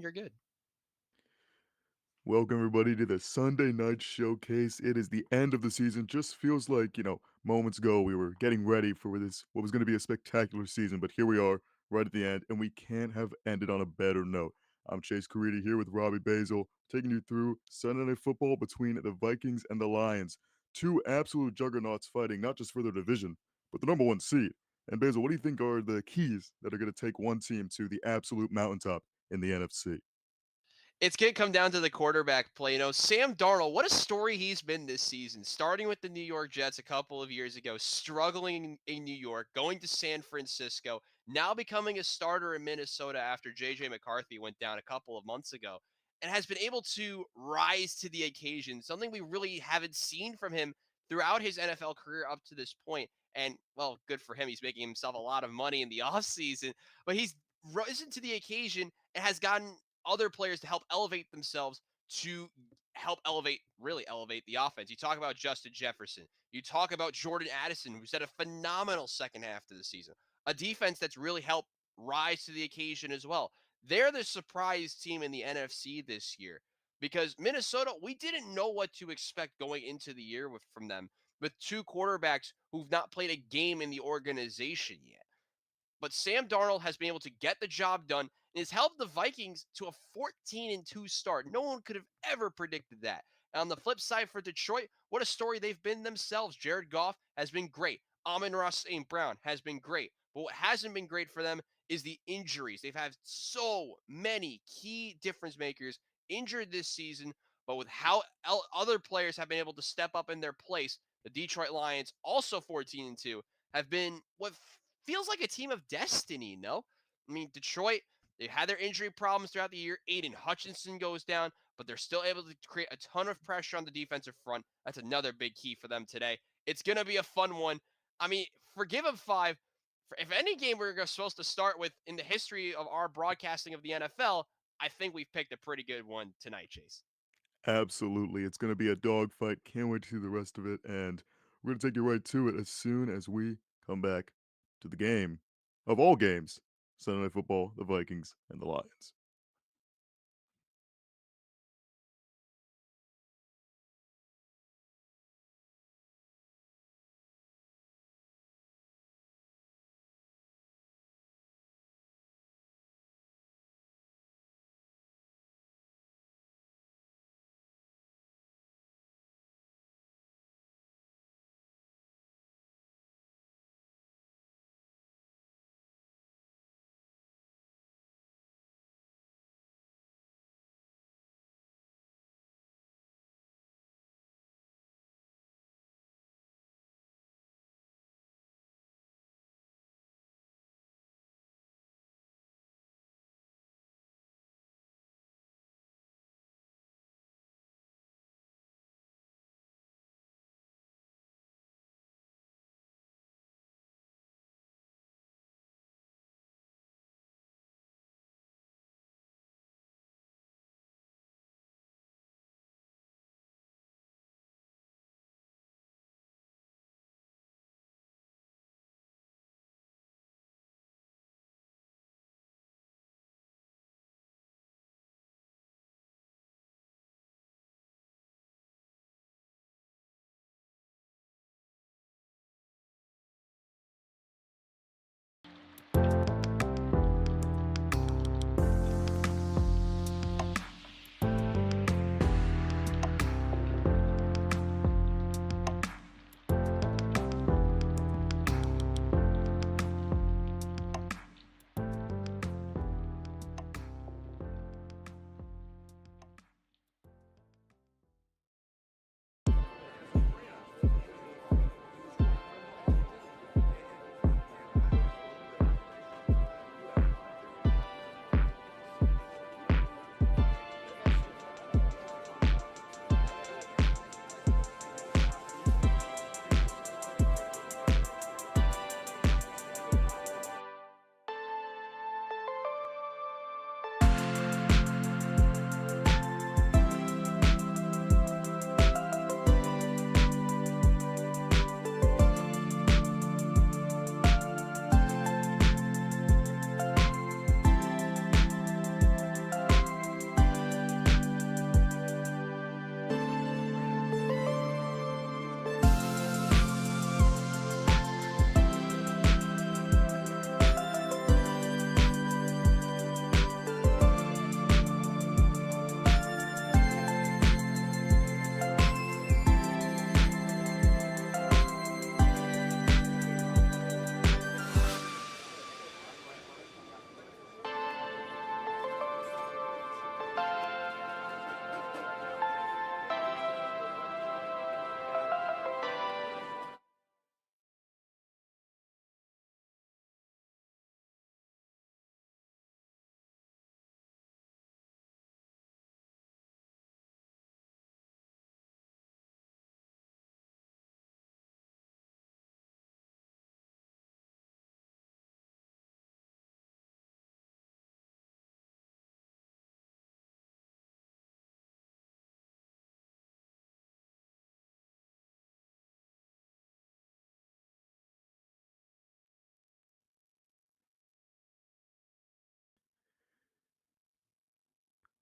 You're good. Welcome everybody to the Sunday Night Showcase. It is the end of the season. Just feels like, moments ago we were getting ready for this what was going to be a spectacular season, but here we are right at the end and we can't have ended on a better note. I'm Chase Caridi here with Robbie Basel, taking you through Sunday Night Football between the Vikings and the Lions. Two absolute juggernauts fighting not just for their division, but the number one seed. And Basil, what do you think are the keys that are going to take one team to the absolute mountaintop in the NFC? It's going to come down to the quarterback play. Sam Darnold, what a story he's been this season. Starting with the New York Jets a couple of years ago, struggling in New York, going to San Francisco, now becoming a starter in Minnesota after JJ McCarthy went down a couple of months ago, and has been able to rise to the occasion, something we really haven't seen from him throughout his NFL career up to this point. And, well, good for him. He's making himself a lot of money in the offseason, but he's risen to the occasion and has gotten other players to help elevate themselves to help really elevate the offense. You talk about Justin Jefferson. You talk about Jordan Addison, who's had a phenomenal second half of the season. A defense that's really helped rise to the occasion as well. They're the surprise team in the NFC this year because Minnesota, we didn't know what to expect going into the year from them with two quarterbacks who've not played a game in the organization yet. But Sam Darnold has been able to get the job done and has helped the Vikings to a 14-2 start. No one could have ever predicted that. And on the flip side for Detroit, what a story they've been themselves. Jared Goff has been great. Amon-Ra St. Brown has been great. But what hasn't been great for them is the injuries. They've had so many key difference makers injured this season, but with how other players have been able to step up in their place, the Detroit Lions, also 14-2, have been what feels like a team of destiny, no? I mean, Detroit, they had their injury problems throughout the year. Aiden Hutchinson goes down, but they're still able to create a ton of pressure on the defensive front. That's another big key for them today. It's going to be a fun one. I mean, forgive them five. If any game we're supposed to start with in the history of our broadcasting of the NFL, I think we've picked a pretty good one tonight, Chase. Absolutely. It's going to be a dogfight. Can't wait to see the rest of it. And we're going to take you right to it as soon as we come back to the game of all games Sunday Night Football, the Vikings, and the Lions.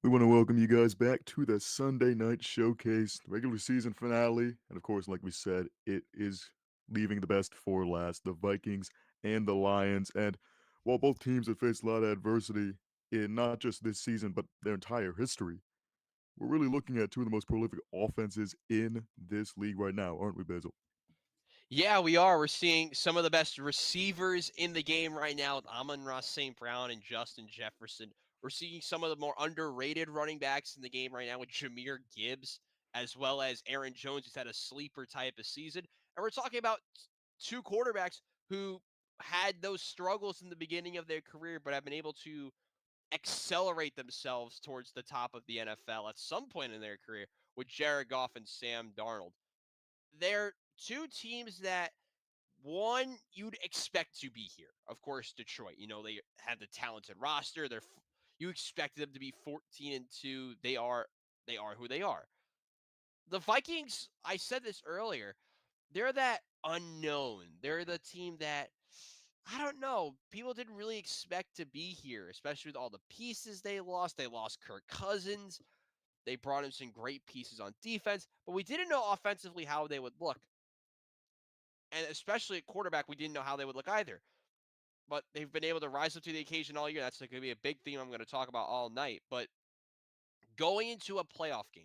We want to welcome you guys back to the Sunday Night Showcase, regular season finale. And of course, like we said, it is leaving the best for last, the Vikings and the Lions. And while both teams have faced a lot of adversity in not just this season, but their entire history, we're really looking at two of the most prolific offenses in this league right now, aren't we, Basil? Yeah, we are. We're seeing some of the best receivers in the game right now with Amon-Ra St. Brown and Justin Jefferson. We're seeing some of the more underrated running backs in the game right now with Jameer Gibbs, as well as Aaron Jones, who's had a sleeper type of season. And we're talking about two quarterbacks who had those struggles in the beginning of their career, but have been able to accelerate themselves towards the top of the NFL at some point in their career with Jared Goff and Sam Darnold. They're two teams that one you'd expect to be here. Of course, Detroit. They have the talented roster. You expect them to be 14-2. They are who they are. The Vikings, I said this earlier, they're that unknown. They're the team that I don't know. People didn't really expect to be here, especially with all the pieces they lost. They lost Kirk Cousins. They brought in some great pieces on defense, but we didn't know offensively how they would look. And especially at quarterback, we didn't know how they would look either. But they've been able to rise up to the occasion all year. That's going to be a big theme I'm going to talk about all night. But going into a playoff game,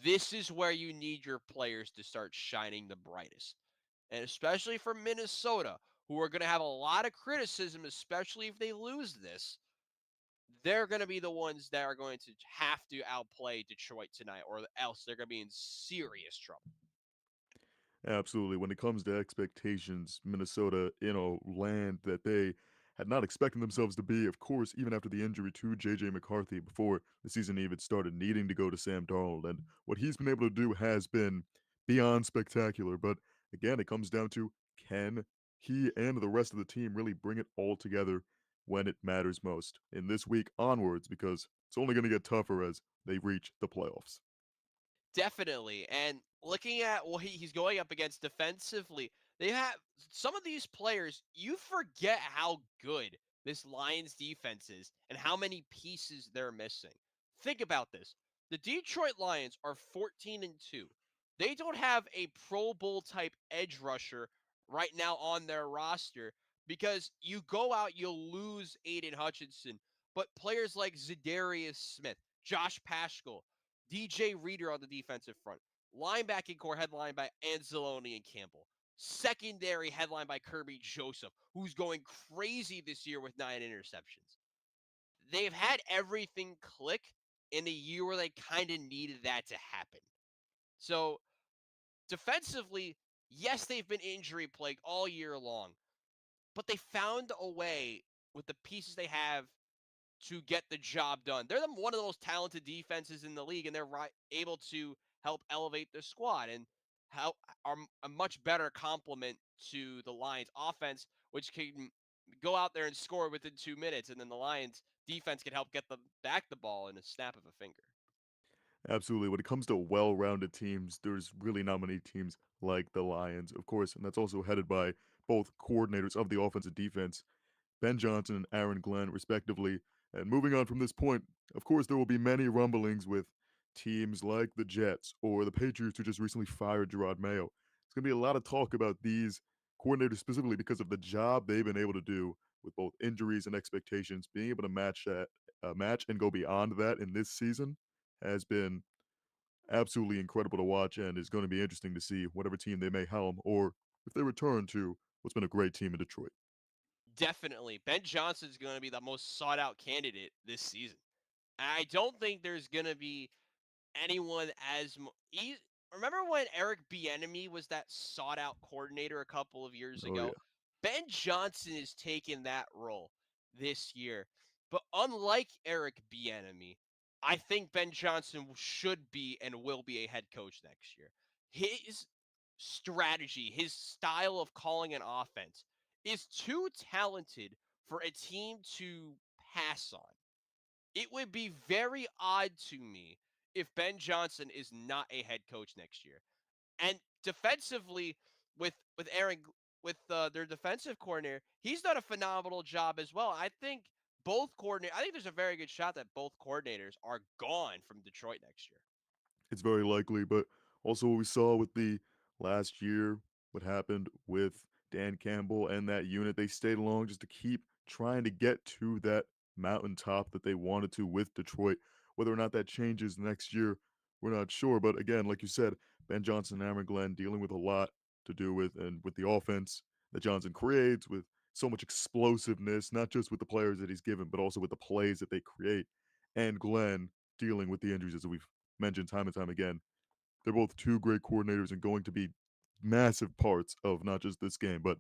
this is where you need your players to start shining the brightest. And especially for Minnesota, who are going to have a lot of criticism, especially if they lose this, they're going to be the ones that are going to have to outplay Detroit tonight, or else they're going to be in serious trouble. Absolutely. When it comes to expectations, Minnesota in a land that they had not expected themselves to be, of course, even after the injury to JJ McCarthy before the season even started, needing to go to Sam Darnold. And what he's been able to do has been beyond spectacular. But again, it comes down to can he and the rest of the team really bring it all together when it matters most in this week onwards, because it's only going to get tougher as they reach the playoffs. Definitely. And looking at what he's going up against defensively, they have some of these players, you forget how good this Lions defense is and how many pieces they're missing. Think about this. The Detroit Lions are 14-2. They don't have a Pro Bowl type edge rusher right now on their roster because you go out, you'll lose Aiden Hutchinson, but players like Zadarius Smith, Josh Paschal, DJ Reader on the defensive front. Linebacking core headlined by Anzalone and Campbell. Secondary headlined by Kirby Joseph, who's going crazy this year with 9 interceptions. They've had everything click in a year where they kind of needed that to happen. So defensively, yes, they've been injury plagued all year long, but they found a way with the pieces they have to get the job done. They're one of the most talented defenses in the league, and they're able to help elevate their squad and help are a much better complement to the Lions offense, which can go out there and score within 2 minutes, and then the Lions defense can help get them back the ball in a snap of a finger. Absolutely. When it comes to well-rounded teams, there's really not many teams like the Lions, of course, and that's also headed by both coordinators of the offense and defense, Ben Johnson and Aaron Glenn, respectively. And moving on from this point, of course, there will be many rumblings with teams like the Jets or the Patriots, who just recently fired Gerard Mayo. There's going to be a lot of talk about these coordinators specifically because of the job they've been able to do with both injuries and expectations. Being able to match and go beyond that in this season has been absolutely incredible to watch and is going to be interesting to see whatever team they may helm or if they return to what's been a great team in Detroit. Definitely, Ben Johnson's going to be the most sought out candidate this season. I don't think there's going to be anyone as remember when Eric Bieniemy was that sought out coordinator a couple of years Oh, ago? yeah. Ben Johnson is taking that role this year. But unlike Eric Bieniemy, I think Ben Johnson should be and will be a head coach next year. His strategy, his style of calling an offense is too talented for a team to pass on. It would be very odd to me if Ben Johnson is not a head coach next year. And defensively, with Aaron with their defensive coordinator, he's done a phenomenal job as well. I think both coordinate I think there's a very good shot that both coordinators are gone from Detroit next year. It's very likely, but also what we saw with the last year, what happened with Dan Campbell and that unit, they stayed along just to keep trying to get to that mountaintop that they wanted to with Detroit. Whether or not that changes next year, we're not sure. But again, like you said, Ben Johnson and Aaron Glenn dealing with a lot to do with and with the offense that Johnson creates with so much explosiveness, not just with the players that he's given, but also with the plays that they create. And Glenn dealing with the injuries as we've mentioned time and time again. They're both two great coordinators and going to be massive parts of not just this game, but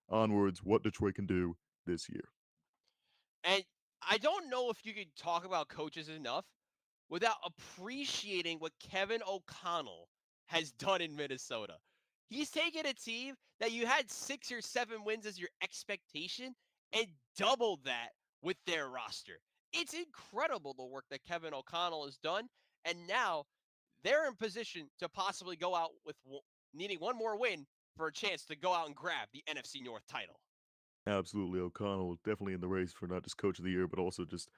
onwards what Detroit can do this year. And I don't know if you could talk about coaches enough without appreciating what Kevin O'Connell has done in Minnesota. He's taken a team that you had 6 or 7 wins as your expectation and doubled that with their roster. It's incredible the work that Kevin O'Connell has done. And now they're in position to possibly go out with needing one more win for a chance to go out and grab the NFC North title. Absolutely, O'Connell definitely in the race for not just coach of the year, but also just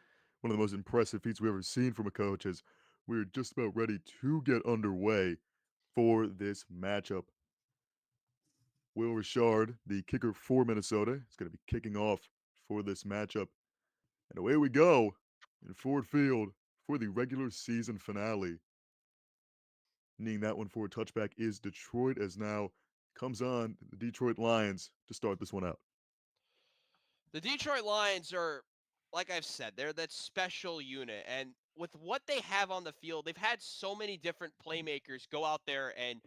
one of the most impressive feats we've ever seen from a coach as we're just about ready to get underway for this matchup. Will Richard, the kicker for Minnesota, is going to be kicking off for this matchup. And away we go in Ford Field for the regular season finale. Needing that one for a touchback is Detroit, as now comes on the Detroit Lions to start this one out. The Detroit Lions are, like I've said, they're that special unit. And with what they have on the field, they've had so many different playmakers go out there and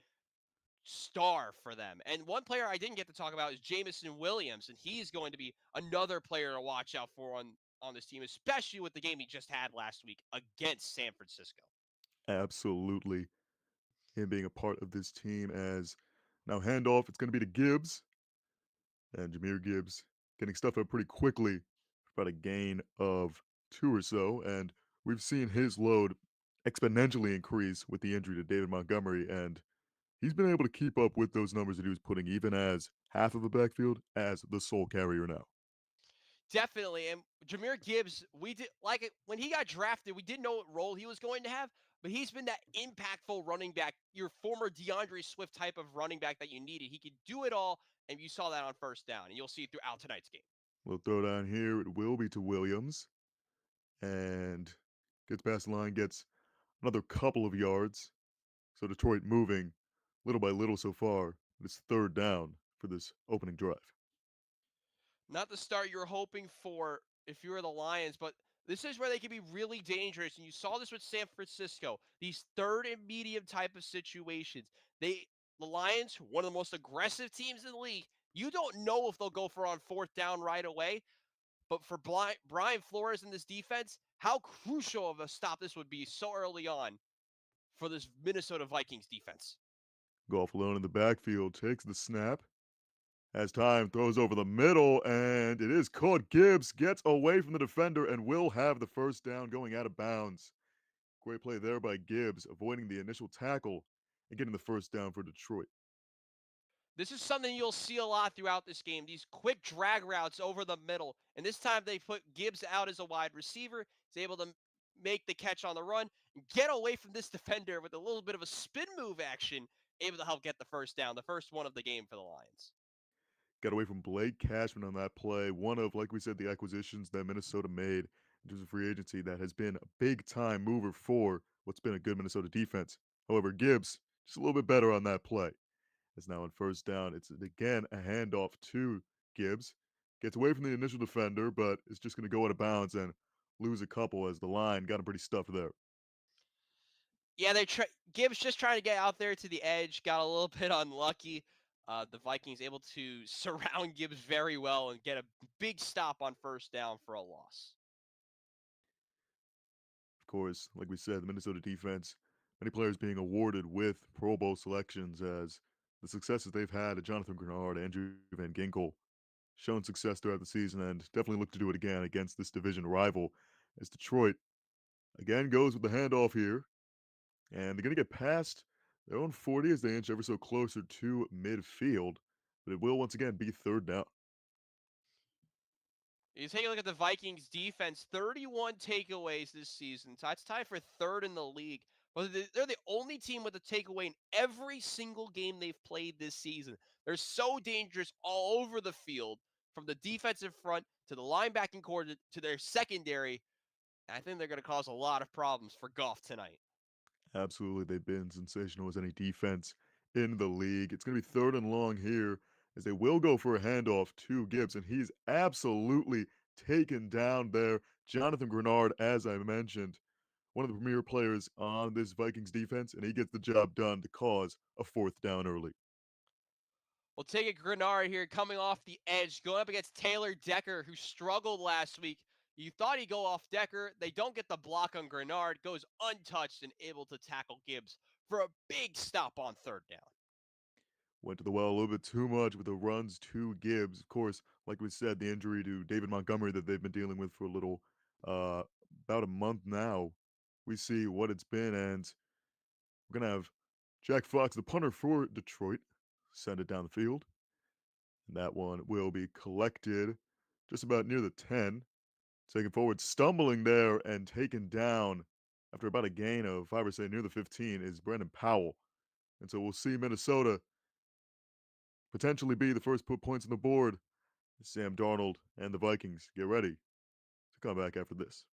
star for them. And one player I didn't get to talk about is Jamison Williams, and he's going to be another player to watch out for on this team, especially with the game he just had last week against San Francisco. Absolutely. Him being a part of this team as now handoff, it's going to be to Gibbs. And Jameer Gibbs getting stuff up pretty quickly, about a gain of two or so. And we've seen his load exponentially increase with the injury to David Montgomery. And he's been able to keep up with those numbers that he was putting, even as half of a backfield, as the sole carrier now. Definitely. And Jameer Gibbs, we did like it when he got drafted, we didn't know what role he was going to have, but he's been that impactful running back, your former DeAndre Swift type of running back that you needed. He could do it all, and you saw that on first down, and you'll see it throughout tonight's game. We'll throw down here. It will be to Williams. And gets past the line, gets another couple of yards. So Detroit moving little by little so far. It's third down for this opening drive. Not the start you're hoping for if you were the Lions, but this is where they can be really dangerous. And you saw this with San Francisco, these third and medium type of situations. The Lions, one of the most aggressive teams in the league. You don't know if they'll go for on fourth down right away, but for Brian Flores and this defense, how crucial of a stop this would be so early on for this Minnesota Vikings defense. Goff alone in the backfield takes the snap. Has time, throws over the middle, and it is caught. Gibbs gets away from the defender and will have the first down going out of bounds. Great play there by Gibbs, avoiding the initial tackle and getting the first down for Detroit. This is something you'll see a lot throughout this game. These quick drag routes over the middle. And this time they put Gibbs out as a wide receiver. He's able to make the catch on the run and get away from this defender with a little bit of a spin move action, able to help get the first down, the first one of the game for the Lions. Got away from Blake Cashman on that play. One of, like we said, the acquisitions that Minnesota made in terms of free agency that has been a big time mover for what's been a good Minnesota defense. However, Gibbs just a little bit better on that play. It's now on first down. It's again a handoff to Gibbs. Gets away from the initial defender, but it's just going to go out of bounds and lose a couple as the line got him pretty stuffed there. Yeah, Gibbs just trying to get out there to the edge, got a little bit unlucky. The Vikings able to surround Gibbs very well and get a big stop on first down for a loss. Of course, like we said, the Minnesota defense, many players being awarded with Pro Bowl selections as the successes they've had at Jonathan Grenard, Andrew Van Ginkel, shown success throughout the season and definitely look to do it again against this division rival as Detroit again goes with the handoff here. And they're going to get past their own 40 as they inch ever so closer to midfield. But it will once again be third down. You take a look at the Vikings defense, 31 takeaways this season. So that's tied for third in the league. But they're the only team with a takeaway in every single game they've played this season. They're so dangerous all over the field, from the defensive front to the linebacking core to their secondary. I think they're going to cause a lot of problems for Goff tonight. Absolutely, they've been sensational as any defense in the league. It's going to be third and long here as they will go for a handoff to Gibbs, and he's absolutely taken down there. Jonathan Grenard, as I mentioned, one of the premier players on this Vikings defense, and he gets the job done to cause a fourth down early. We'll take a Grenard here coming off the edge, going up against Taylor Decker, who struggled last week. You thought he'd go off Decker. They don't get the block on Grenard, goes untouched and able to tackle Gibbs for a big stop on third down. Went to the well a little bit too much with the runs to Gibbs. Of course, like we said, the injury to David Montgomery that they've been dealing with for a little, uh, about a month now. We see what it's been, and we're gonna have Jack Fox, the punter for Detroit, send it down the field. And that one will be collected just about near the 10. Taken forward, stumbling there and taken down after about a gain of, I would say, near the 15 is Brandon Powell. And so we'll see Minnesota potentially be the first put points on the board. Sam Darnold and the Vikings get ready to come back after this.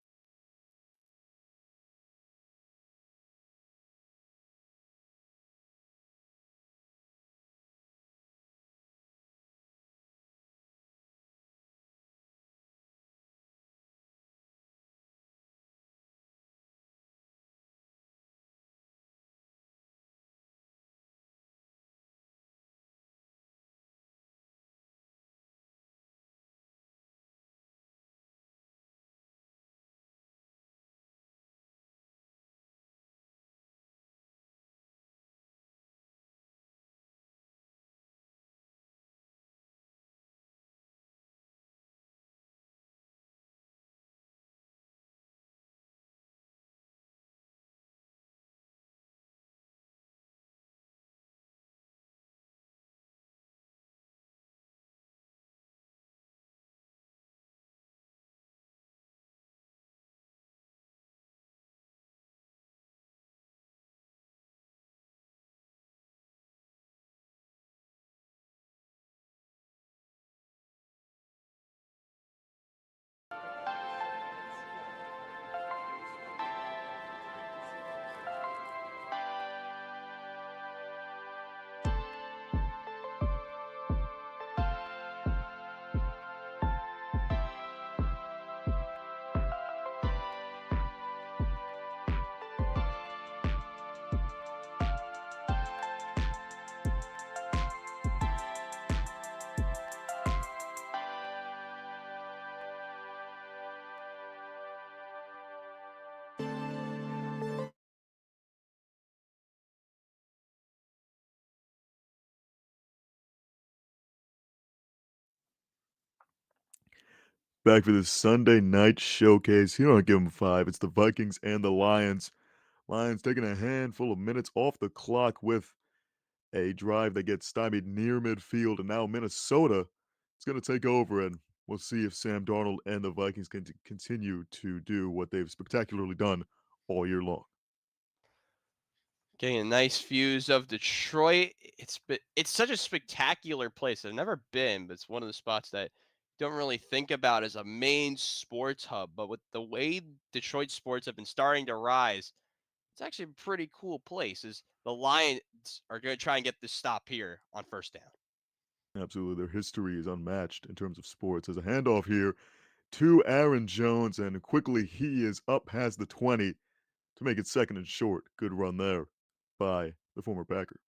Back for this Sunday night showcase here on Give 'em 5. It's the Vikings and the Lions. Lions taking a handful of minutes off the clock with a drive that gets stymied near midfield, and now Minnesota is going to take over, and we'll see if Sam Darnold and the Vikings can continue to do what they've spectacularly done all year long. Getting a nice views of Detroit. It's such a spectacular place. I've never been, but it's one of the spots that you don't really think about as a main sports hub. But with the way Detroit sports have been starting to rise, it's actually a pretty cool place. Is the Lions are going to try and get this stop here on first down. Absolutely, their history is unmatched in terms of sports. There's a handoff here to Aaron Jones, and quickly he is up past the 20 to make it second and short. Good run there by the former Packer.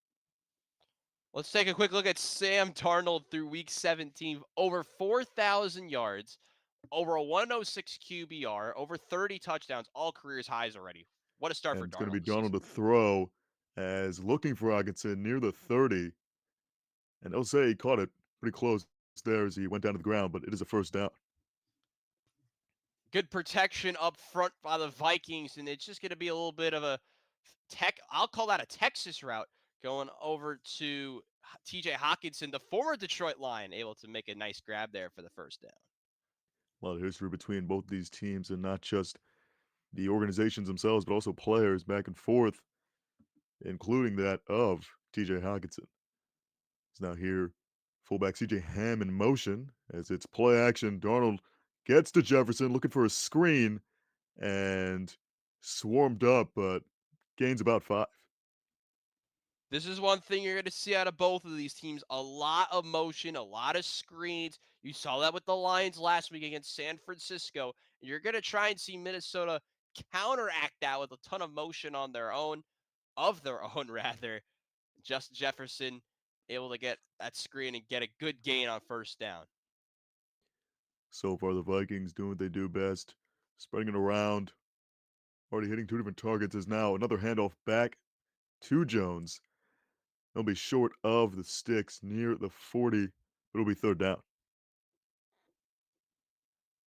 Let's take a quick look at Sam Darnold through week 17. Over 4,000 yards, over a 106 QBR, over 30 touchdowns, all careers highs already. What a start for And it's going to Darnold be this Donald season. to throw as looking for Hockenson near the 30. And they'll say he caught it pretty close there as he went down to the ground, but it is a first down. Good protection up front by the Vikings, and it's just going to be a little bit of a I'll call that a Texas route going over to TJ Hawkinson, the former Detroit Lion, able to make a nice grab there for the first down. A lot of history between both these teams and not just the organizations themselves, but also players back and forth, including that of TJ Hawkinson. He's now here. Fullback CJ Ham in motion as it's play action. Darnold gets to Jefferson looking for a screen and swarmed up, but gains about 5. This is one thing you're going to see out of both of these teams. A lot of motion, a lot of screens. You saw that with the Lions last week against San Francisco. You're going to try and see Minnesota counteract that with a ton of motion on their own, of their own, rather. Justin Jefferson able to get that screen and get a good gain on first down. So far, the Vikings doing what they do best, spreading it around, already hitting 2 different targets. Is now another handoff back to Jones. They'll be short of the sticks near the 40, but it'll be third down.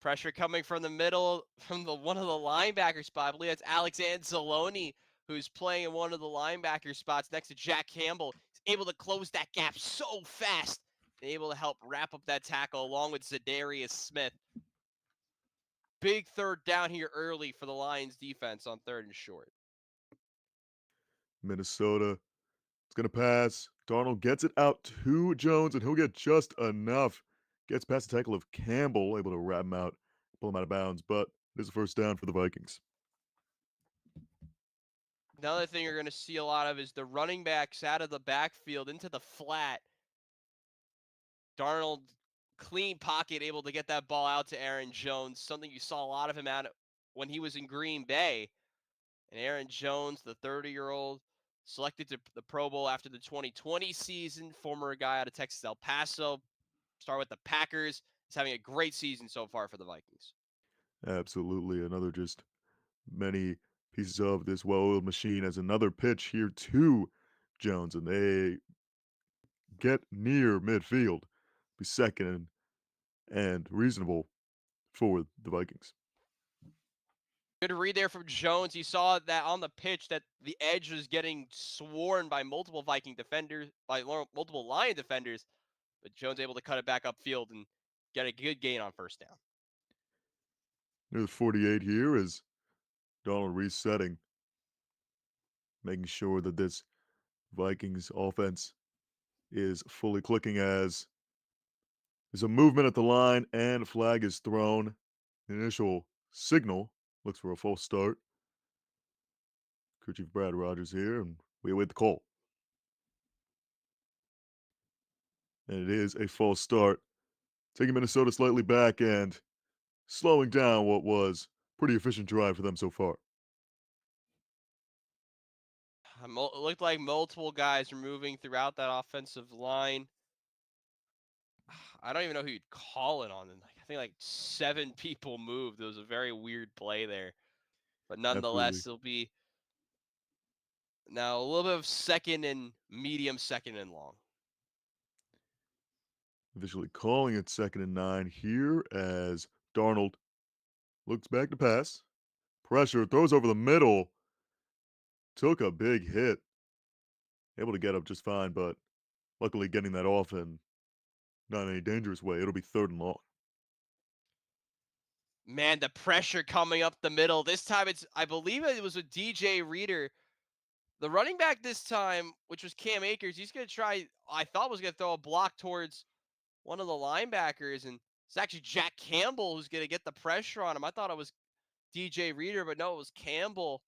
Pressure coming from the middle, from the one of the linebacker spot. I believe that's Alex Anzalone, who's playing in one of the linebacker spots next to Jack Campbell. He's able to close that gap so fast and able to help wrap up that tackle along with Zadarius Smith. Big third down here early for the Lions defense on third and short. Minnesota is going to pass. Darnold gets it out to Jones, and he'll get just enough. Gets past the tackle of Campbell, able to wrap him out, pull him out of bounds, but it is a first down for the Vikings. Another thing you're going to see a lot of is the running backs out of the backfield into the flat. Darnold, clean pocket, able to get that ball out to Aaron Jones, something you saw a lot of him at when he was in Green Bay. And Aaron Jones, the 30-year-old, selected to the Pro Bowl after the 2020 season, former guy out of Texas El Paso, started with the Packers. He's having a great season so far for the Vikings. Absolutely. Another just many pieces of this well oiled machine as another pitch here to Jones, and they get near midfield. Be second and reasonable for the Vikings. Good read there from Jones. He saw that on the pitch that the edge was getting sworn by multiple Viking defenders, by multiple Lion defenders, but Jones able to cut it back upfield and get a good gain on first down. Near the 48 here is Donald resetting, making sure that this Vikings offense is fully clicking as there's a movement at the line and a flag is thrown. The initial signal looks for a false start. Crew Chief Brad Rogers here, and we await the call. And it is a false start, taking Minnesota slightly back and slowing down what was pretty efficient drive for them so far. It looked like multiple guys were moving throughout that offensive line. I don't even know who you'd call it on. I think like 7 people moved. It was a very weird play there. But Absolutely. nonetheless, it'll be now a little bit of second and medium, second and long. Officially calling it second and 9 here as Darnold looks back to pass. Pressure, throws over the middle. Took a big hit. Able to get up just fine, but luckily getting that off and not in any dangerous way. It'll be third and long. Man, the pressure coming up the middle. This time I believe it was a DJ Reader. The running back this time, which was Cam Akers, he's going to try, I thought was going to throw a block towards one of the linebackers. And it's actually Jack Campbell who's going to get the pressure on him. I thought it was DJ Reader, but no, it was Campbell.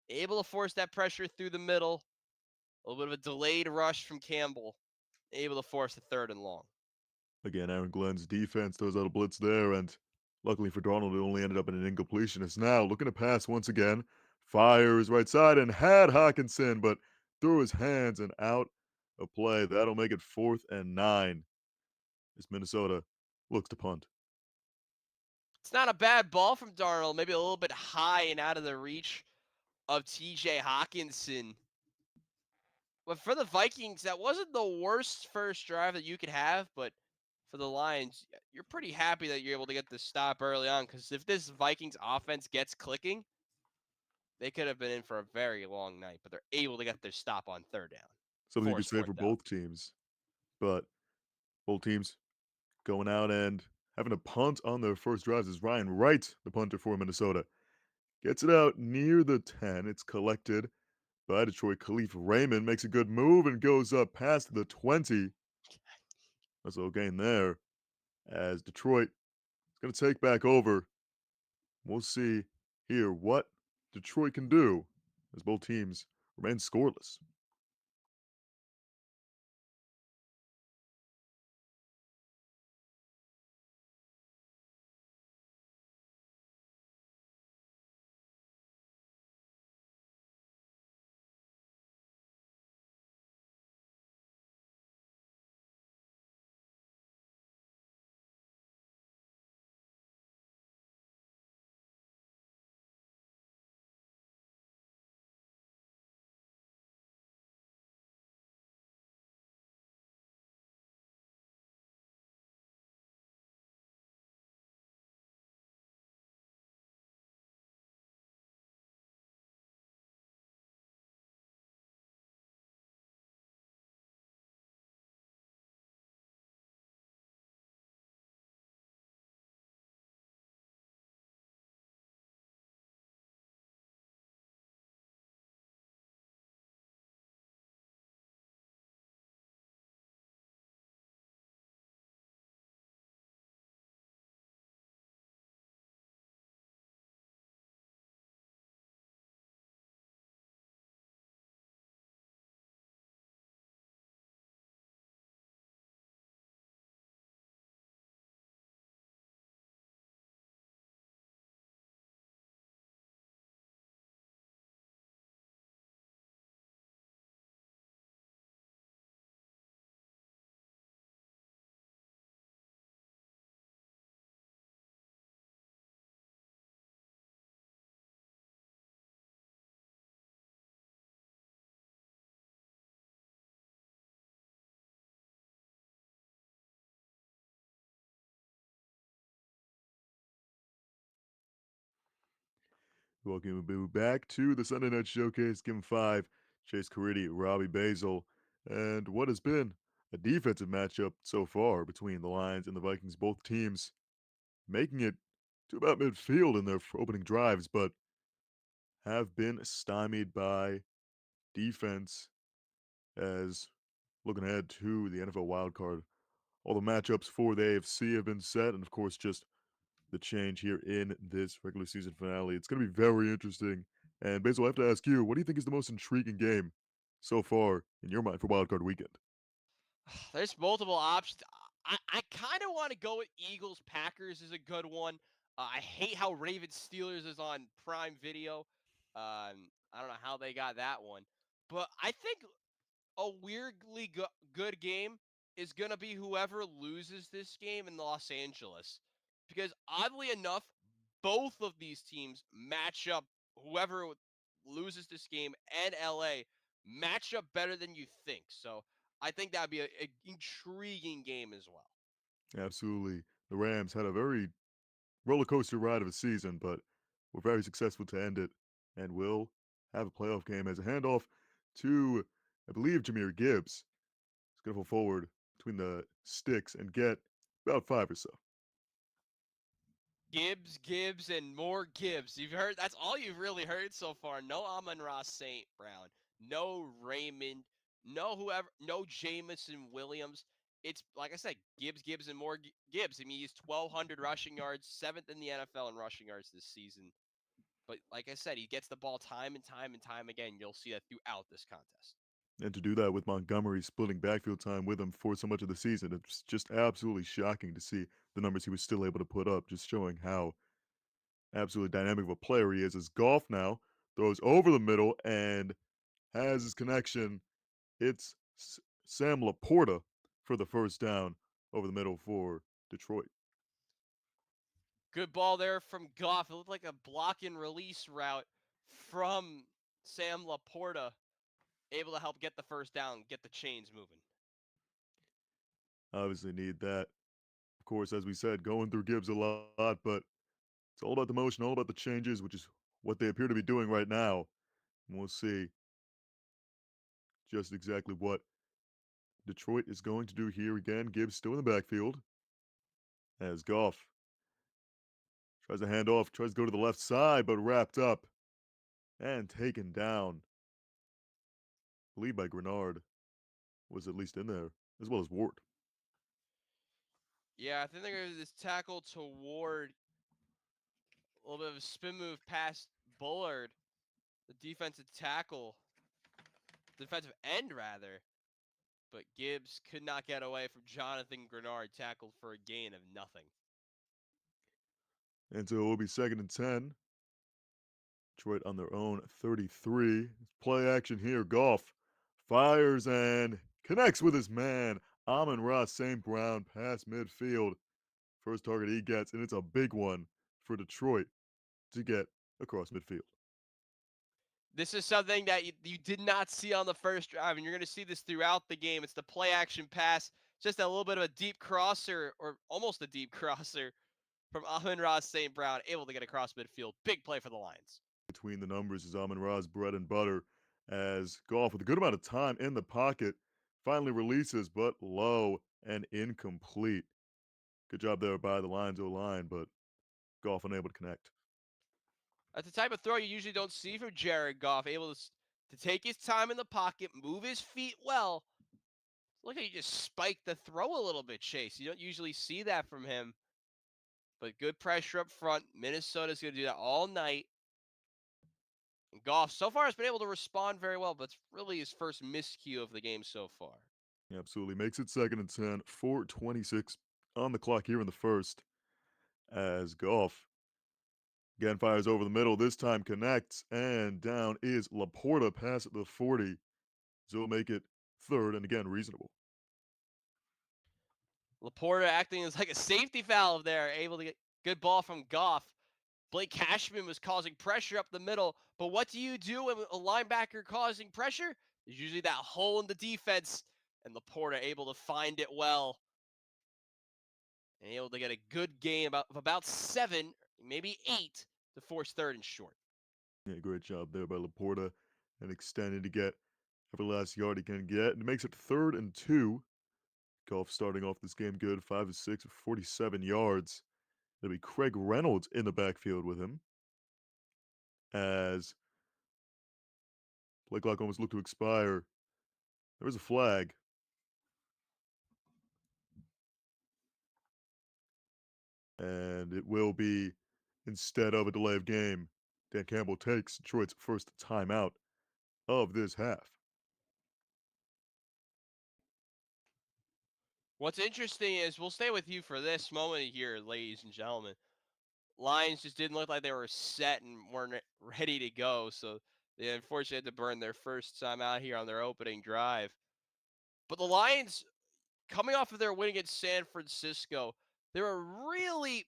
Able to force that pressure through the middle. A little bit of a delayed rush from Campbell. Able to force the third and long. Again, Aaron Glenn's defense throws out a blitz there, and luckily for Darnold, it only ended up in an incompletion. It's now looking to pass once again. Fires right side and had Hawkinson, but threw his hands and out of play. That'll make it 4th and 9 as Minnesota looks to punt. It's not a bad ball from Darnold. Maybe a little bit high and out of the reach of TJ Hawkinson. But for the Vikings, that wasn't the worst first drive that you could have. But for the Lions, you're pretty happy that you're able to get this stop early on. Because if this Vikings offense gets clicking, they could have been in for a very long night. But they're able to get their stop on third down. Something you could Force say for fourth down. both teams, but both teams going out and having to punt on their first drives as Ryan Wright, the punter for Minnesota, gets it out near the 10. It's collected by Detroit. Khalif Raymond makes a good move and goes up past the 20. That's a little gain there as Detroit is going to take back over. We'll see here what Detroit can do as both teams remain scoreless. Welcome back to the Sunday Night Showcase, Game 5. Chase Caridi, Robbie Basel, and what has been a defensive matchup so far between the Lions and the Vikings. Both teams making it to about midfield in their opening drives, but have been stymied by defense as looking ahead to the NFL wildcard. All the matchups for the AFC have been set, and of course, just the change here in this regular season finale. It's going to be very interesting. And Basil, I have to ask you, what do you think is the most intriguing game so far in your mind for Wildcard Weekend? There's multiple options. I kind of want to go with Eagles Packers is a good one. I hate how Ravens Steelers is on Prime Video. I don't know how they got that one, but I think a weirdly good game is going to be whoever loses this game in Los Angeles. Because oddly enough, both of these teams match up, whoever loses this game and LA match up better than you think. So I think that'd be a intriguing game as well. Absolutely. The Rams had a very roller coaster ride of a season, but were very successful to end it and will have a playoff game as a handoff to, I believe, Jameer Gibbs. He's going to go forward between the sticks and get about five or so. Gibbs, and more Gibbs. You've heard that's all you've really heard so far. No Amon-Ra St. Brown, no Raymond, no whoever, no Jamison Williams. It's like I said, Gibbs, and more Gibbs. I mean, he's 1,200 rushing yards, seventh in the NFL in rushing yards this season. But like I said, he gets the ball time and time and time again. You'll see that throughout this contest. And to do that with Montgomery splitting backfield time with him for so much of the season, it's just absolutely shocking to see the numbers he was still able to put up, just showing how absolutely dynamic of a player he is. As Golf now throws over the middle and has his connection. It's Sam Laporta for the first down over the middle for Detroit. Good ball there from Goff. It looked like a block and release route from Sam Laporta, able to help get the first down, get the chains moving. Obviously, need that. Of course, as we said, going through Gibbs a lot, but it's all about the motion, all about the changes, which is what they appear to be doing right now. And we'll see just exactly what Detroit is going to do here again. Gibbs still in the backfield as Goff tries to hand off, tries to go to the left side, but wrapped up and taken down. Lead by Grenard was at least in there, as well as Ward. Yeah, I think they're going to this tackle toward a little bit of a spin move past Bullard, the defensive tackle, defensive end rather. But Gibbs could not get away from Jonathan Grenard, tackled for a gain of nothing. And so it will be second and 10. Detroit on their own 33. Play action here. Goff fires and connects with his man. Amon-Ra St. Brown past midfield. First target he gets, and it's a big one for Detroit to get across midfield. This is something that you did not see on the first drive, and you're going to see this throughout the game. It's the play action pass, just a little bit of a deep crosser, or almost a deep crosser from Amon-Ra St. Brown, able to get across midfield. Big play for the Lions. Between the numbers is Amon-Ra's bread and butter as Goff, with a good amount of time in the pocket, finally releases, but low and incomplete. Good job there by the Lions O-line, but Goff unable to connect. That's the type of throw you usually don't see from Jared Goff, able to take his time in the pocket, move his feet well. Look at, he just spiked the throw a little bit, Chase. You don't usually see that from him, but good pressure up front. Minnesota's going to do that all night. And Goff so far has been able to respond very well, but it's really his first miscue of the game so far. Absolutely. Makes it second and 10, 4:26 on the clock here in the first as Goff again fires over the middle. This time connects, and down is Laporta past the 40. So will make it third and again reasonable. Laporta acting as like a safety valve there, able to get good ball from Goff. Blake Cashman was causing pressure up the middle, but what do you do when a linebacker causing pressure? There's usually that hole in the defense, and Laporta able to find it well and able to get a good gain of about 7, maybe 8 to force third and short. Yeah, great job there by Laporta and extending to get every last yard he can get. And it makes it third and 2. Goff starting off this game good, 5 of 6 for 47 yards. There'll be Craig Reynolds in the backfield with him as play clock almost looked to expire. There was a flag, and it will be instead of a delay of game. Dan Campbell takes Detroit's first timeout of this half. What's interesting is we'll stay with you for this moment here, ladies and gentlemen. Lions just didn't look like they were set and weren't ready to go, so they unfortunately had to burn their first time out here on their opening drive. But the Lions, coming off of their win against San Francisco, they were really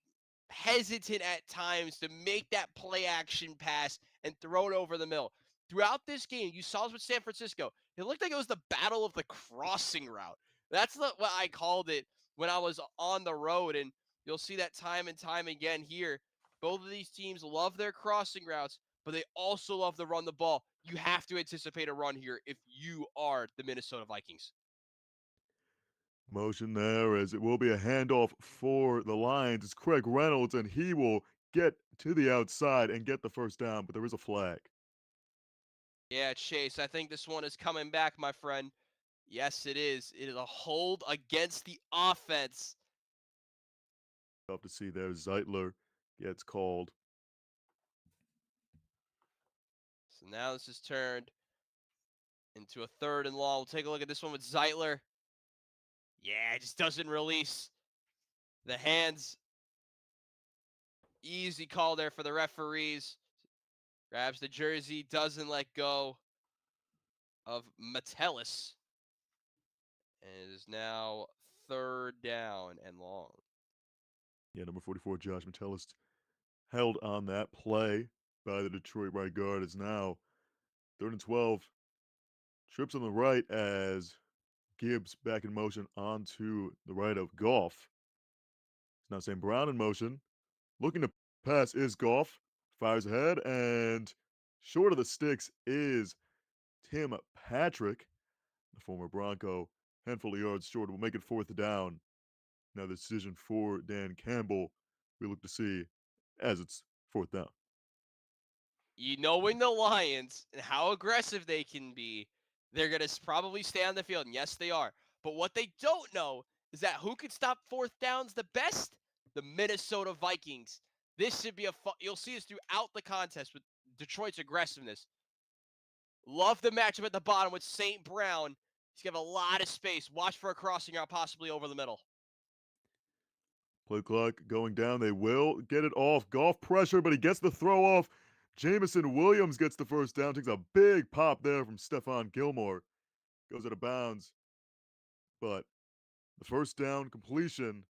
hesitant at times to make that play action pass and throw it over the middle. Throughout this game, you saw this with San Francisco. It looked like it was the battle of the crossing route. That's what I called it when I was on the road, and you'll see that time and time again here. Both of these teams love their crossing routes, but they also love to run the ball. You have to anticipate a run here if you are the Minnesota Vikings. Motion there as it will be a handoff for the Lions. It's Craig Reynolds, and he will get to the outside and get the first down, but there is a flag. Yeah, Chase, I think this one is coming back, my friend. Yes, it is. It is a hold against the offense. Tough to see there. Zeitler gets called. So now this is turned into a third and long. We'll take a look at this one with Zeitler. Yeah, it just doesn't release the hands. Easy call there for the referees. Grabs the jersey, doesn't let go of Metellus. And it is now third down and long. Yeah, number 44, Josh Metellus, held on that play by the Detroit right guard. Is now third and 12. Trips on the right as Gibbs back in motion onto the right of Goff. It's now St. Brown in motion. Looking to pass is Goff. Fires ahead, and short of the sticks is Tim Patrick, the former Bronco. Handful of yards short will make it fourth down. Now, the decision for Dan Campbell, we look to see as it's fourth down. Knowing the Lions and how aggressive they can be, they're going to probably stay on the field. And yes, they are. But what they don't know is that who can stop fourth downs the best? The Minnesota Vikings. This should be you'll see this throughout the contest with Detroit's aggressiveness. Love the matchup at the bottom with St. Brown. He's going to have a lot of space. Watch for a crossing route, possibly over the middle. Play clock going down. They will get it off. Golf pressure, but he gets the throw off. Jamison Williams gets the first down. Takes a big pop there from Stephon Gilmore. Goes out of bounds. But the first down completion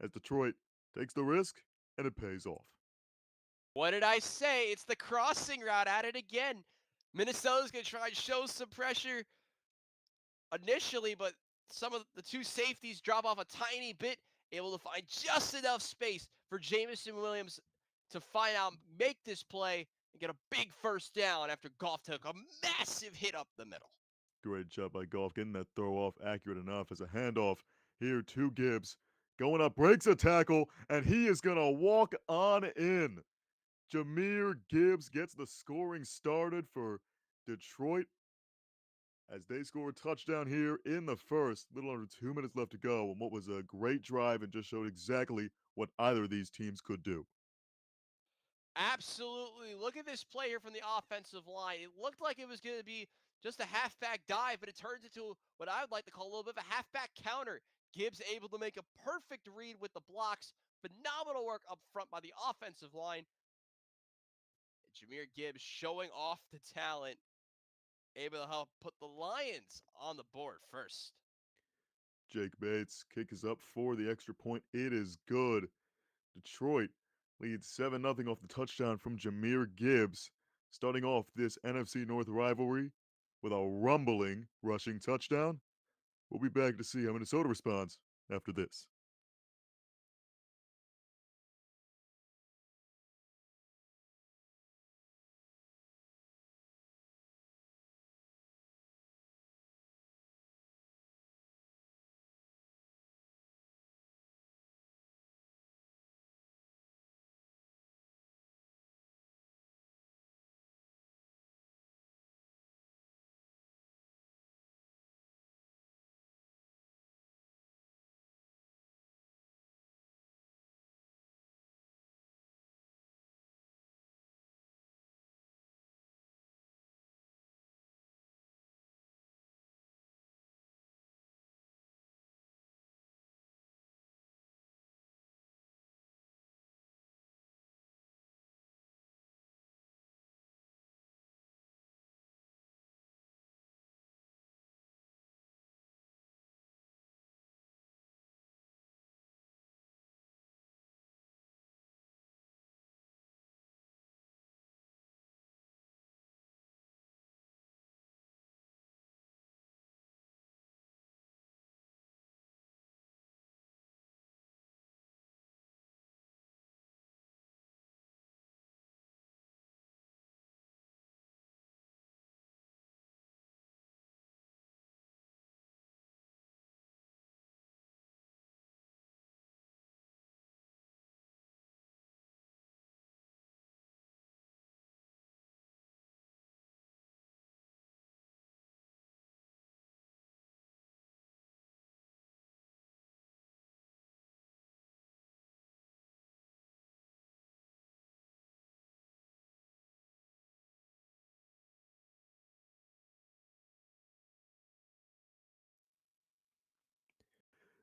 as Detroit takes the risk and it pays off. What did I say? It's the crossing route at it again. Minnesota's going to try and show some pressure initially, but some of the two safeties drop off a tiny bit, able to find just enough space for Jamison Williams to find out, make this play, and get a big first down after Goff took a massive hit up the middle. Great job by Golf getting that throw off accurate enough as a handoff here to Gibbs. Going up, breaks a tackle, and he is going to walk on in. Jahmyr Gibbs gets the scoring started for Detroit as they score a touchdown here in the first. Little under 2 minutes left to go, and what was a great drive and just showed exactly what either of these teams could do. Absolutely. Look at this play here from the offensive line. It looked like it was going to be just a halfback dive, but it turns into what I would like to call a little bit of a halfback counter. Gibbs able to make a perfect read with the blocks. Phenomenal work up front by the offensive line. Jahmyr Gibbs showing off the talent, able to help put the Lions on the board first. Jake Bates kick is up for the extra point. It is good. Detroit leads 7-0 off the touchdown from Jahmyr Gibbs, starting off this NFC North rivalry with a rumbling rushing touchdown. We'll be back to see how Minnesota responds after this.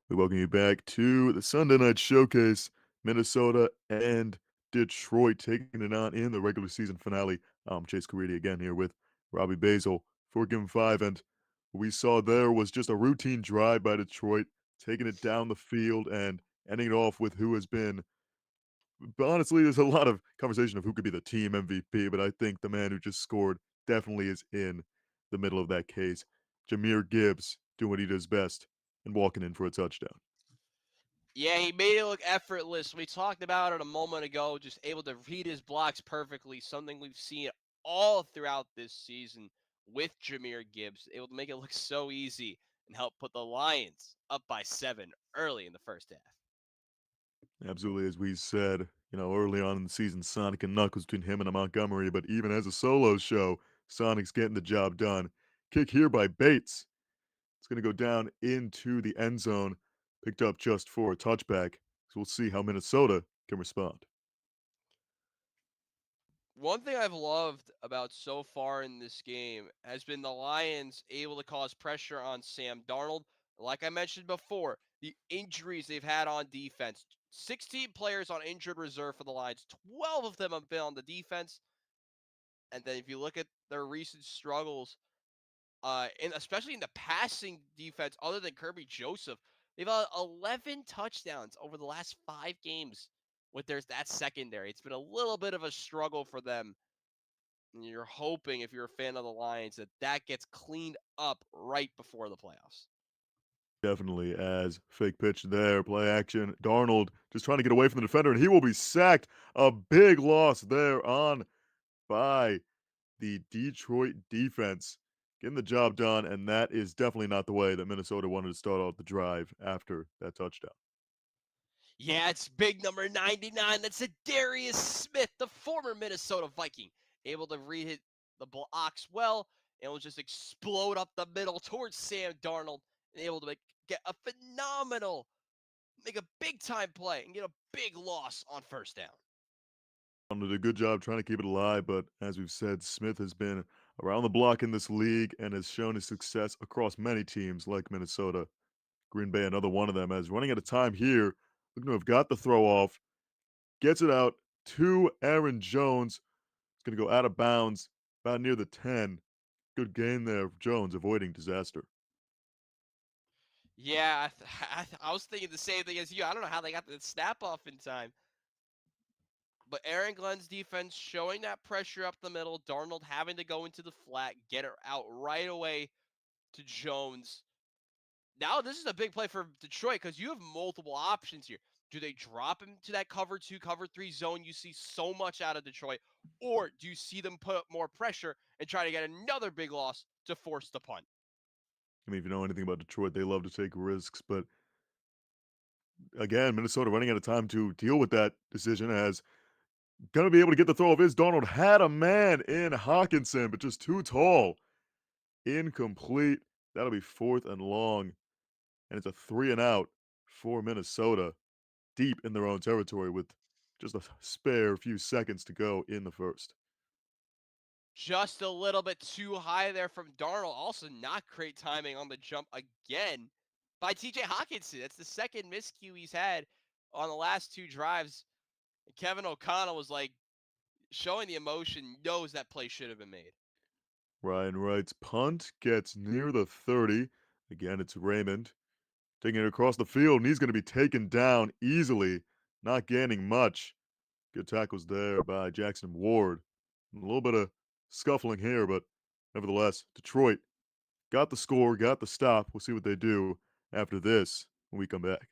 We welcome you back to the Sunday Night Showcase. Minnesota and Detroit taking it on in the regular season finale. I'm Chase Caridi again here with Robbie Basel for Game 5. And what we saw there was just a routine drive by Detroit, taking it down the field and ending it off with who has been. But honestly, there's a lot of conversation of who could be the team MVP, but I think the man who just scored definitely is in the middle of that case. Jahmyr Gibbs doing what he does best and walking in for a touchdown. Yeah, he made it look effortless. We talked about it a moment ago, just able to read his blocks perfectly, something we've seen all throughout this season with Jahmyr Gibbs, able to make it look so easy and help put the Lions up by 7 early in the first half. Absolutely, as we said, early on in the season, Sonic and Knuckles between him and Montgomery, but even as a solo show, Sonic's getting the job done. Kick here by Bates. It's going to go down into the end zone, picked up just for a touchback. So we'll see how Minnesota can respond. One thing I've loved about so far in this game has been the Lions able to cause pressure on Sam Darnold. Like I mentioned before, the injuries they've had on defense. 16 players on injured reserve for the Lions. 12 of them have been on the defense. And then if you look at their recent struggles, and especially in the passing defense, other than Kirby Joseph, they've had 11 touchdowns over the last 5 games with their that secondary. It's been a little bit of a struggle for them, and you're hoping, if you're a fan of the Lions, that that gets cleaned up right before the playoffs. Definitely as fake pitch there, play action. Darnold just trying to get away from the defender, and he will be sacked. A big loss there on by the Detroit defense. Getting the job done, and that is definitely not the way that Minnesota wanted to start out the drive after that touchdown. Yeah, it's big number 99. That's a Darius Smith, the former Minnesota Viking, able to re-hit the blocks well, and will just explode up the middle towards Sam Darnold, and able to get a phenomenal, make a big time play, and get a big loss on first down. Did a good job trying to keep it alive, but as we've said, Smith has been around the block in this league and has shown his success across many teams like Minnesota. Green Bay, another one of them, as running out of time here, looking to have got the throw off, gets it out to Aaron Jones. It's going to go out of bounds about near the 10. Good gain there, Jones, avoiding disaster. Yeah, I was thinking the same thing as you. I don't know how they got the snap off in time. But Aaron Glenn's defense showing that pressure up the middle. Darnold having to go into the flat, get it out right away to Jones. Now this is a big play for Detroit because you have multiple options here. Do they drop him to that cover two, cover three zone you see so much out of Detroit? Or do you see them put up more pressure and try to get another big loss to force the punt? I mean, if you know anything about Detroit, they love to take risks, but again, Minnesota running out of time to deal with that decision as gonna be able to get the throw of his. Donald had a man in Hawkinson, but just too tall. Incomplete. That'll be fourth and long. And it's a 3 and out for Minnesota, deep in their own territory with just a spare few seconds to go in the first. Just a little bit too high there from Darnold. Also, not great timing on the jump again by TJ Hawkinson. That's the second miscue he's had on the last two drives. Kevin O'Connell was like showing the emotion, knows that play should have been made. Ryan Wright's punt gets near the 30. Again, it's Raymond taking it across the field, and he's going to be taken down easily, not gaining much. Good tackles there by Jackson Ward. A little bit of scuffling here, but nevertheless, Detroit got the score, got the stop. We'll see what they do after this when we come back.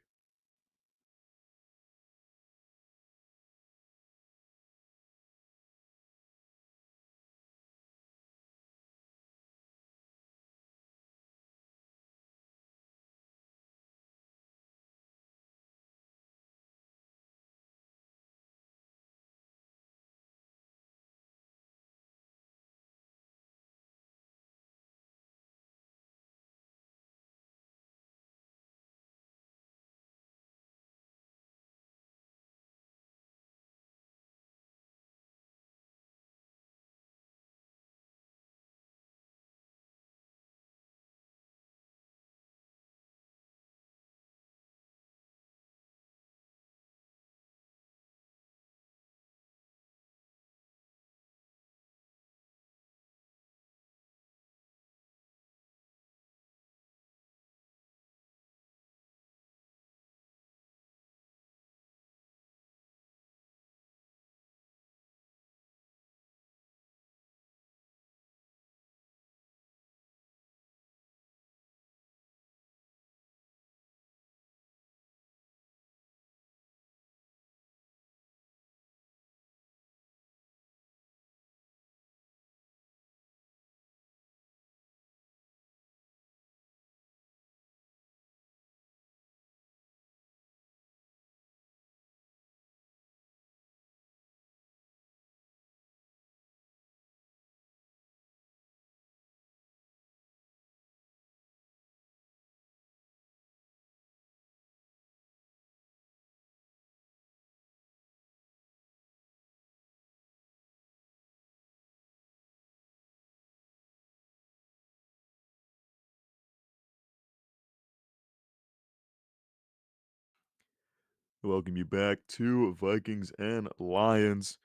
Welcome you back to Vikings and Lions.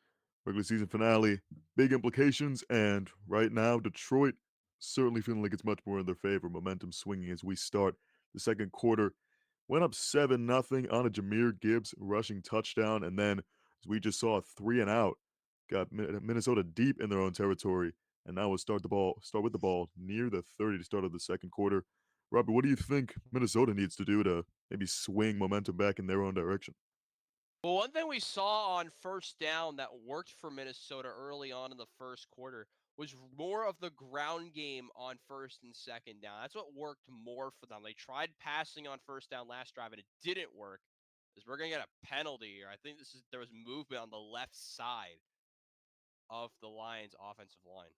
Regular season finale, big implications, and right now, Detroit certainly feeling like it's much more in their favor. Momentum swinging as we start the second quarter. Went up 7-0 on a Jameer Gibbs rushing touchdown, and then, as we just saw, a 3-and-out. Got Minnesota deep in their own territory, and now we'll start with the ball near the 30 to start of the second quarter. Robbie, what do you think Minnesota needs to do to maybe swing momentum back in their own direction? Well, one thing we saw on first down that worked for Minnesota early on in the first quarter was more of the ground game on first and second down. That's what worked more for them. They tried passing on first down last drive and it didn't work. As we're gonna get a penalty here. I think there was movement on the left side of the Lions offensive line.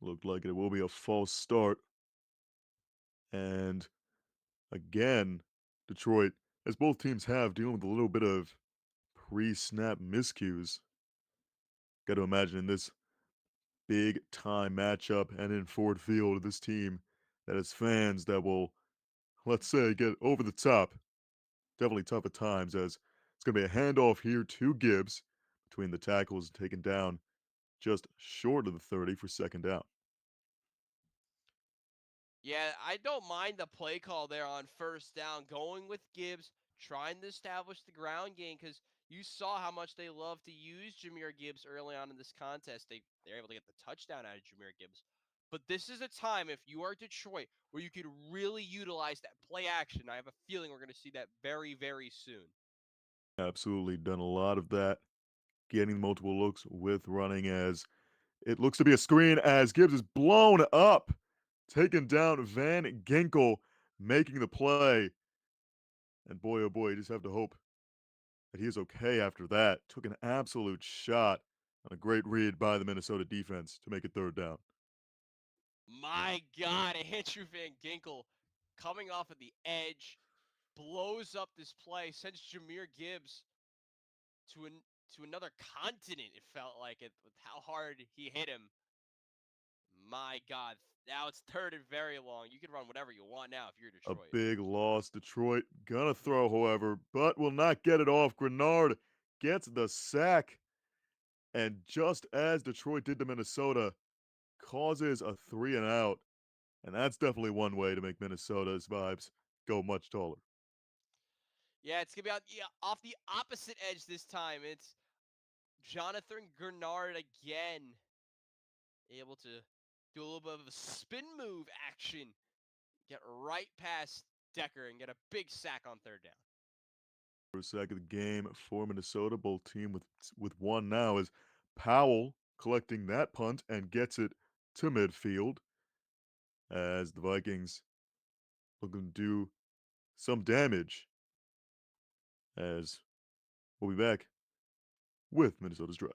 Looked like it will be a false start. And again, Detroit, as both teams have, dealing with a little bit of pre snap miscues. Got to imagine in this big time matchup and in Ford Field, this team that has fans that will, let's say, get over the top. Definitely tough at times as it's going to be a handoff here to Gibbs between the tackles taken down just short of the 30 for second down. Yeah, I don't mind the play call there on first down, going with Gibbs, trying to establish the ground game because you saw how much they love to use Jameer Gibbs early on in this contest. They're able to get the touchdown out of Jameer Gibbs. But this is a time, if you are Detroit, where you could really utilize that play action. I have a feeling we're going to see that very, very soon. Absolutely done a lot of that, getting multiple looks with running as it looks to be a screen as Gibbs is blown up, taking down Van Ginkel, making the play. And boy, oh boy, you just have to hope that he is okay after that. Took an absolute shot on a great read by the Minnesota defense to make it third down. My God, Andrew Van Ginkel coming off of the edge, blows up this play, sends Jameer Gibbs to another continent. It felt like it with how hard he hit him. My God, now it's third and very long. You can run whatever you want now if you're A Detroit. big loss. Detroit gonna throw, however, but will not get it off. Grenard gets the sack. And just as Detroit did to Minnesota, causes a 3-and-out. And that's definitely one way to make Minnesota's vibes go much taller. Yeah, it's gonna be off the opposite edge this time. It's Jonathan Gernard again, able to do a little bit of a spin move action, get right past Decker and get a big sack on third down. First sack of the game for Minnesota. Both team with one now is Powell collecting that punt and gets it to midfield as the Vikings looking to do some damage as we'll be back with Minnesota's drive.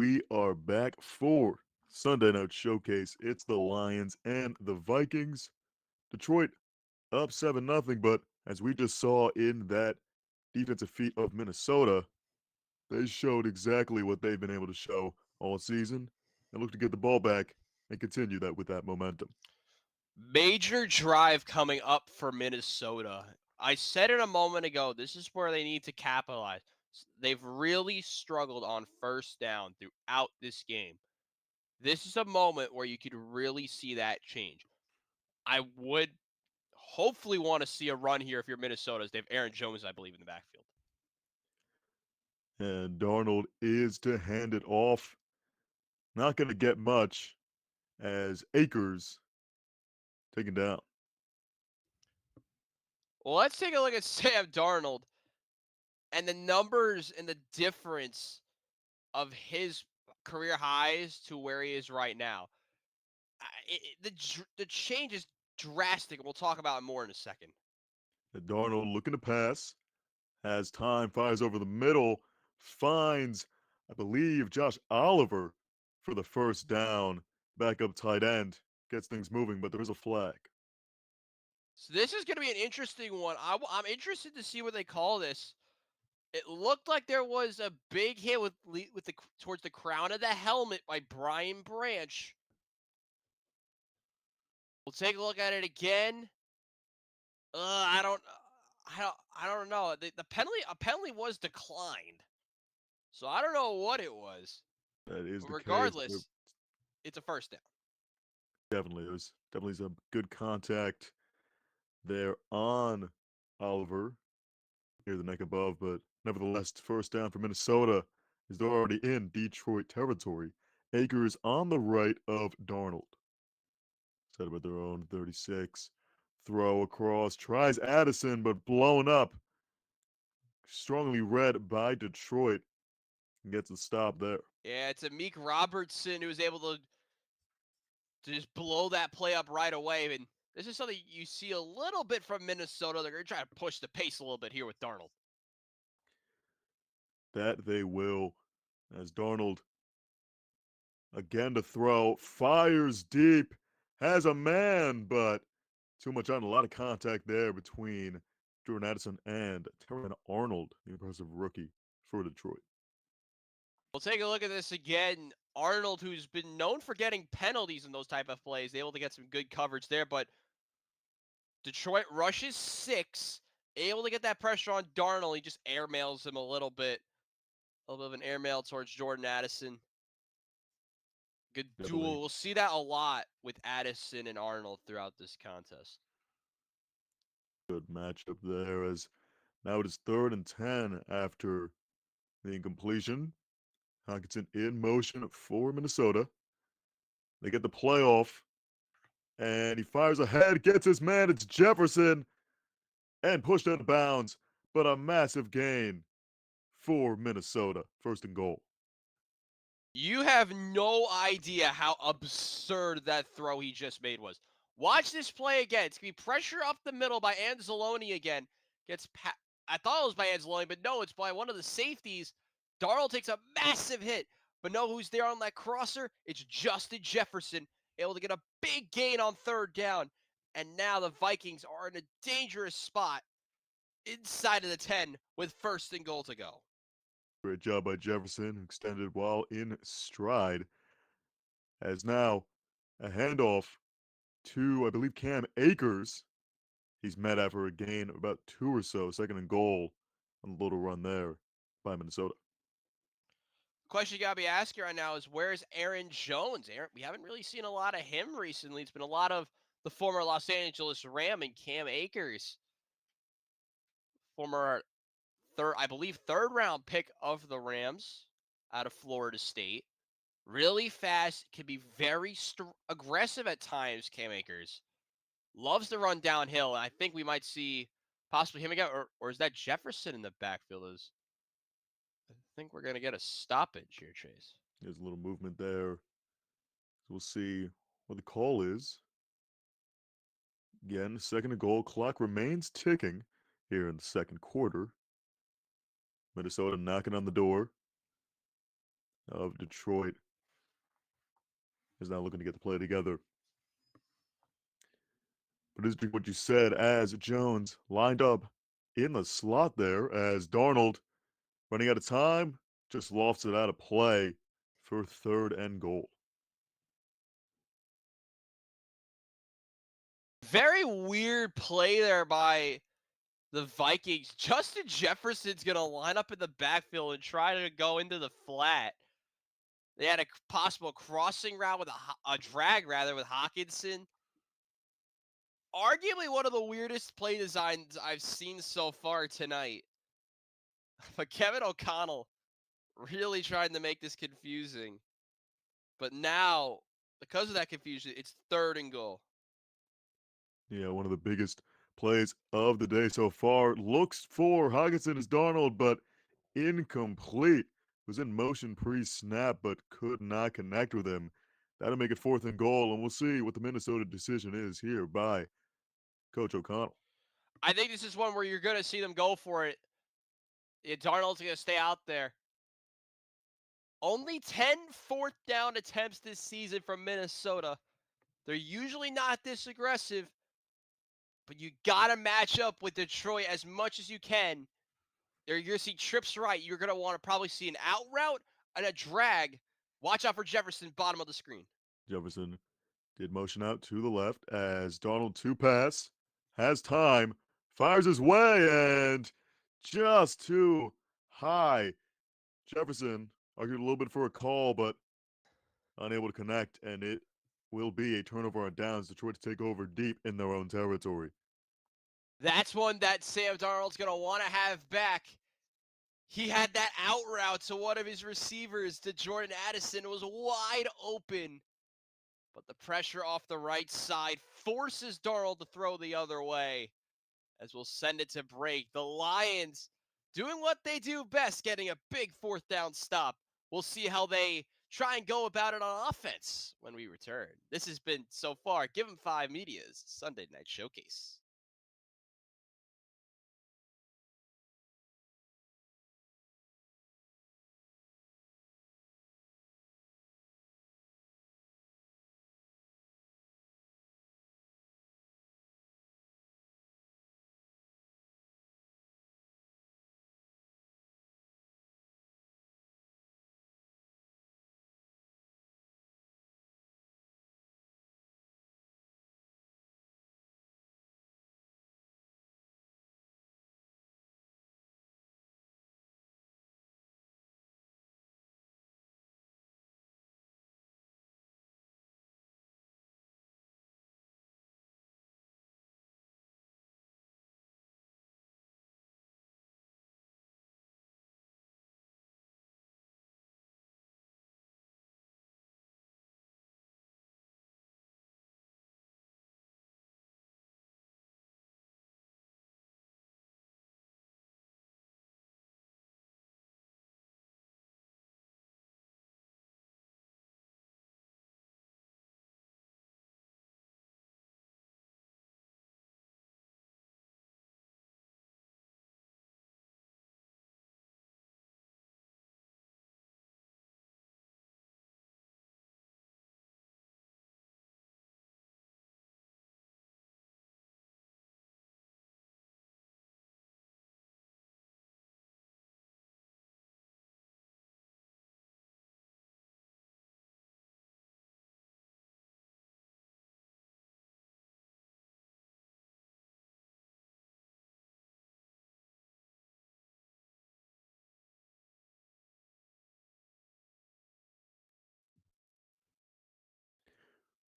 We are back for Sunday Night Showcase. It's the Lions and the Vikings. Detroit up 7-0, but as we just saw in that defensive feat of Minnesota, they showed exactly what they've been able to show all season and look to get the ball back and continue that with that momentum. Major drive coming up for Minnesota. I said it a moment ago. This is where they need to capitalize. They've really struggled on first down throughout this game. This is a moment where you could really see that change. I would hopefully want to see a run here if you're Minnesota. They have Aaron Jones, I believe, in the backfield. And Darnold is to hand it off. Not going to get much as Akers taken down. Well, let's take a look at Sam Darnold and the numbers and the difference of his career highs to where he is right now. The change is drastic. We'll talk about it more in a second. And Darnold looking to pass, has time, fires over the middle, finds, I believe, Josh Oliver for the first down. Backup tight end gets things moving, but there is a flag. So this is going to be an interesting one. I'm interested to see what they call this. It looked like there was a big hit with the towards the crown of the helmet by Brian Branch. We'll take a look at it again. I don't know. The penalty a penalty was declined, so I don't know what it was. That is But the case. regardless, it's a first down. Definitely, there's definitely some good contact there on Oliver near the neck above, but nevertheless, first down for Minnesota is they're already in Detroit territory. Akers on the right of Darnold. Set up at their own 36. Throw across, tries Addison, but blown up. Strongly read by Detroit. Gets a stop there. Yeah, it's a Meek Robertson who was able to just blow that play up right away. And this is something you see a little bit from Minnesota. They're going to try to push the pace a little bit here with Darnold. That they will. As Darnold again to throw, fires deep, has a man, but too much on a lot of contact there between Jordan Addison and Terran Arnold, the impressive rookie for Detroit. We'll take a look at this again. Arnold, who's been known for getting penalties in those type of plays, able to get some good coverage there, but Detroit rushes 6, able to get that pressure on Darnold. He just airmails him a little bit of an airmail towards Jordan Addison. Good Definitely duel. We'll see that a lot with Addison and Arnold throughout this contest. good matchup there as now it is 3rd and 10 after the incompletion. Hockenson in motion for Minnesota. They get the playoff, and he fires ahead, gets his man. It's Jefferson, and pushed out of bounds, but a massive gain for Minnesota. 1st and goal. You have no idea how absurd that throw he just made was. Watch this play again. It's going to be pressure up the middle by Anzalone again. I thought it was by Anzalone, but no, it's by one of the safeties. Darnold takes a massive hit, but know who's there on that crosser? It's Justin Jefferson, able to get a big gain on 3rd down. And now the Vikings are in a dangerous spot inside of the 10 with 1st and goal to go. Great job by Jefferson, who extended while in stride. As now a handoff to, I believe, Cam Akers. He's met after a gain of about 2 or so, 2nd and goal on the little run there by Minnesota. Question you got to be asking right now is where's Aaron Jones? We haven't really seen a lot of him recently. It's been a lot of the former Los Angeles Ram and Cam Akers, former I believe, 3rd round pick of the Rams out of Florida State. Really fast, can be very aggressive at times. Cam Akers loves to run downhill, and I think we might see possibly him again, or is that Jefferson in the backfield? I think we're gonna get a stoppage here, Chase. There's a little movement there. So we'll see what the call is. Again, 2nd and goal. Clock remains ticking here in the 2nd quarter. Minnesota knocking on the door of Detroit is now looking to get the play together. But it's what you said as Jones lined up in the slot there as Darnold, running out of time, just lofts it out of play for third and goal. Very weird play there by the Vikings. Justin Jefferson's going to line up in the backfield and try to go into the flat. They had a possible crossing route with a drag, rather, with Hawkinson. Arguably one of the weirdest play designs I've seen so far tonight. But Kevin O'Connell really trying to make this confusing. But now, because of that confusion, it's third and goal. Yeah, one of the biggest plays of the day so far. Looks for Hawkinson as Darnold, but incomplete. Was in motion pre-snap, but could not connect with him. That'll make it fourth and goal, and we'll see what the Minnesota decision is here by Coach O'Connell. I think this is one where you're going to see them go for it. Yeah, Darnold's going to stay out there. Only 10 fourth down attempts this season from Minnesota. They're usually not this aggressive, but you got to match up with Detroit as much as you can. You're going to see trips right. You're going to want to probably see an out route and a drag. Watch out for Jefferson, bottom of the screen. Jefferson did motion out to the left as Darnold to pass, has time, fires his way, and just too high. Jefferson argued a little bit for a call, but unable to connect, and it will be a turnover on downs. Detroit to take over deep in their own territory. That's one that Sam Darnold's going to want to have back. He had that out route to one of his receivers, to Jordan Addison. It was wide open, but the pressure off the right side forces Darnold to throw the other way, as we'll send it to break. The Lions doing what they do best, getting a big fourth down stop. We'll see how they try and go about it on offense when we return. This has been, so far, Give 'em 5 Media's Sunday Night Showcase.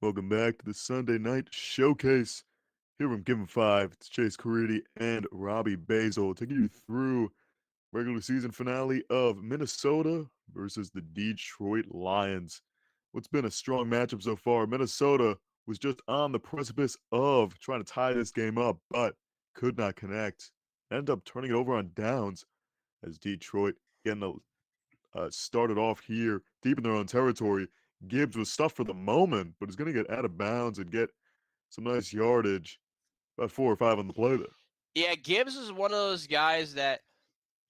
Welcome back to the Sunday Night Showcase. Here from Give 'em 5, it's Chase Caridi and Robbie Basel taking you through regular season finale of Minnesota versus the Detroit Lions. What's been a strong matchup so far. Minnesota was just on the precipice of trying to tie this game up, but could not connect. Ended up turning it over on downs as Detroit getting started off here deep in their own territory. Gibbs was stuffed for the moment, but is going to get out of bounds and get some nice yardage. About 4 or 5 on the play there. Yeah, Gibbs is one of those guys that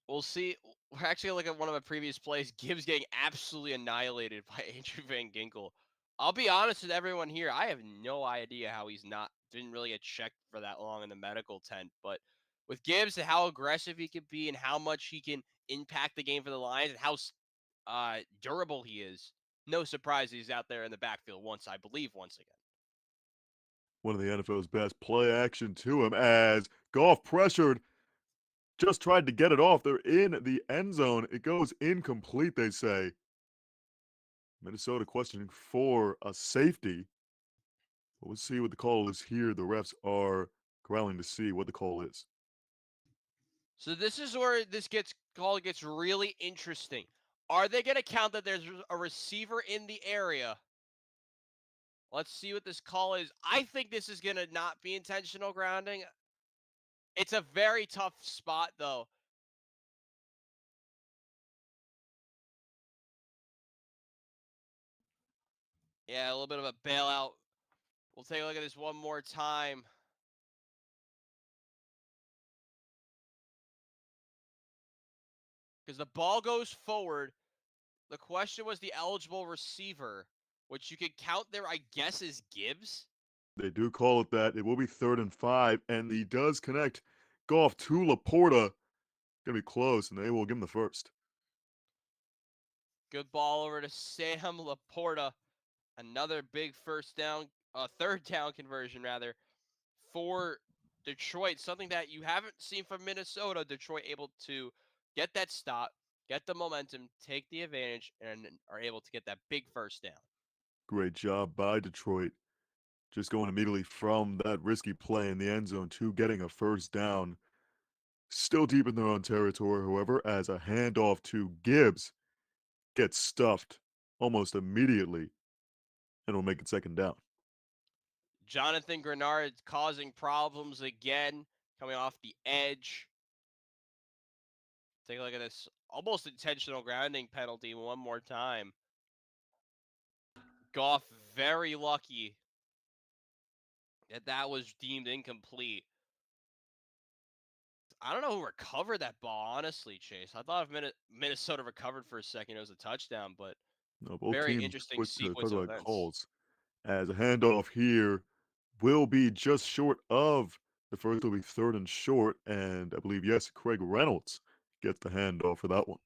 we'll see. we're actually gonna look at one of my previous plays. Gibbs getting absolutely annihilated by Andrew Van Ginkel. I'll be honest with everyone here. I have no idea how he's not didn't really get checked for that long in the medical tent. But with Gibbs and how aggressive he can be and how much he can impact the game for the Lions and how durable he is, no surprise he's out there in the backfield once again. One of the NFL's best play action to him as Goff pressured, just tried to get it off. They're in the end zone. It goes incomplete, they say. Minnesota questioning for a safety. But we'll see what the call is here. The refs are corralling to see what the call is. So this is where this gets really interesting. Are they going to count that there's a receiver in the area? Let's see what this call is. I think this is going to not be intentional grounding. It's a very tough spot though. Yeah, a little bit of a bailout. We'll take a look at this one more time. Because the ball goes forward. The question was the eligible receiver, which you could count there, I guess, is Gibbs. They do call it that. It will be 3rd and 5, and he does connect Goff to Laporta. Gonna be close, and they will give him the first. Good ball over to Sam Laporta. Another big third down conversion rather, for Detroit. Something that you haven't seen from Minnesota. Detroit able to get that stop, get the momentum, take the advantage, and are able to get that big first down. Great job by Detroit. Just going immediately from that risky play in the end zone to getting a first down. Still deep in their own territory, however, as a handoff to Gibbs gets stuffed almost immediately and will make it 2nd down. Jonathan Grenard causing problems again, coming off the edge. Take a look at this almost intentional grounding penalty one more time. Goff very lucky that was deemed incomplete. I don't know who recovered that ball, honestly, Chase. I thought if Minnesota recovered for a second, it was a touchdown, but No, both very teams interesting quick to talk sequence of about events. calls as a handoff here will be just short of the first. Will be 3rd and short, and I believe, yes, Craig Reynolds gets the handoff for that one.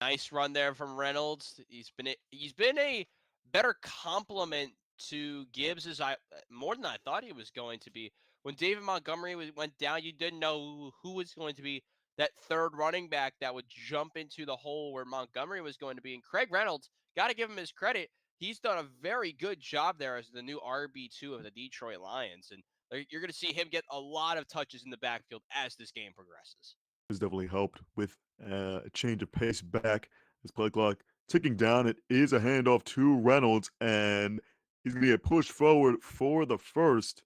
Nice run there from Reynolds. He's been a better complement to Gibbs as I more than I thought he was going to be. When David Montgomery went down, you didn't know who was going to be that third running back that would jump into the hole where Montgomery was going to be. And Craig Reynolds, got to give him his credit. He's done a very good job there as the new RB2 of the Detroit Lions. And you're going to see him get a lot of touches in the backfield as this game progresses. Has definitely helped with a change of pace back. This play clock ticking down. It is a handoff to Reynolds, and he's going to get pushed forward for the first.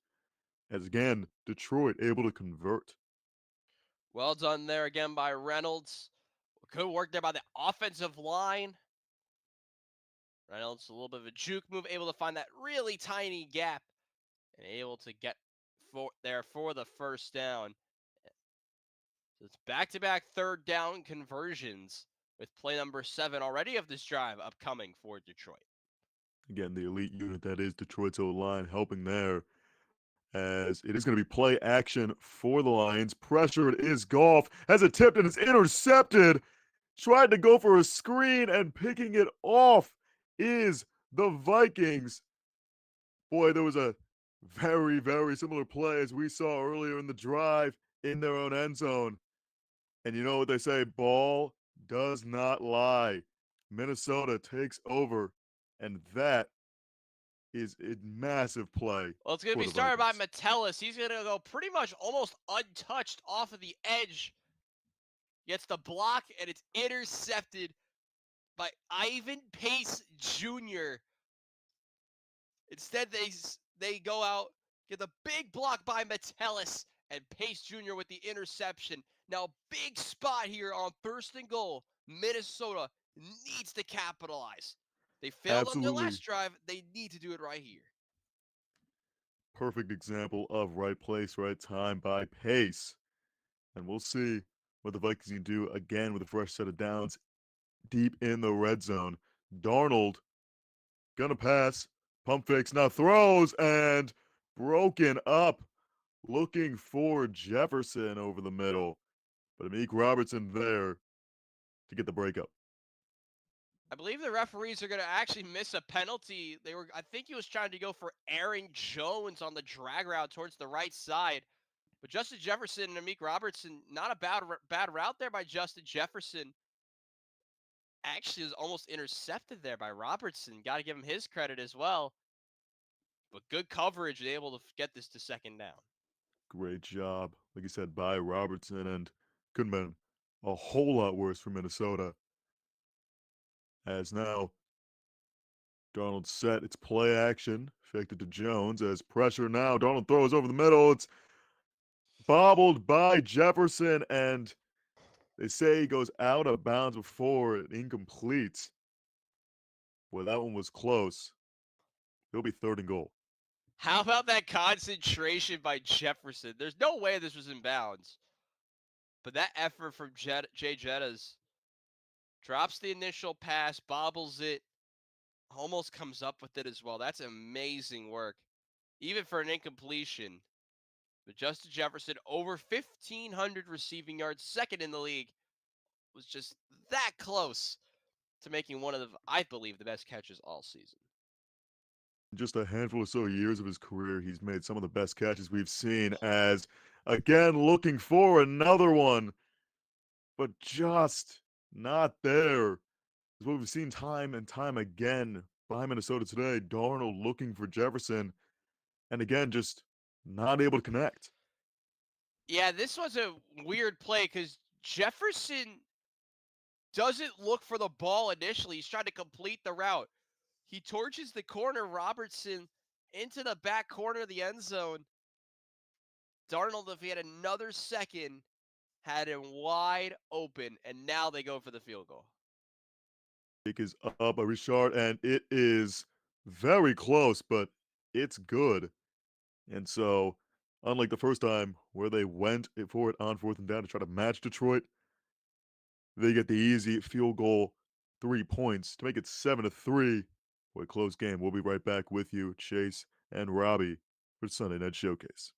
As again, Detroit able to convert. Well done there again by Reynolds. Good work there by the offensive line. Reynolds, a little bit of a juke move, able to find that really tiny gap and able to get for the first down. So it's back-to-back third down conversions with play number 7 already of this drive upcoming for Detroit. Again, the elite unit that is Detroit's O-line helping there. As it is going to be play action for the Lions. Pressured is Goff. Has a tipped and is intercepted. Tried to go for a screen and picking it off is the Vikings. Boy, there was a very, very similar play as we saw earlier in the drive in their own end zone. And you know what they say, ball does not lie. Minnesota takes over, and that is a massive play Well, it's going to for be the started by Vikings. Metellus. He's going to go pretty much almost untouched off of the edge. Gets the block, and it's intercepted by Ivan Pace Jr. Instead, they go out, get the big block by Metellus, and Pace Jr. with the interception. Now, big spot here on 1st and goal. Minnesota needs to capitalize. They failed on their Absolutely last drive. They need to do it right here. perfect example of right place, right time by Pace. And we'll see what the Vikings can do again with a fresh set of downs deep in the red zone. Darnold gonna pass, pump fakes, now throws, and broken up, looking for Jefferson over the middle. But Amik Robertson there to get the breakup. I believe the referees are going to actually miss a penalty. I think he was trying to go for Aaron Jones on the drag route towards the right side. But Justin Jefferson and Amik Robertson, not a bad route there by Justin Jefferson. Actually, was almost intercepted there by Robertson. Got to give him his credit as well. But good coverage, able to get this to second down. Great job, like you said, by Robertson, and couldn't have been a whole lot worse for Minnesota. As now Donald set, it's play action, faked it to Jones as pressure now. Donald throws over the middle. It's bobbled by Jefferson, and they say he goes out of bounds before it incompletes. Well, that one was close. It'll be 3rd and goal. How about that concentration by Jefferson? There's no way this was in bounds. But that effort from Jay Jettas drops the initial pass, bobbles it, almost comes up with it as well. That's amazing work, even for an incompletion. But Justin Jefferson, over 1,500 receiving yards, second in the league, was just that close to making one of the, I believe, the best catches all season. In just a handful or so years of his career, he's made some of the best catches we've seen as, again, looking for another one, but just not there. Is what we've seen time and time again by Minnesota today. Darnold looking for Jefferson, and again, just not able to connect. Yeah, this was a weird play because Jefferson doesn't look for the ball initially. He's trying to complete the route. He torches the corner, Robertson, into the back corner of the end zone. Darnold, if he had another second, had him wide open, and now they go for the field goal. Kick is up by Richard, and it is very close, but it's good. And so, unlike the first time where they went for it on 4th and down to try to match Detroit, they get the easy field goal, 3 points to make it 7-3. What a close game. We'll be right back with you, Chase and Robbie, for Sunday Night Showcase.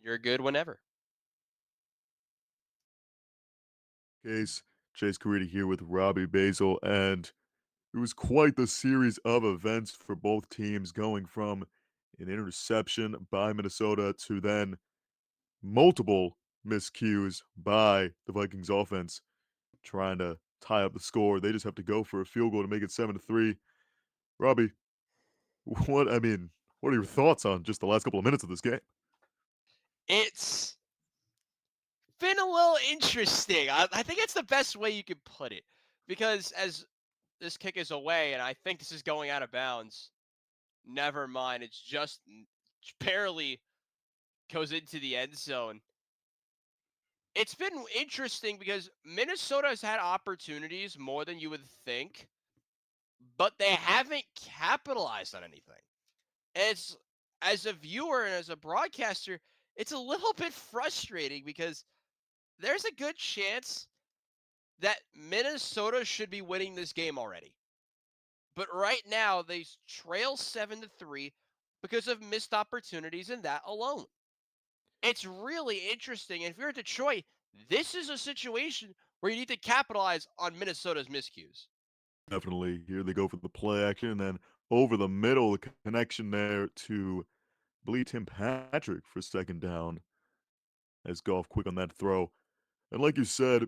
And you're good whenever. Case, Chase Caridi here with Robbie Basel, and It was quite the series of events for both teams, going from an interception by Minnesota to then multiple miscues by the Vikings offense trying to tie up the score. They just have to go for a field goal to make it 7-3. Robbie, what are your thoughts on just the last couple of minutes of this game? It's been a little interesting. I think it's the best way you could put it. Because as this kick is away, and I think this is going out of bounds. Never mind. It's just barely goes into the end zone. It's been interesting because Minnesota has had opportunities more than you would think, but they haven't capitalized on anything. And it's as a viewer and as a broadcaster, it's a little bit frustrating because there's a good chance that Minnesota should be winning this game already. But right now they trail 7-3 because of missed opportunities and that alone. It's really interesting. And if you're Detroit, this is a situation where you need to capitalize on Minnesota's miscues. Definitely. Here they go for the play action, and then over the middle, the connection there to, I believe, Tim Patrick for second down as Goff quick on that throw. And like you said,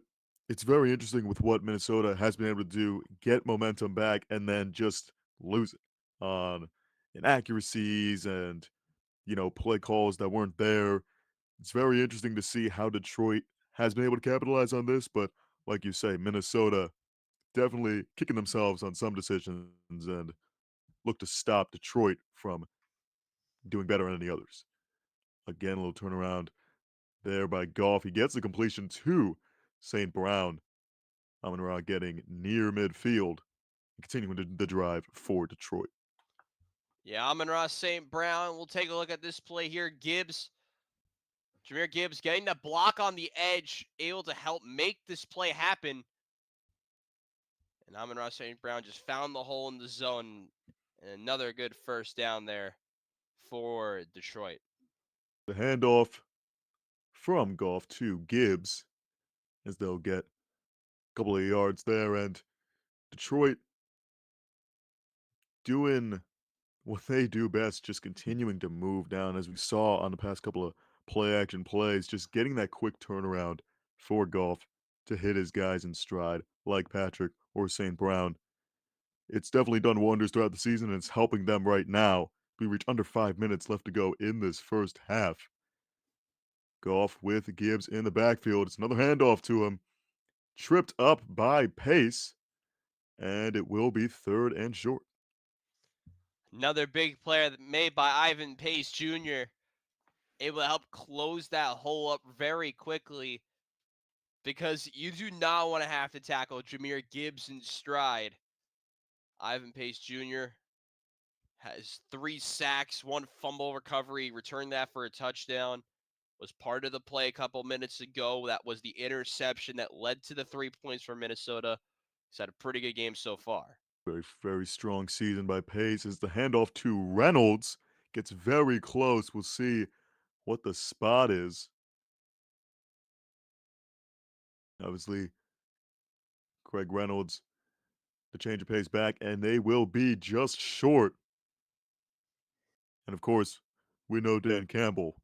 it's very interesting with what Minnesota has been able to do, get momentum back, and then just lose it on inaccuracies and, play calls that weren't there. It's very interesting to see how Detroit has been able to capitalize on this, but like you say, Minnesota definitely kicking themselves on some decisions and look to stop Detroit from doing better on any others. Again, a little turnaround there by Goff. He gets the completion to St. Brown. Amon-Ra getting near midfield and continuing the drive for Detroit. Yeah, Amon-Ra St. Brown. We'll take a look at this play here. Jahmyr Gibbs getting the block on the edge, able to help make this play happen. And Amon-Ra St. Brown just found the hole in the zone. And another good first down there for Detroit. The handoff from Goff to Gibbs as they'll get a couple of yards there, and Detroit doing what they do best, just continuing to move down as we saw on the past couple of play action plays, just getting that quick turnaround for Goff to hit his guys in stride, like Patrick or St. Brown. It's definitely done wonders throughout the season, and it's helping them right now. We reach under 5 minutes left to go in this first half. Goff with Gibbs in the backfield. It's another handoff to him. Tripped up by Pace, and it will be third and short. Another big player made by Ivan Pace Jr. able to help close that hole up very quickly because you do not want to have to tackle Jahmyr Gibbs in stride. Ivan Pace Jr. has 3 sacks, 1 fumble recovery, returned that for a touchdown. Was part of the play a couple minutes ago. That was the interception that led to the 3 points for Minnesota. He's had a pretty good game so far. Very, very strong season by Pace as the handoff to Reynolds gets very close. We'll see what the spot is. Obviously, Craig Reynolds, the change of pace back, and they will be just short. And of course, we know Dan Campbell.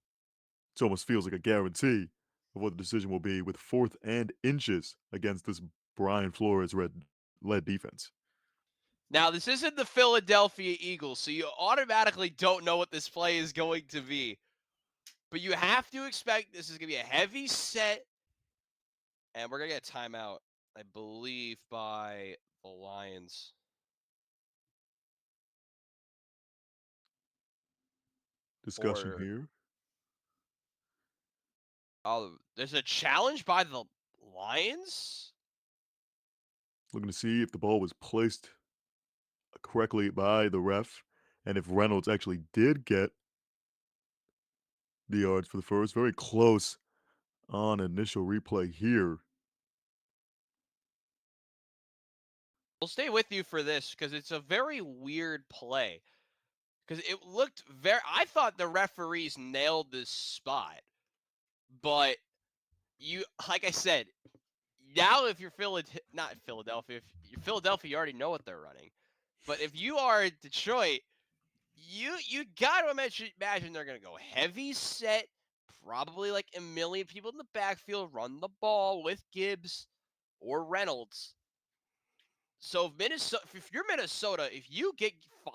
It almost feels like a guarantee of what the decision will be with fourth and inches against this Brian Flores led defense. Now, this isn't the Philadelphia Eagles, so you automatically don't know what this play is going to be. But you have to expect this is going to be a heavy set, and we're going to get a timeout, I believe, by the Lions. Discussion Or, here. oh, there's a challenge by the Lions? Looking to see if the ball was placed correctly by the ref and if Reynolds actually did get the yards for the first. Very close on initial replay here. We'll stay with you for this because it's a very weird play. Because it looked very. I thought the referees nailed this spot, but like I said, Now, if you're not Philadelphia, if you're Philadelphia, you already know what they're running. But if you are Detroit, you got to imagine they're going to go heavy set, probably like a million people in the backfield, run the ball with Gibbs or Reynolds. So if you're Minnesota, if you get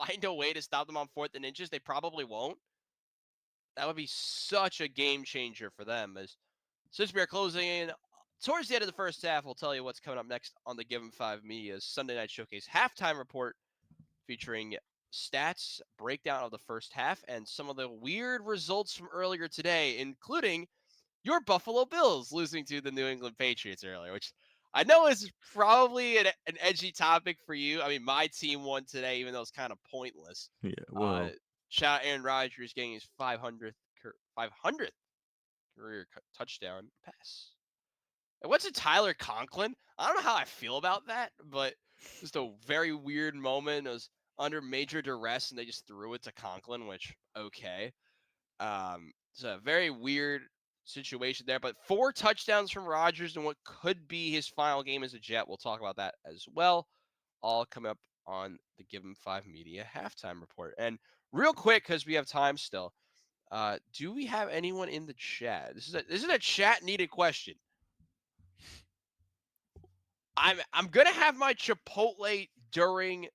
find a way to stop them on 4th and inches, they probably won't. That would be such a game changer for them. As since we are closing in towards the end of the first half, we'll tell you what's coming up next on the Given Five Media's Sunday Night Showcase halftime report, featuring stats, breakdown of the first half, and some of the weird results from earlier today, including your Buffalo Bills losing to the New England Patriots earlier, which I know is probably an edgy topic for you. I mean, my team won today, even though it's kind of pointless. Yeah, Uh, well, Shout out Aaron Rodgers getting his 500th career touchdown pass. And what's a Tyler Conklin? I don't know how I feel about that, but just a very weird moment. It was under major duress, and they just threw it to Conklin, which okay. It's a very weird situation there, but 4 touchdowns from Rodgers in what could be his final game as a Jet. We'll talk about that as well. All coming up on the Given Five Media halftime report. And real quick, because we have time still, do we have anyone in the chat? This is a chat needed question. I'm gonna have my Chipotle during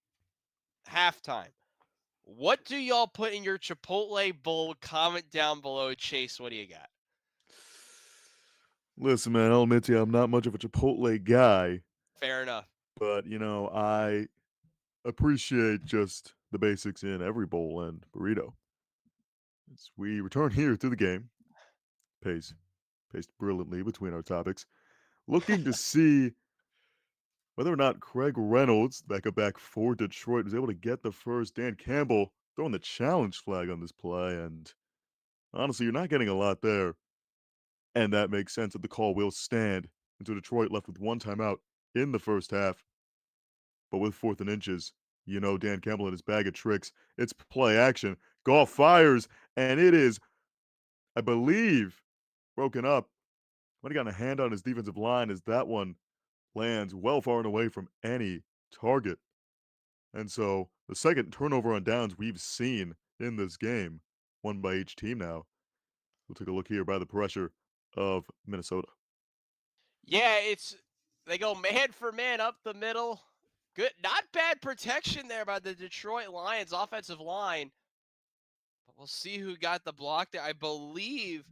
halftime. What do y'all put in your Chipotle bowl? Comment down below. Chase, what do you got? listen, man, I'll admit to you, I'm not much of a Chipotle guy, Fair enough. but I appreciate just the basics in every bowl and burrito. As we return here to the game, pace paced brilliantly between our topics, looking to see whether or not Craig Reynolds, backup back for Detroit, was able to get the first. Dan Campbell throwing the challenge flag on this play, and honestly, you're not getting a lot there. And that makes sense that the call will stand until Detroit left with one timeout in the first half. But with 4th and inches, Dan Campbell and his bag of tricks. It's play action. Goff fires, and it is, I believe, broken up. When he got a hand on his defensive line as that one lands well far and away from any target. And so the second turnover on downs we've seen in this game, one by each team now. We'll take a look here by the pressure of Minnesota. Yeah, they go man for man up the middle. Good, not bad protection there by the Detroit Lions offensive line. But we'll see who got the block there. I believe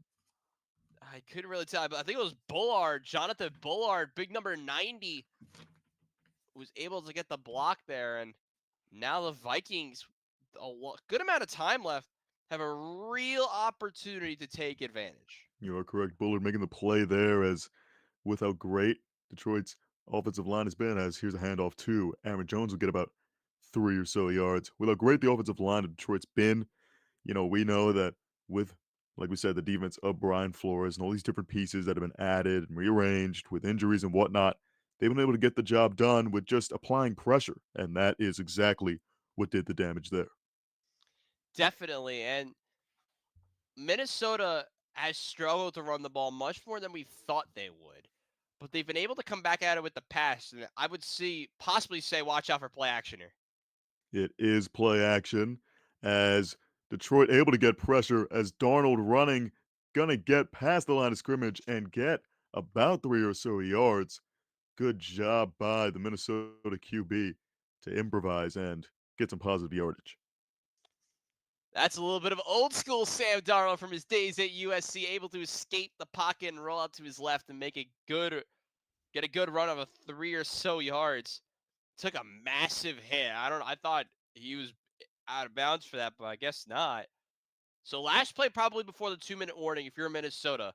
I couldn't really tell, but I think it was Bullard, Jonathan Bullard, big number 90, was able to get the block there. And now the Vikings, good amount of time left, have a real opportunity to take advantage. You are correct. Bullard making the play there as with how great Detroit's offensive line has been, as here's a handoff to Aaron Jones will get about 3 or so yards. With how great the offensive line of Detroit's been, we know that with, like we said, the defense of Brian Flores and all these different pieces that have been added and rearranged with injuries and whatnot, they've been able to get the job done with just applying pressure. And that is exactly what did the damage there. Definitely. And Minnesota has struggled to run the ball much more than we thought they would. But they've been able to come back at it with the pass. And I would possibly say, watch out for play action here. It is play action as Detroit able to get pressure as Darnold running, gonna get past the line of scrimmage and get about 3 or so yards. Good job by the Minnesota QB to improvise and get some positive yardage. That's a little bit of old school Sam Darnold from his days at USC, able to escape the pocket and roll out to his left and get a good run of a 3 or so yards. Took a massive hit. I thought he was out of bounds for that, but I guess not. So last play, probably before the 2-minute warning, if you're Minnesota,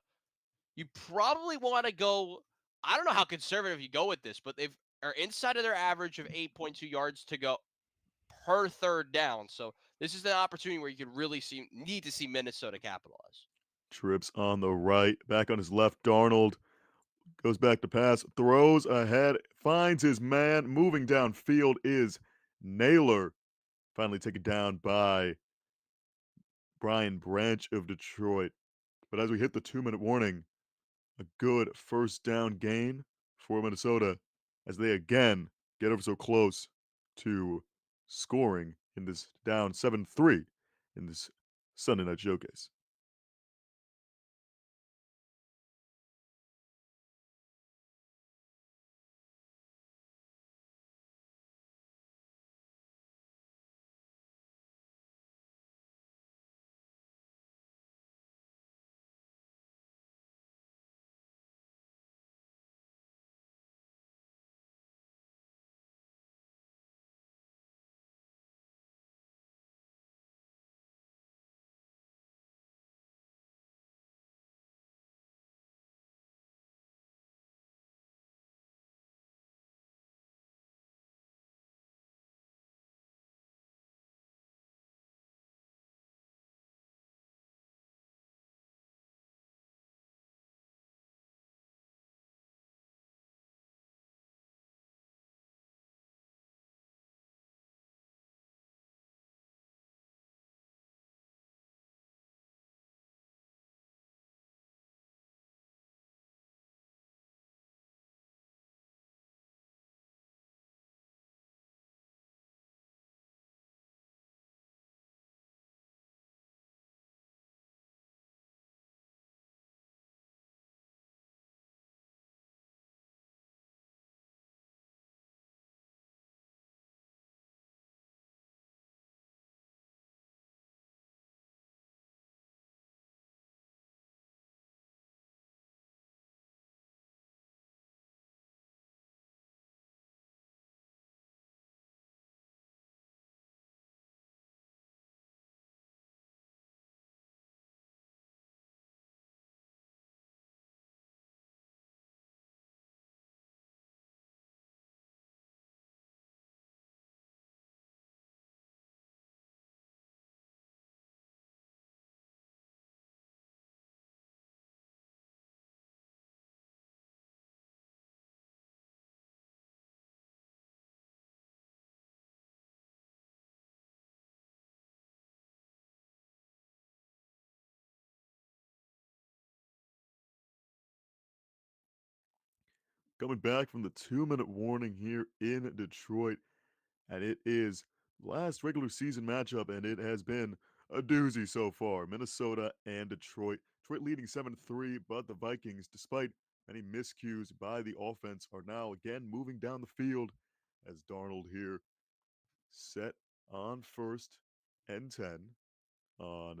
you probably want to go. I don't know how conservative you go with this, but they are inside of their average of 8.2 yards to go per third down. So this is an opportunity where you can really need to see Minnesota capitalize. Trips on the right, back on his left. Darnold goes back to pass, throws ahead, finds his man. Moving downfield is Naylor. Finally taken down by Brian Branch of Detroit. But as we hit the 2-minute warning, a good first down gain for Minnesota as they again get ever so close to scoring in this down 7-3 in this Sunday night showcase. Coming back from the 2-minute warning here in Detroit, and it is last regular season matchup, and it has been a doozy so far. Minnesota and Detroit. Detroit leading 7-3, but the Vikings, despite many miscues by the offense, are now again moving down the field as Darnold here set on first and 10 on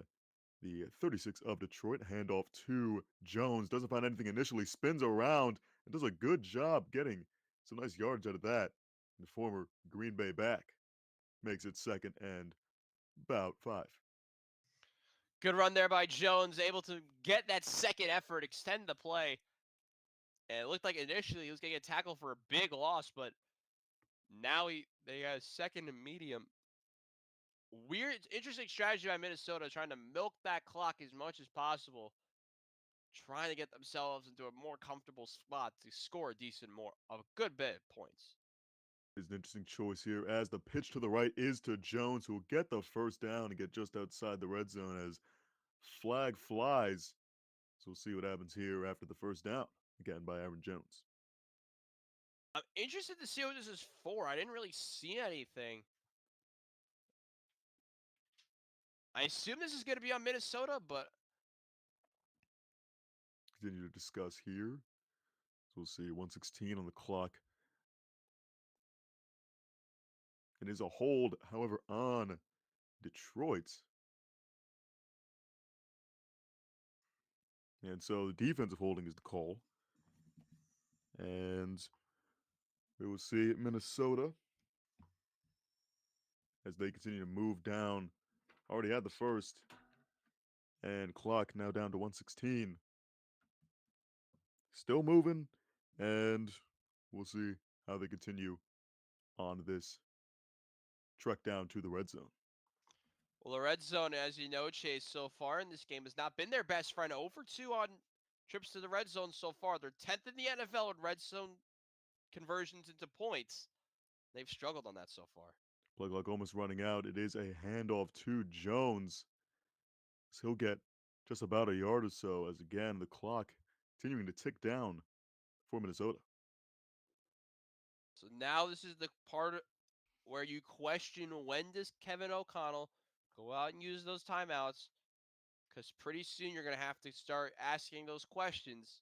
the 36 of Detroit. Handoff to Jones. Doesn't find anything initially. Spins around and does a good job getting some nice yards out of that. And former Green Bay back makes it second and about 5. Good run there by Jones, able to get that second effort, extend the play. And it looked like initially he was going to get tackled for a big loss, but now they got a second and medium. Weird, interesting strategy by Minnesota, trying to milk that clock as much as possible, trying to get themselves into a more comfortable spot to score a a good bit of points. Is an interesting choice here as the pitch to the right is to Jones, who will get the first down and get just outside the red zone as flag flies. So we'll see what happens here after the first down, again by Aaron Jones. I'm interested to see what this is for. I didn't really see anything. I assume this is going to be on Minnesota, but Continue to discuss here. So we'll see 116 on the clock. It is a hold, however, on Detroit. And so the defensive holding is the call. And we will see Minnesota as they continue to move down. Already had the first. And clock now down to 116. Still moving. And we'll see how they continue on this trek down to the red zone. well, the red zone, as you know, Chase, so far in this game has not been their best friend. Over 2 on trips to the red zone so far. They're 10th in the NFL in red zone conversions into points. They've struggled on that so far. Play clock almost running out. It is a handoff to Jones. So he'll get just about a yard or so as again the clock continuing to tick down for Minnesota. So now this is the part where you question, when does Kevin O'Connell go out and use those timeouts? Because pretty soon you're going to have to start asking those questions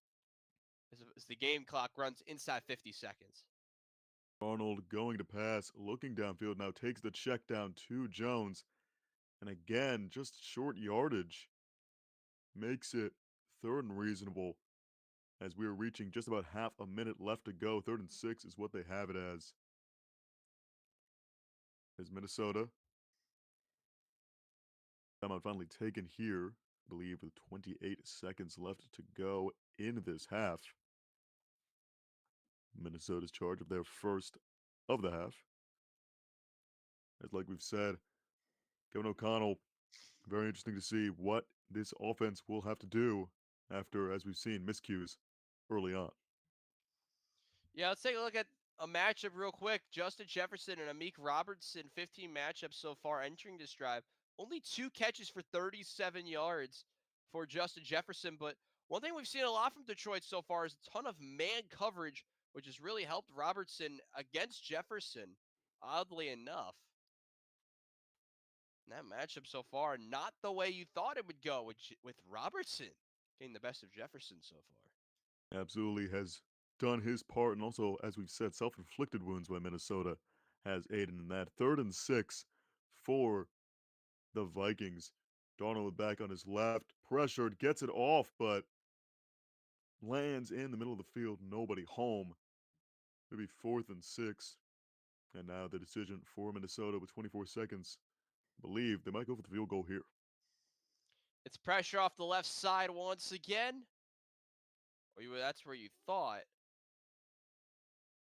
as the game clock runs inside 50 seconds. Arnold going to pass, looking downfield now, takes the check down to Jones. And again, just short yardage makes it third and reasonable as we are reaching just about half a minute left to go. Third and 6 is what they have it as. As Minnesota, timeout finally taken here, I believe, with 28 seconds left to go in this half. Minnesota's charge of their first of the half. As like we've said, Kevin O'Connell, very interesting to see what this offense will have to do after, as we've seen, miscues early on. Yeah, let's take a look at a matchup real quick. Justin Jefferson and Amik Robertson, 15 matchups so far entering this drive. Only 2 catches for 37 yards for Justin Jefferson. But one thing we've seen a lot from Detroit so far is a ton of man coverage, which has really helped Robertson against Jefferson, oddly enough. And that matchup so far, not the way you thought it would go with Robertson getting the best of Jefferson so far. Absolutely has done his part, and also, as we've said, self-inflicted wounds by Minnesota has aided in that. Third and 6 for the Vikings. Darnold back on his left, pressured, gets it off, but lands in the middle of the field, nobody home. Maybe fourth and 6. And now the decision for Minnesota with 24 seconds. I believe they might go for the field goal here. It's pressure off the left side once again. That's where you thought.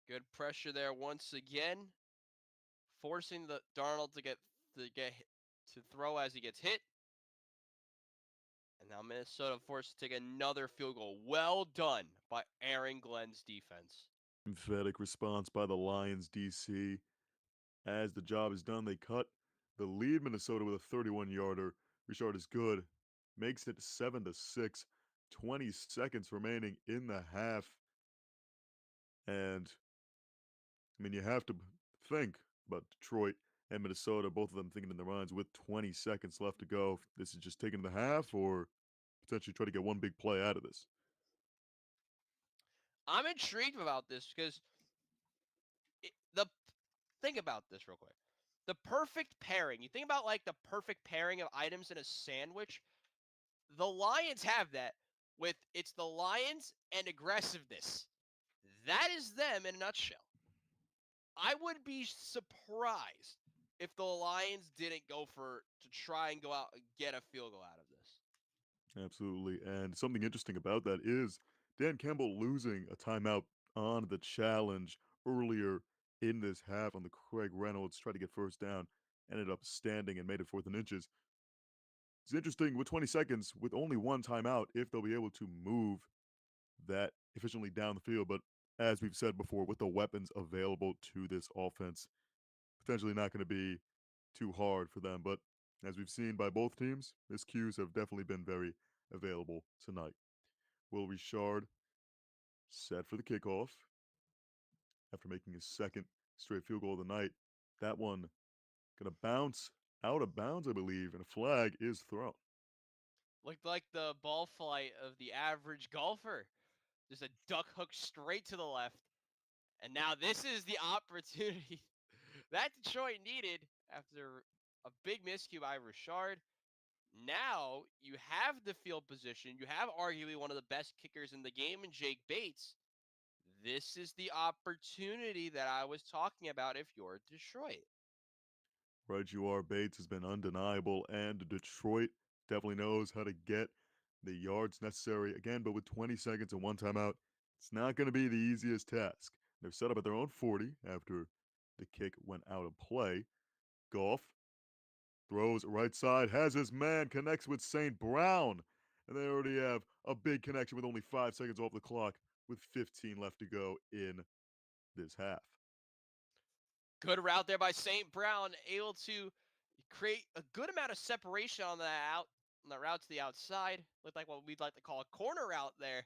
Good pressure there once again, forcing the Darnold to throw as he gets hit. And now Minnesota forced to take another field goal. Well done by Aaron Glenn's defense. Emphatic response by the Lions DC. As the job is done, they cut the lead. Minnesota with a 31-yarder. Richard is good. Makes it 7-6. 20 seconds remaining in the half. And I mean, you have to think about Detroit and Minnesota, both of them thinking in their minds with 20 seconds left to go. If this is just taking the half or potentially try to get one big play out of this. I'm intrigued about this because the think about this real quick. The perfect pairing. You think about like the perfect pairing of items in a sandwich. The Lions have that with it's the Lions and aggressiveness. That is them in a nutshell. I would be surprised if the Lions didn't go for to try and go out and get a field goal out of this. Absolutely. And something interesting about that is Dan Campbell losing a timeout on the challenge earlier in this half on the Craig Reynolds try to get first down, ended up standing and made it fourth and inches. It's interesting with 20 seconds, with only one timeout, if they'll be able to move that efficiently down the field. But as we've said before, with the weapons available to this offense, potentially not going to be too hard for them. But as we've seen by both teams, miscues have definitely been very available tonight. Will Richard set for the kickoff after making his second straight field goal of the night. That one going to bounce out of bounds, I believe, and a flag is thrown. Looked like the ball flight of the average golfer. Just a duck hook straight to the left. And now this is the opportunity that Detroit needed after a big miscue by Richard. Now you have the field position. You have arguably one of the best kickers in the game in Jake Bates. This is the opportunity that I was talking about if you're Detroit. Right, you are. Bates has been undeniable, and Detroit definitely knows how to get the yards necessary again. But with 20 seconds and one timeout, it's not going to be the easiest task. They're set up at their own 40 after the kick went out of play. Goff throws right side, has his man, connects with St. Brown. And they already have a big connection with only 5 seconds off the clock with 15 left to go in this half. Good route there by St. Brown, able to create a good amount of separation on the route to the outside. Looked like what we'd like to call a corner route there.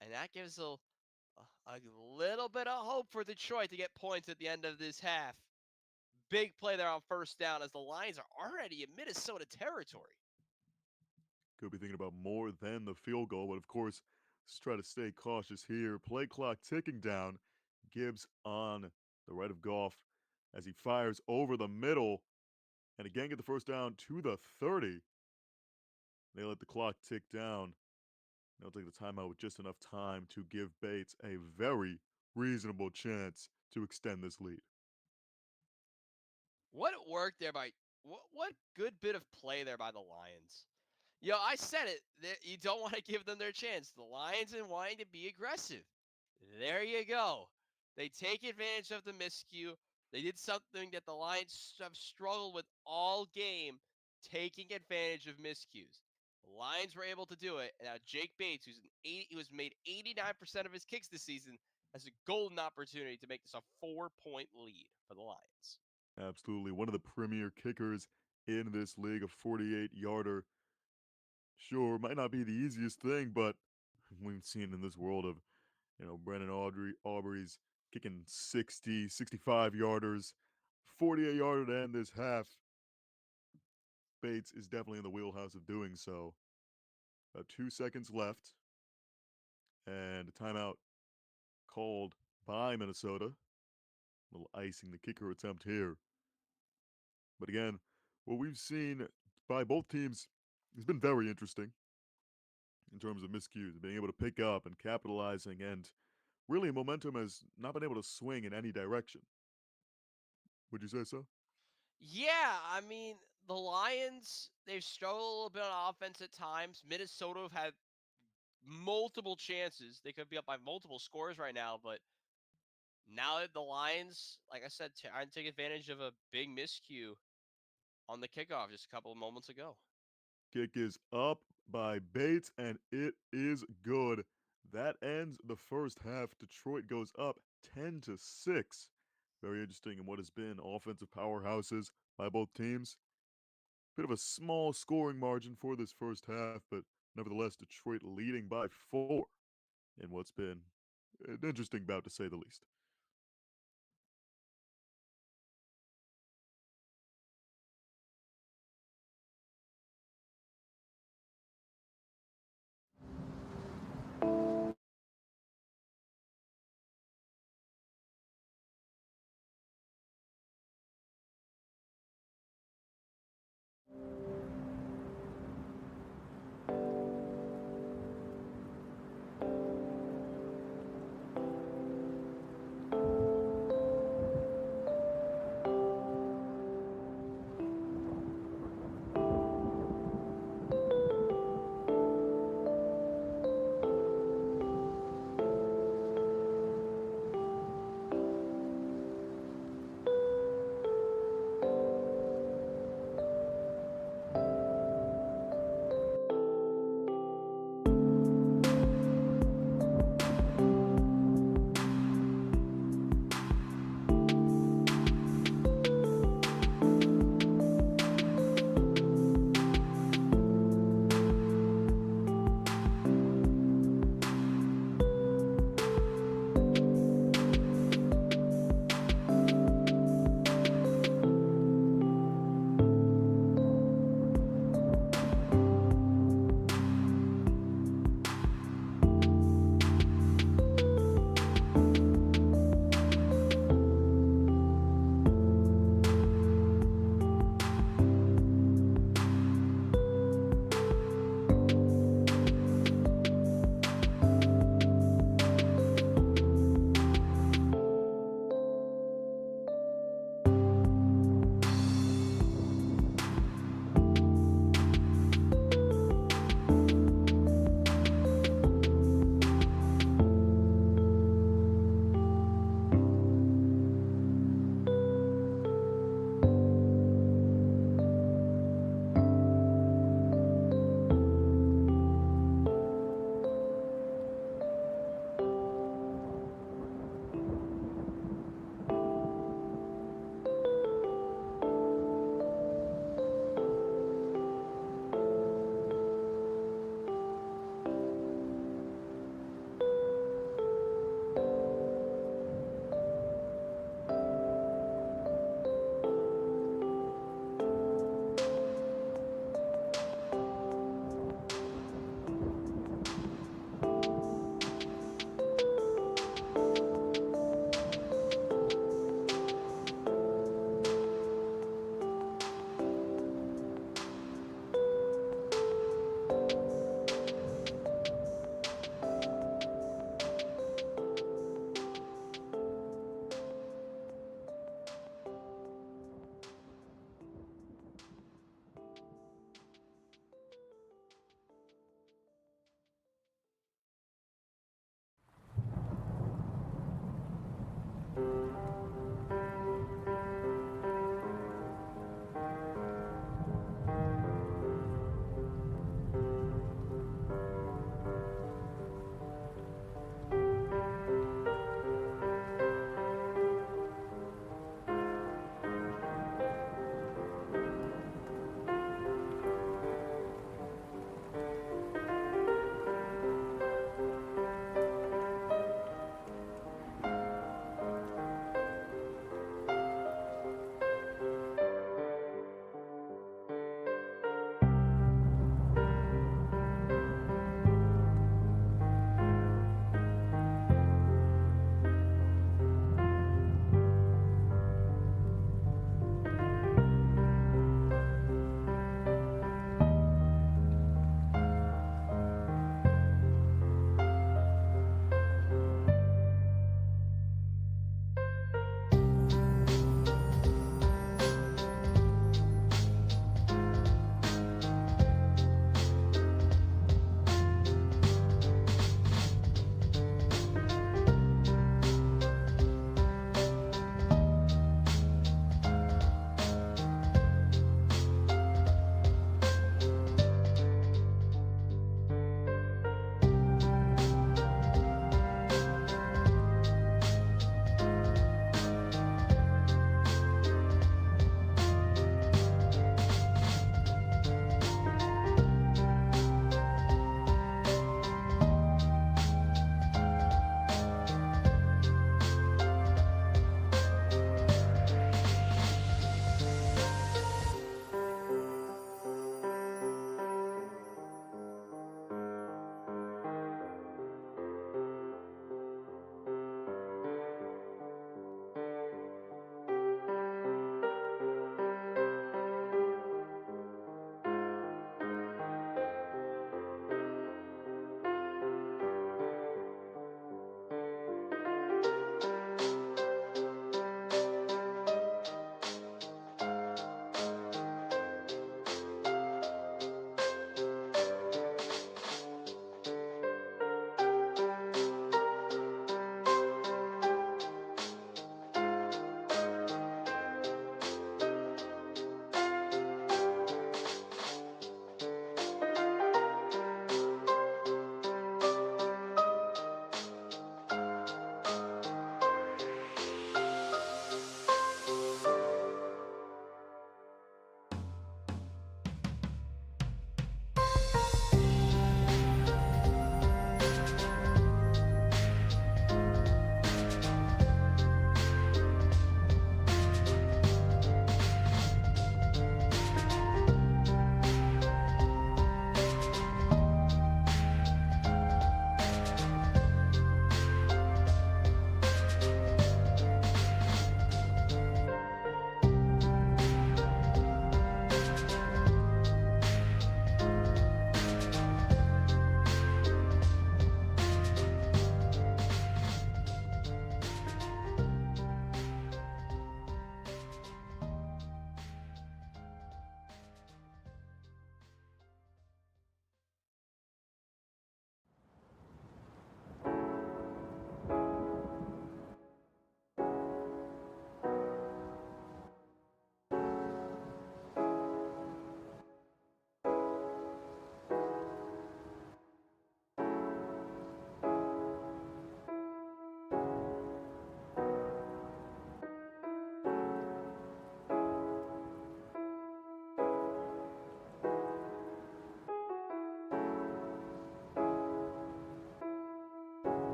And that gives A little bit of hope for Detroit to get points at the end of this half. Big play there on first down as the Lions are already in Minnesota territory. Could be thinking about more than the field goal, but of course, let's try to stay cautious here. Play clock ticking down. Gibbs on the right of Goff as he fires over the middle and again get the first down to the 30. They let the clock tick down. They'll take the timeout with just enough time to give Bates a very reasonable chance to extend this lead. What work there by what good bit of play there by the Lions. Yo, I said it. You don't want to give them their chance. The Lions and wanting to be aggressive. There you go. They take advantage of the miscue. They did something that the Lions have struggled with all game, taking advantage of miscues. The Lions were able to do it, and now Jake Bates, who's made 89% of his kicks this season, has a golden opportunity to make this a 4-point lead for the Lions. Absolutely. One of the premier kickers in this league, a 48-yarder. Sure, might not be the easiest thing, but we've seen in this world of, Brandon Aubrey's kicking 60, 65-yarders, 48-yarder to end this half. Bates is definitely in the wheelhouse of doing so. About 2 seconds left, and a timeout called by Minnesota. A little icing the kicker attempt here. But again, what we've seen by both teams has been very interesting in terms of miscues, being able to pick up and capitalizing, and really momentum has not been able to swing in any direction. Would you say so? Yeah, I mean, the Lions, they've struggled a little bit on offense at times. Minnesota have had multiple chances. They could be up by multiple scores right now, but now that the Lions, like I said, trying to take advantage of a big miscue on the kickoff just a couple of moments ago. Kick is up by Bates, and it is good. That ends the first half. Detroit goes up 10-6. Very interesting in what has been offensive powerhouses by both teams. Bit of a small scoring margin for this first half, but nevertheless, Detroit leading by 4 in what's been an interesting bout to say the least.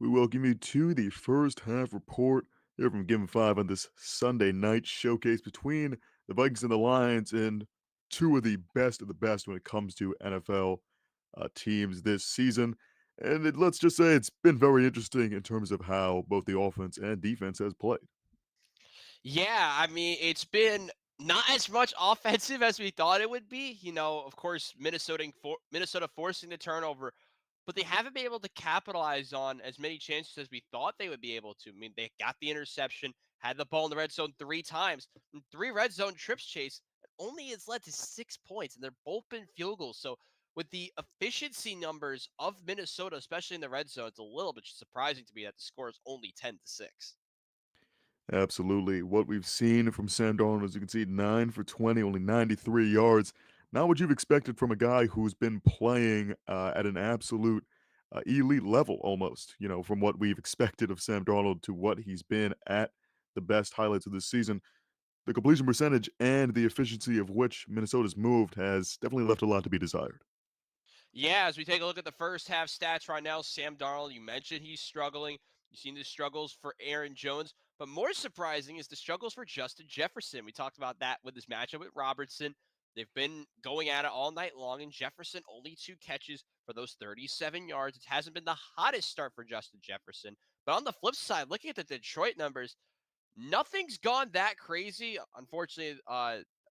We welcome you to the first half report here from Game 5 on this Sunday night showcase between the Vikings and the Lions, and two of the best when it comes to NFL teams this season. And let's just say it's been very interesting in terms of how both the offense and defense has played. Yeah, I mean, it's been not as much offensive as we thought it would be. Of course, Minnesota forcing the turnover, but they haven't been able to capitalize on as many chances as we thought they would be able to. I mean, they got the interception, had the ball in the red zone three times, and three red zone trips chase. Only has led to 6 points, and they're both been field goals. So, with the efficiency numbers of Minnesota, especially in the red zone, it's a little bit surprising to me that the score is only 10-6. Absolutely. What we've seen from Sam Darnold, as you can see, 9 for 20, only 93 yards. Not what you've expected from a guy who's been playing at an absolute elite level almost, from what we've expected of Sam Darnold to what he's been at the best highlights of this season. The completion percentage and the efficiency of which Minnesota's moved has definitely left a lot to be desired. Yeah, as we take a look at the first half stats right now, Sam Darnold, you mentioned he's struggling. You've seen the struggles for Aaron Jones, but more surprising is the struggles for Justin Jefferson. We talked about that with his matchup with Robertson. They've been going at it all night long, and Jefferson only 2 catches for those 37 yards. It hasn't been the hottest start for Justin Jefferson. But on the flip side, looking at the Detroit numbers, nothing's gone that crazy. Unfortunately,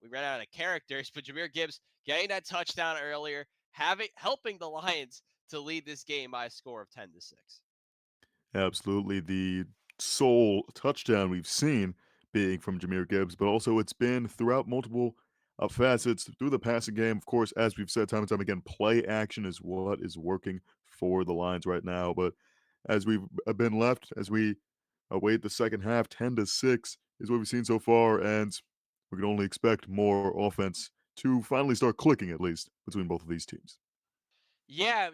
we ran out of characters, but Jameer Gibbs getting that touchdown earlier, helping the Lions to lead this game by a score of 10-6. Absolutely. The sole touchdown we've seen being from Jameer Gibbs, but also it's been throughout multiple facets through the passing game. Of course, as we've said time and time again, play action is what is working for the Lions right now. But as we've been left, as we await the second half, 10-6 is what we've seen so far. And we can only expect more offense to finally start clicking, at least between both of these teams. Yeah,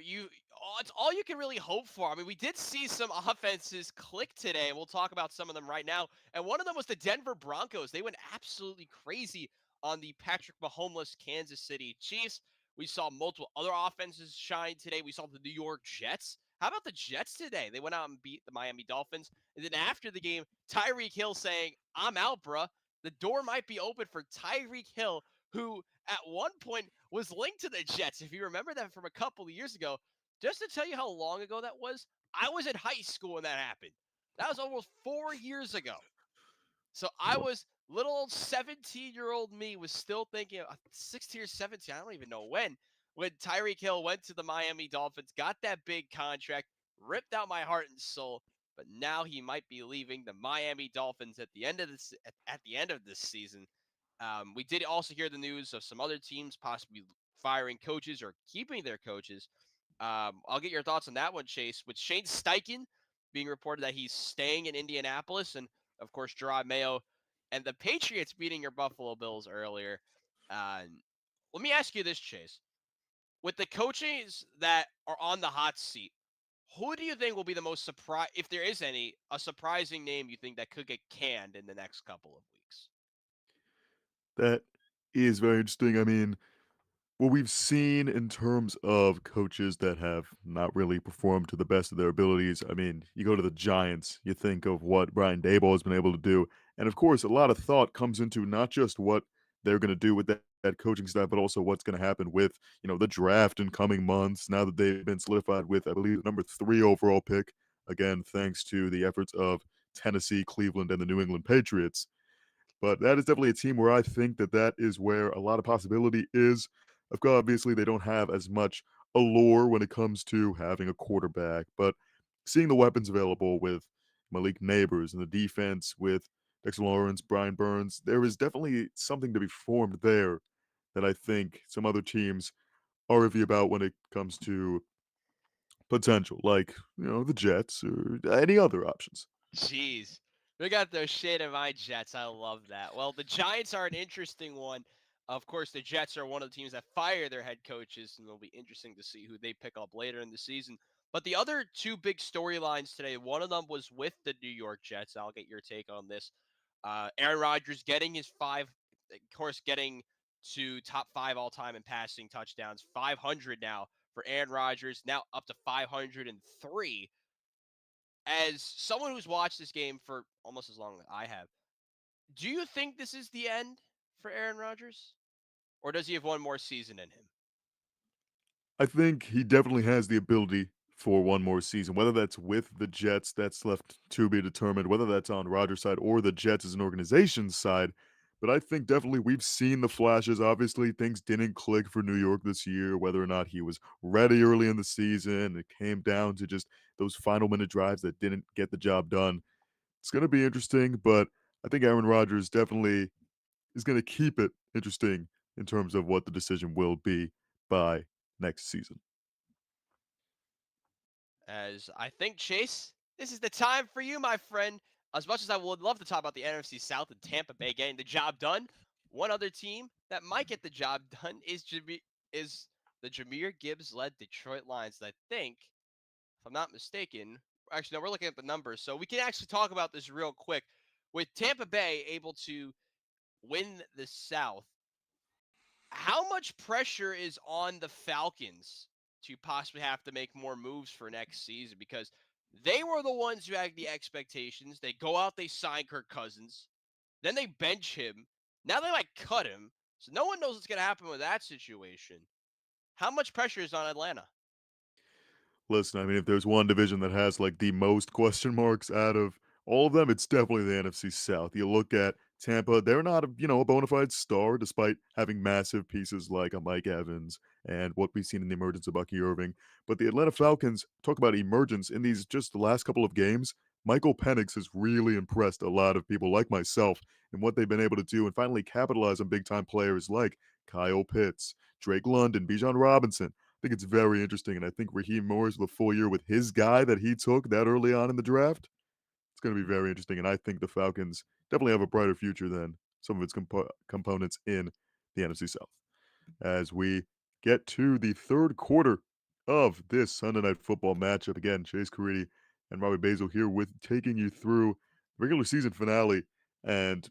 it's all you can really hope for. I mean, we did see some offenses click today, and we'll talk about some of them right now. And one of them was the Denver Broncos. They went absolutely crazy on the Patrick Mahomes Kansas City Chiefs. We saw multiple other offenses shine today. We saw the New York Jets. How about the Jets today? They went out and beat the Miami Dolphins. And then after the game, Tyreek Hill saying, "I'm out, bruh." The door might be open for Tyreek Hill, who at one point was linked to the Jets. If you remember that from a couple of years ago, just to tell you how long ago that was, I was in high school when that happened. That was almost 4 years ago. So I Well, was little old 17-year-old me was still thinking 16 or 17, I don't even know when Tyreek Hill went to the Miami Dolphins, got that big contract, ripped out my heart and soul, but now he might be leaving the Miami Dolphins at the end of this season. We did also hear the news of some other teams possibly firing coaches or keeping their coaches. I'll get your thoughts on that one, Chase. With Shane Steichen being reported that he's staying in Indianapolis, and of course, Gerard Mayo and the Patriots beating your Buffalo Bills earlier. Uh, Let me ask you this, Chase. With the coaches that are on the hot seat, who do you think will be the most surprise, if there is any, a surprising name you think that could get canned in the next couple of weeks? that is very interesting. I mean, what we've seen in terms of coaches that have not really performed to the best of their abilities, I mean, you go to the Giants, you think of what Brian Daboll has been able to do, and of course, a lot of thought comes into not just what they're gonna do with that coaching staff, but also what's gonna happen with, the draft in coming months now that they've been solidified with, I believe, the number 3 overall pick, again, thanks to the efforts of Tennessee, Cleveland, and the New England Patriots. But that is definitely a team where I think that is where a lot of possibility is. Of course, obviously, they don't have as much allure when it comes to having a quarterback, but seeing the weapons available with Malik Neighbors and the defense with Dexter Lawrence, Brian Burns, there is definitely something to be formed there that I think some other teams are iffy about when it comes to potential, like, the Jets or any other options. Jeez. We got those shade of my Jets. I love that. Well, the Giants are an interesting one. Of course, the Jets are one of the teams that fire their head coaches, and it'll be interesting to see who they pick up later in the season. But the other two big storylines today, one of them was with the New York Jets. I'll get your take on this. Aaron Rodgers getting his of course, getting to top five all time in passing touchdowns, 500 now for Aaron Rodgers, now up to 503. As someone who's watched this game for almost as long as I have, do you think this is the end for Aaron Rodgers? Or does he have one more season in him? I think he definitely has the ability for one more season, whether that's with the Jets, that's left to be determined, whether that's on Rodgers' side or the Jets as an organization's side. But I think definitely we've seen the flashes. Obviously, things didn't click for New York this year, whether or not he was ready early in the season. It came down to just those final minute drives that didn't get the job done. It's going to be interesting, but I think Aaron Rodgers definitely is going to keep it interesting in terms of what the decision will be by next season. As I think, Chase, this is the time for you, my friend. As much as I would love to talk about the NFC South and Tampa Bay getting the job done, one other team that might get the job done is the Jameer Gibbs led Detroit Lions. I think, if I'm not mistaken, actually no, we're looking at the numbers, so we can actually talk about this real quick. With Tampa Bay able to win the South, how much pressure is on the Falcons to possibly have to make more moves for next season? Because they were the ones who had the expectations. They go out, they sign Kirk Cousins, then they bench him. Now they might cut him. So no one knows what's going to happen with that situation. How much pressure is on Atlanta? Listen, I mean, if there's one division that has like the most question marks out of all of them, it's definitely the NFC South. You look at Tampa, they're not a bona fide star despite having massive pieces like a Mike Evans and what we've seen in the emergence of Bucky Irving. But the Atlanta Falcons, talk about emergence in these just the last couple of games. Michael Penix has really impressed a lot of people like myself in what they've been able to do and finally capitalize on big time players like Kyle Pitts, Drake London, Bijan Robinson. Think it's very interesting, and I think Raheem Morris with a full year with his guy that he took that early on in the draft, it's going to be very interesting. And I think the Falcons definitely have a brighter future than some of its components in the NFC South. As we get to the third quarter of this Sunday Night Football matchup, again, Chase Caridi and Robbie Basel here with taking you through the regular season finale. And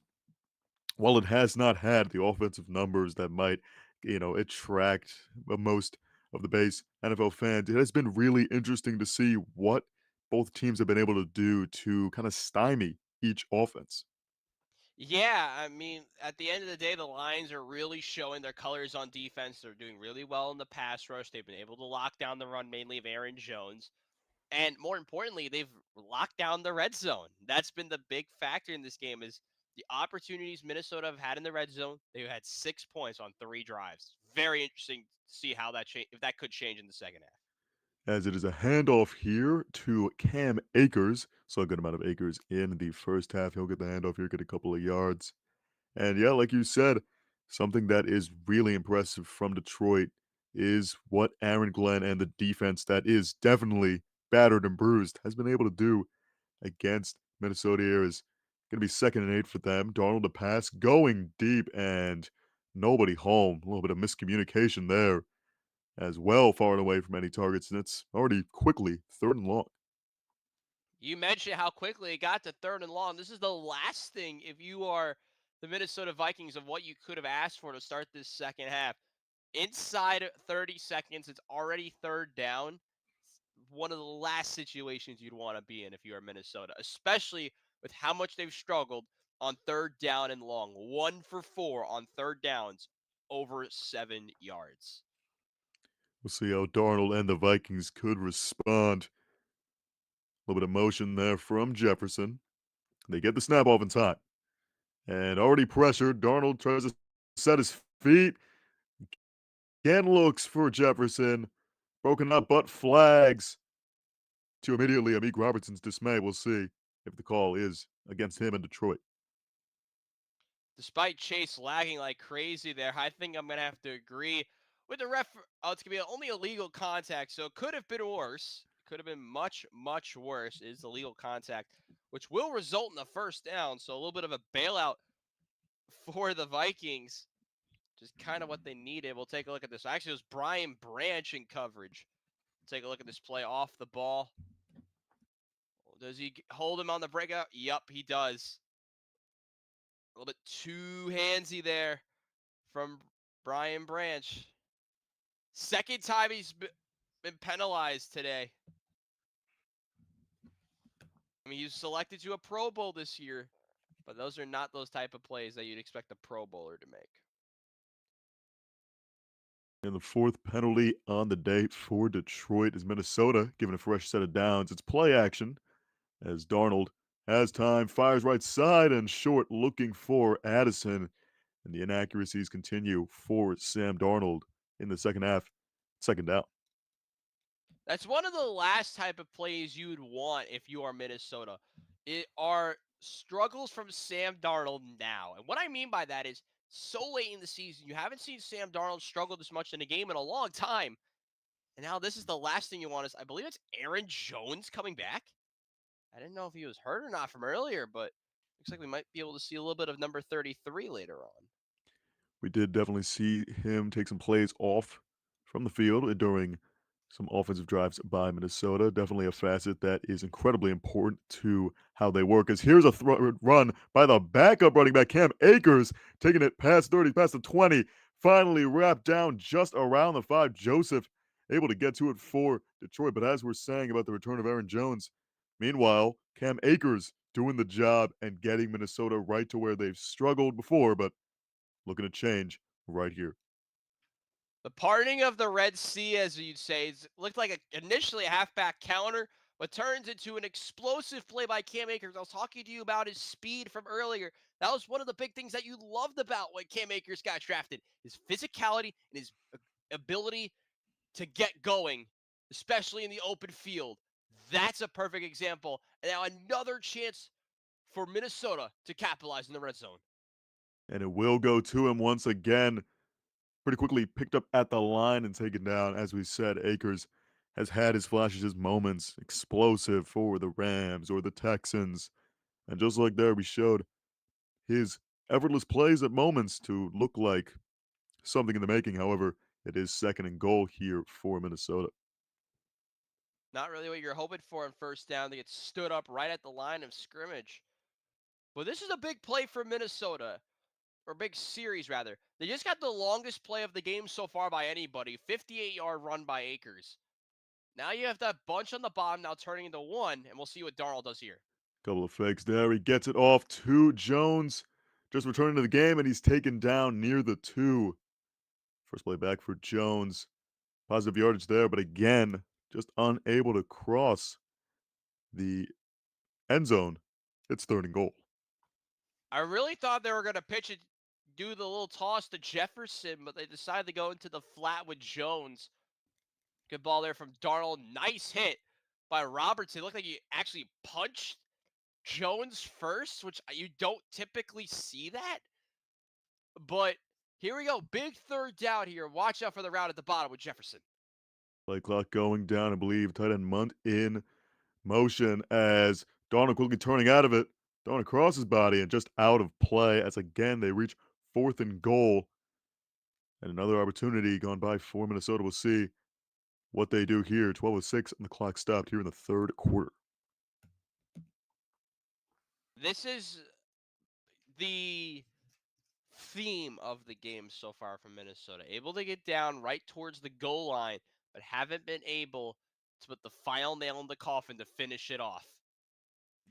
while it has not had the offensive numbers that might, attract most of the base NFL fans, it has been really interesting to see what both teams have been able to do to kind of stymie each offense. Yeah, I mean, at the end of the day, the Lions are really showing their colors on defense. They're doing really well in the pass rush. They've been able to lock down the run, mainly of Aaron Jones. And more importantly, they've locked down the red zone. That's been the big factor in this game is the opportunities Minnesota have had in the red zone. They've had 6 points on 3 drives. Very interesting to see how that if that could change in the second half. As it is a handoff here to Cam Akers. So a good amount of Akers in the first half. He'll get the handoff here, get a couple of yards. And yeah, like you said, something that is really impressive from Detroit is what Aaron Glenn and the defense that is definitely battered and bruised has been able to do against Minnesota here is going to be 2nd and 8 for them. Darnold to pass, going deep, and nobody home. A little bit of miscommunication there as well, far and away from any targets, and it's already quickly 3rd and long. You mentioned how quickly it got to third and long. This is the last thing if you are the Minnesota Vikings of what you could have asked for to start this second half. Inside 30 seconds, it's already third down. One of the last situations you'd want to be in if you are Minnesota, especially with how much they've struggled on third down and long. 1 for 4 on third downs, over 7 yards. We'll see how Darnold and the Vikings could respond. A little bit of motion there from Jefferson. They get the snap off in time. And already pressured, Darnold tries to set his feet. Again looks for Jefferson. Broken up, but flags to immediately Amik Robertson's dismay. We'll see if the call is against him in Detroit. Despite Chase lagging like crazy there, I think I'm going to have to agree with the ref. Oh, it's going to be only illegal contact, so it could have been worse. It could have been much, much worse. Is the legal contact, which will result in a first down. So a little bit of a bailout for the Vikings. Just kind of what they needed. We'll take a look at this. Actually, it was Brian Branch in coverage. Take a look at this play off the ball. Does he hold him on the breakout? Yup, he does. A little bit too handsy there from Brian Branch. Second time he's been penalized today. I mean, he was selected to a Pro Bowl this year, but those are not those type of plays that you'd expect a Pro Bowler to make. And the fourth penalty on the day for Detroit is Minnesota giving a fresh set of downs. It's play action as Darnold has time, fires right side and short, looking for Addison. And the inaccuracies continue for Sam Darnold in the second half. Second down. That's one of the last type of plays you'd want if you are Minnesota. It are struggles from Sam Darnold now. And what I mean by that is so late in the season, you haven't seen Sam Darnold struggle this much in a game in a long time. And now this is the last thing you want is I believe it's Aaron Jones coming back. I didn't know if he was hurt or not from earlier, but looks like we might be able to see a little bit of number 33 later on. We did definitely see him take some plays off from the field during some offensive drives by Minnesota. Definitely a facet that is incredibly important to how they work. As here's a run by the backup running back Cam Akers, taking it past 30, past the 20, finally wrapped down just around the 5. Joseph able to get to it for Detroit. But as we're saying about the return of Aaron Jones, meanwhile, Cam Akers doing the job and getting Minnesota right to where they've struggled before, but looking to change right here. The parting of the Red Sea, as you'd say, looked like initially a halfback counter, but turns into an explosive play by Cam Akers. I was talking to you about his speed from earlier. That was one of the big things that you loved about when Cam Akers got drafted, his physicality and his ability to get going, especially in the open field. That's a perfect example. And now another chance for Minnesota to capitalize in the red zone. And it will go to him once again. Pretty quickly picked up at the line and taken down. As we said, Akers has had his flashes, his moments, explosive for the Rams or the Texans. And just like there, we showed his effortless plays at moments to look like something in the making. However, it is second and goal here for Minnesota. Not really what you're hoping for on first down. They get stood up right at the line of scrimmage. But this is a big play for Minnesota, or big series rather. They just got the longest play of the game so far by anybody, 58-yard run by Akers. Now you have that bunch on the bottom now turning into one, and we'll see what Darnold does here. Couple of fakes there. He gets it off to Jones. Just returning to the game, and he's taken down near the 2. First play back for Jones. Positive yardage there, but again, just unable to cross the end zone. It's third and goal. I really thought they were going to pitch it, do the little toss to Jefferson, but they decided to go into the flat with Jones. Good ball there from Darnold. Nice hit by Robertson. It looked like he actually punched Jones first, which you don't typically see that. But here we go. Big third down here. Watch out for the route at the bottom with Jefferson. Play clock going down, I believe. Tight end Munt in motion as Darnold quickly turning out of it. Throwing across his body and just out of play as again they reach fourth and goal. And another opportunity gone by for Minnesota. We'll see what they do here. 12:06 and the clock stopped here in the third quarter. This is the theme of the game so far from Minnesota. Able to get down right towards the goal line, but haven't been able to put the final nail in the coffin to finish it off.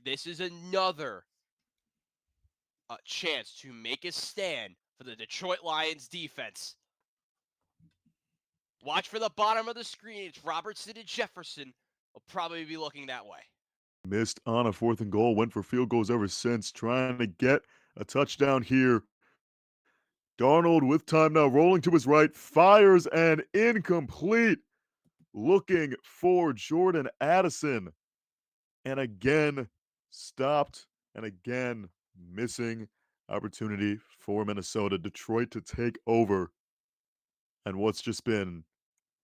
This is another chance to make a stand for the Detroit Lions defense. Watch for the bottom of the screen. It's Robertson and Jefferson. Will probably be looking that way. Missed on a fourth and goal. Went for field goals ever since. Trying to get a touchdown here. Darnold with time now. Rolling to his right. Fires and incomplete. Looking for Jordan Addison. And again, stopped. And again, missing opportunity for Minnesota. Detroit to take over. And what's just been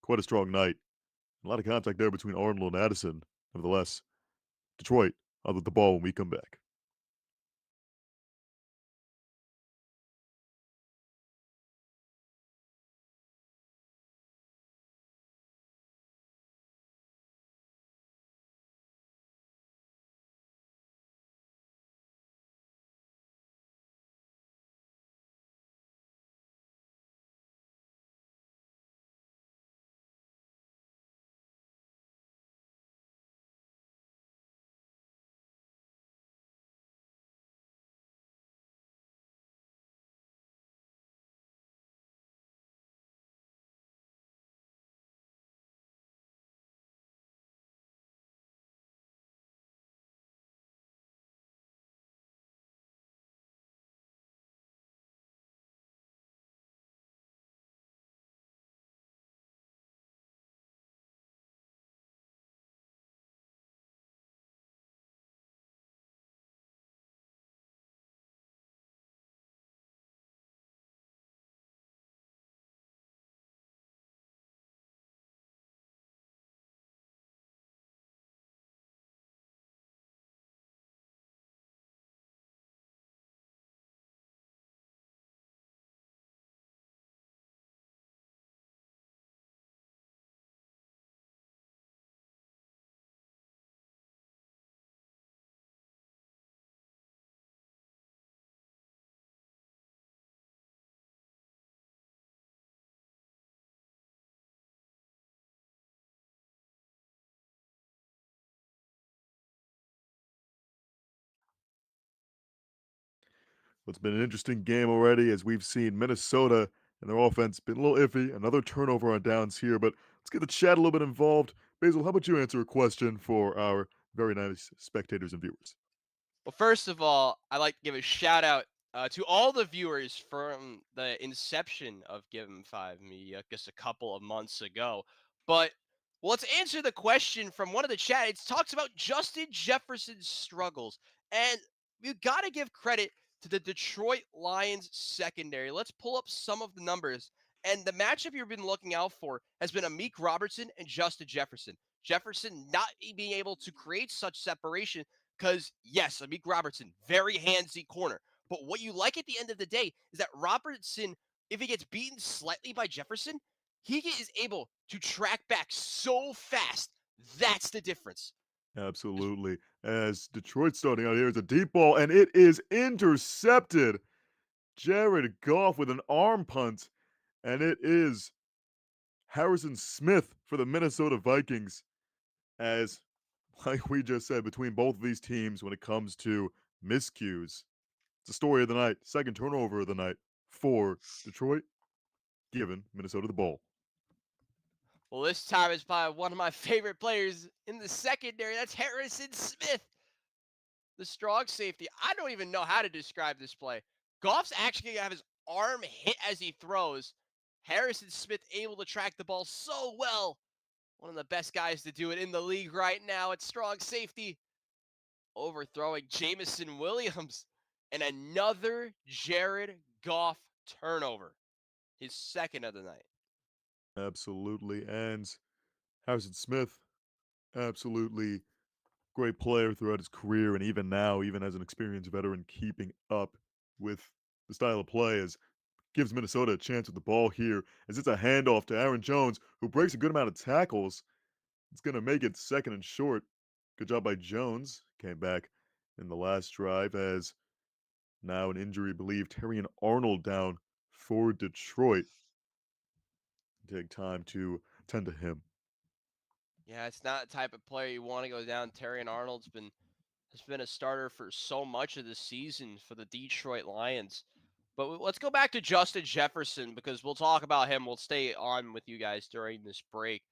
quite a strong night. A lot of contact there between Arnold and Addison. Nevertheless, Detroit out with the ball when we come back. Well, it's been an interesting game already as we've seen Minnesota and their offense been a little iffy. Another turnover on downs here, but let's get the chat a little bit involved. Basil, how about you answer a question for our very nice spectators and viewers? Well, first of all, I'd like to give a shout out to all the viewers from the inception of Given 5 Media just a couple of months ago. But well, let's answer the question from one of the chat. It talks about Justin Jefferson's struggles. And you got to give credit to the Detroit Lions secondary. Let's pull up some of the numbers. And the matchup you've been looking out for has been Amik Robertson and Justin Jefferson. Jefferson not being able to create such separation because, yes, Amik Robertson, very handsy corner. But what you like at the end of the day is that Robertson, if he gets beaten slightly by Jefferson, he is able to track back so fast. That's the difference. Absolutely. As Detroit starting out here is a deep ball, and it is intercepted. Jared Goff with an arm punt, and it is Harrison Smith for the Minnesota Vikings. As, like we just said, between both of these teams, when it comes to miscues, it's the story of the night, second turnover of the night for Detroit, giving Minnesota the ball. Well, this time it's by one of my favorite players in the secondary. That's Harrison Smith, the strong safety. I don't even know how to describe this play. Goff's actually going to have his arm hit as he throws. Harrison Smith able to track the ball so well. One of the best guys to do it in the league right now at strong safety. Overthrowing Jameson Williams. And another Jared Goff turnover. His second of the night. Absolutely. And Harrison Smith, absolutely great player throughout his career, and even now, even as an experienced veteran, keeping up with the style of play as gives Minnesota a chance with the ball here as it's a handoff to Aaron Jones, who breaks a good amount of tackles. It's going to make it second and short. Good job by Jones. Came back in the last drive as now an injury believed. Terrion Arnold down for Detroit. Take time to tend to him. Yeah, it's not the type of player you want to go down. Terrion Arnold's been has been a starter for so much of the season for the Detroit Lions. But let's go back to Justin Jefferson because we'll talk about him. We'll stay on with you guys during this break.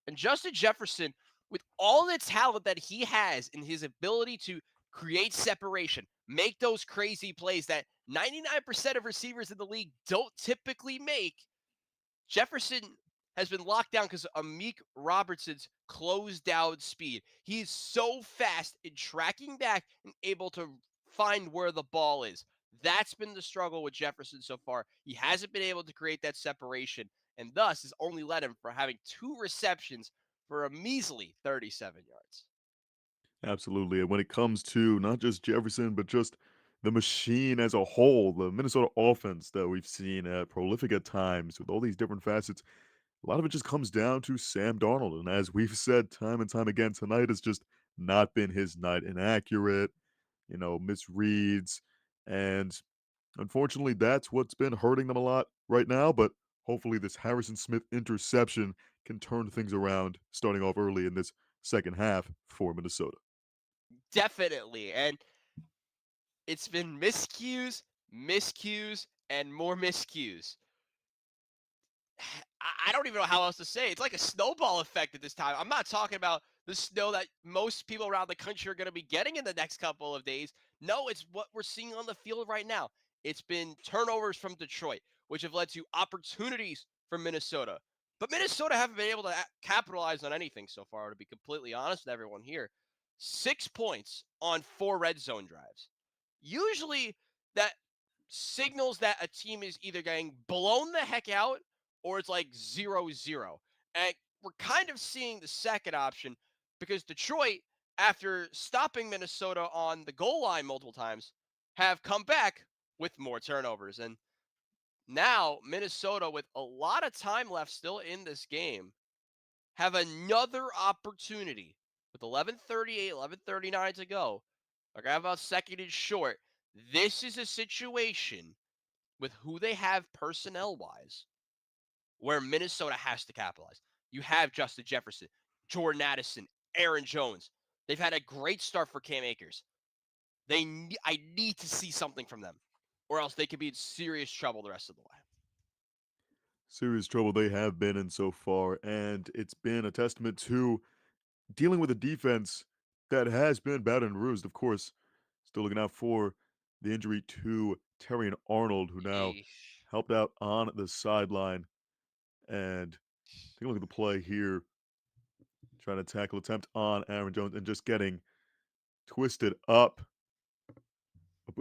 And Justin Jefferson, with all the talent that he has in his ability to create separation, make those crazy plays that 99% of receivers in the league don't typically make, Jefferson has been locked down because of Amik Robertson's closed down speed. He's so fast in tracking back and able to find where the ball is. That's been the struggle with Jefferson so far. He hasn't been able to create that separation, and thus has only led him for having 2 receptions for a measly 37 yards. Absolutely. And when it comes to not just Jefferson, but just the machine as a whole, the Minnesota offense that we've seen prolific at times with all these different facets, a lot of it just comes down to Sam Darnold. And as we've said time and time again, tonight has just not been his night. Inaccurate, misreads. And unfortunately, that's what's been hurting them a lot right now. But hopefully, this Harrison Smith interception can turn things around starting off early in this second half for Minnesota. Definitely. And it's been miscues, miscues, and more miscues. I don't even know how else to say it. It's like a snowball effect at this time. I'm not talking about the snow that most people around the country are going to be getting in the next couple of days. No, it's what we're seeing on the field right now. It's been turnovers from Detroit, which have led to opportunities for Minnesota. But Minnesota haven't been able to capitalize on anything so far, to be completely honest with everyone here. 6 points on 4 red zone drives. Usually that signals that a team is either getting blown the heck out or it's like 0-0. And we're kind of seeing the second option because Detroit, after stopping Minnesota on the goal line multiple times, have come back with more turnovers. And now Minnesota, with a lot of time left still in this game, have another opportunity with 11:38, 11:39 to go. Like I have about second and short. This is a situation with who they have personnel wise where Minnesota has to capitalize. You have Justin Jefferson, Jordan Addison, Aaron Jones. They've had a great start for Cam Akers. I need to see something from them. or else they could be in serious trouble the rest of the way. Serious trouble they have been in so far, and it's been a testament to dealing with a defense that has been battered and bruised. Of course, still looking out for the injury to Terry and Arnold, who now Yeesh. helped out on the sideline. And take a look at the play here, trying to tackle attempt on Aaron Jones and just getting twisted up.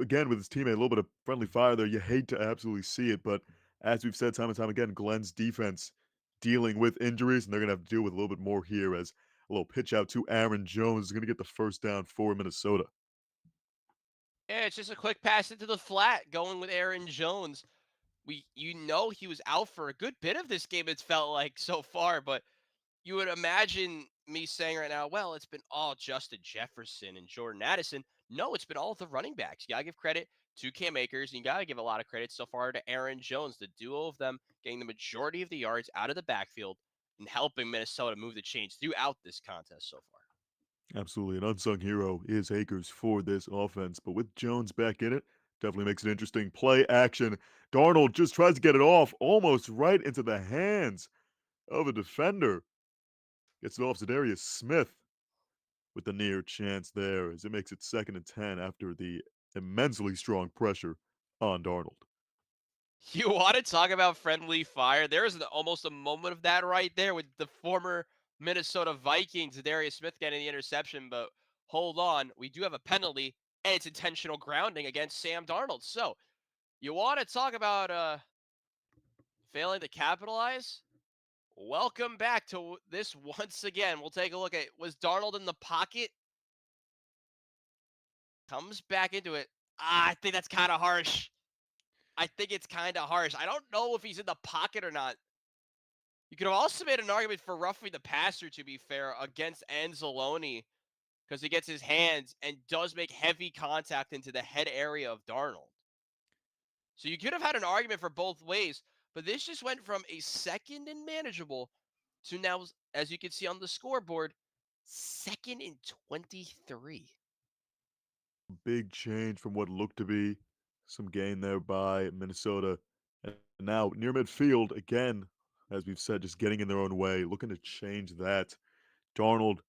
Again, with his teammate, a little bit of friendly fire there. You hate to absolutely see it, but as we've said time and time again, Glenn's defense dealing with injuries, and they're going to have to deal with a little bit more here as a little pitch out to Aaron Jones is going to get the first down for Minnesota. Yeah, it's just a quick pass into the flat going with Aaron Jones. He was out for a good bit of this game, it's felt like so far, but you would imagine me saying right now, well, it's been all Justin Jefferson and Jordan Addison. No, it's been all the running backs. You got to give credit to Cam Akers, and you got to give a lot of credit so far to Aaron Jones, the duo of them getting the majority of the yards out of the backfield and helping Minnesota move the chains throughout this contest so far. Absolutely. An unsung hero is Akers for this offense, but with Jones back in it, definitely makes it interesting. Play action. Darnold just tries to get it off, almost right into the hands of a defender. Gets it off to Darius Smith with the near chance there as it makes it 2nd and 10 after the immensely strong pressure on Darnold. You want to talk about friendly fire? There is almost a moment of that right there with the former Minnesota Vikings, Darius Smith getting the interception. But hold on, we do have a penalty, and it's intentional grounding against Sam Darnold. So you want to talk about failing to capitalize? Welcome back to this once again. We'll take a look at, was Darnold in the pocket? Comes back into it. I think that's kind of harsh. I think it's kind of harsh. I don't know if he's in the pocket or not. You could have also made an argument for roughing the passer, to be fair, against Anzalone because he gets his hands and does make heavy contact into the head area of Darnold. So you could have had an argument for both ways, but this just went from a second and manageable to now, as you can see on the scoreboard, 2nd and 23. Big change from what looked to be some gain there by Minnesota. And now near midfield, again, as we've said, just getting in their own way, looking to change that. Darnold,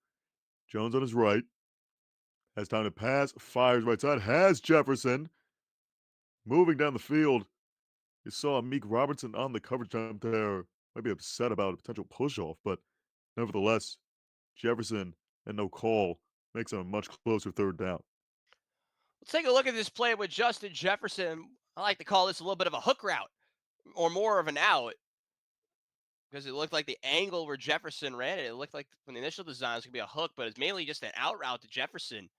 Jones on his right, has time to pass, fires right side, has Jefferson moving down the field. You saw Meek Robertson on the coverage time there. Might be upset about a potential push off, but nevertheless, Jefferson and no call makes it a much closer 3rd down. Let's take a look at this play with Justin Jefferson. I like to call this a little bit of a hook route or more of an out because it looked like the angle where Jefferson ran it. It looked like from the initial design it was going to be a hook, but it's mainly just an out route to Jefferson.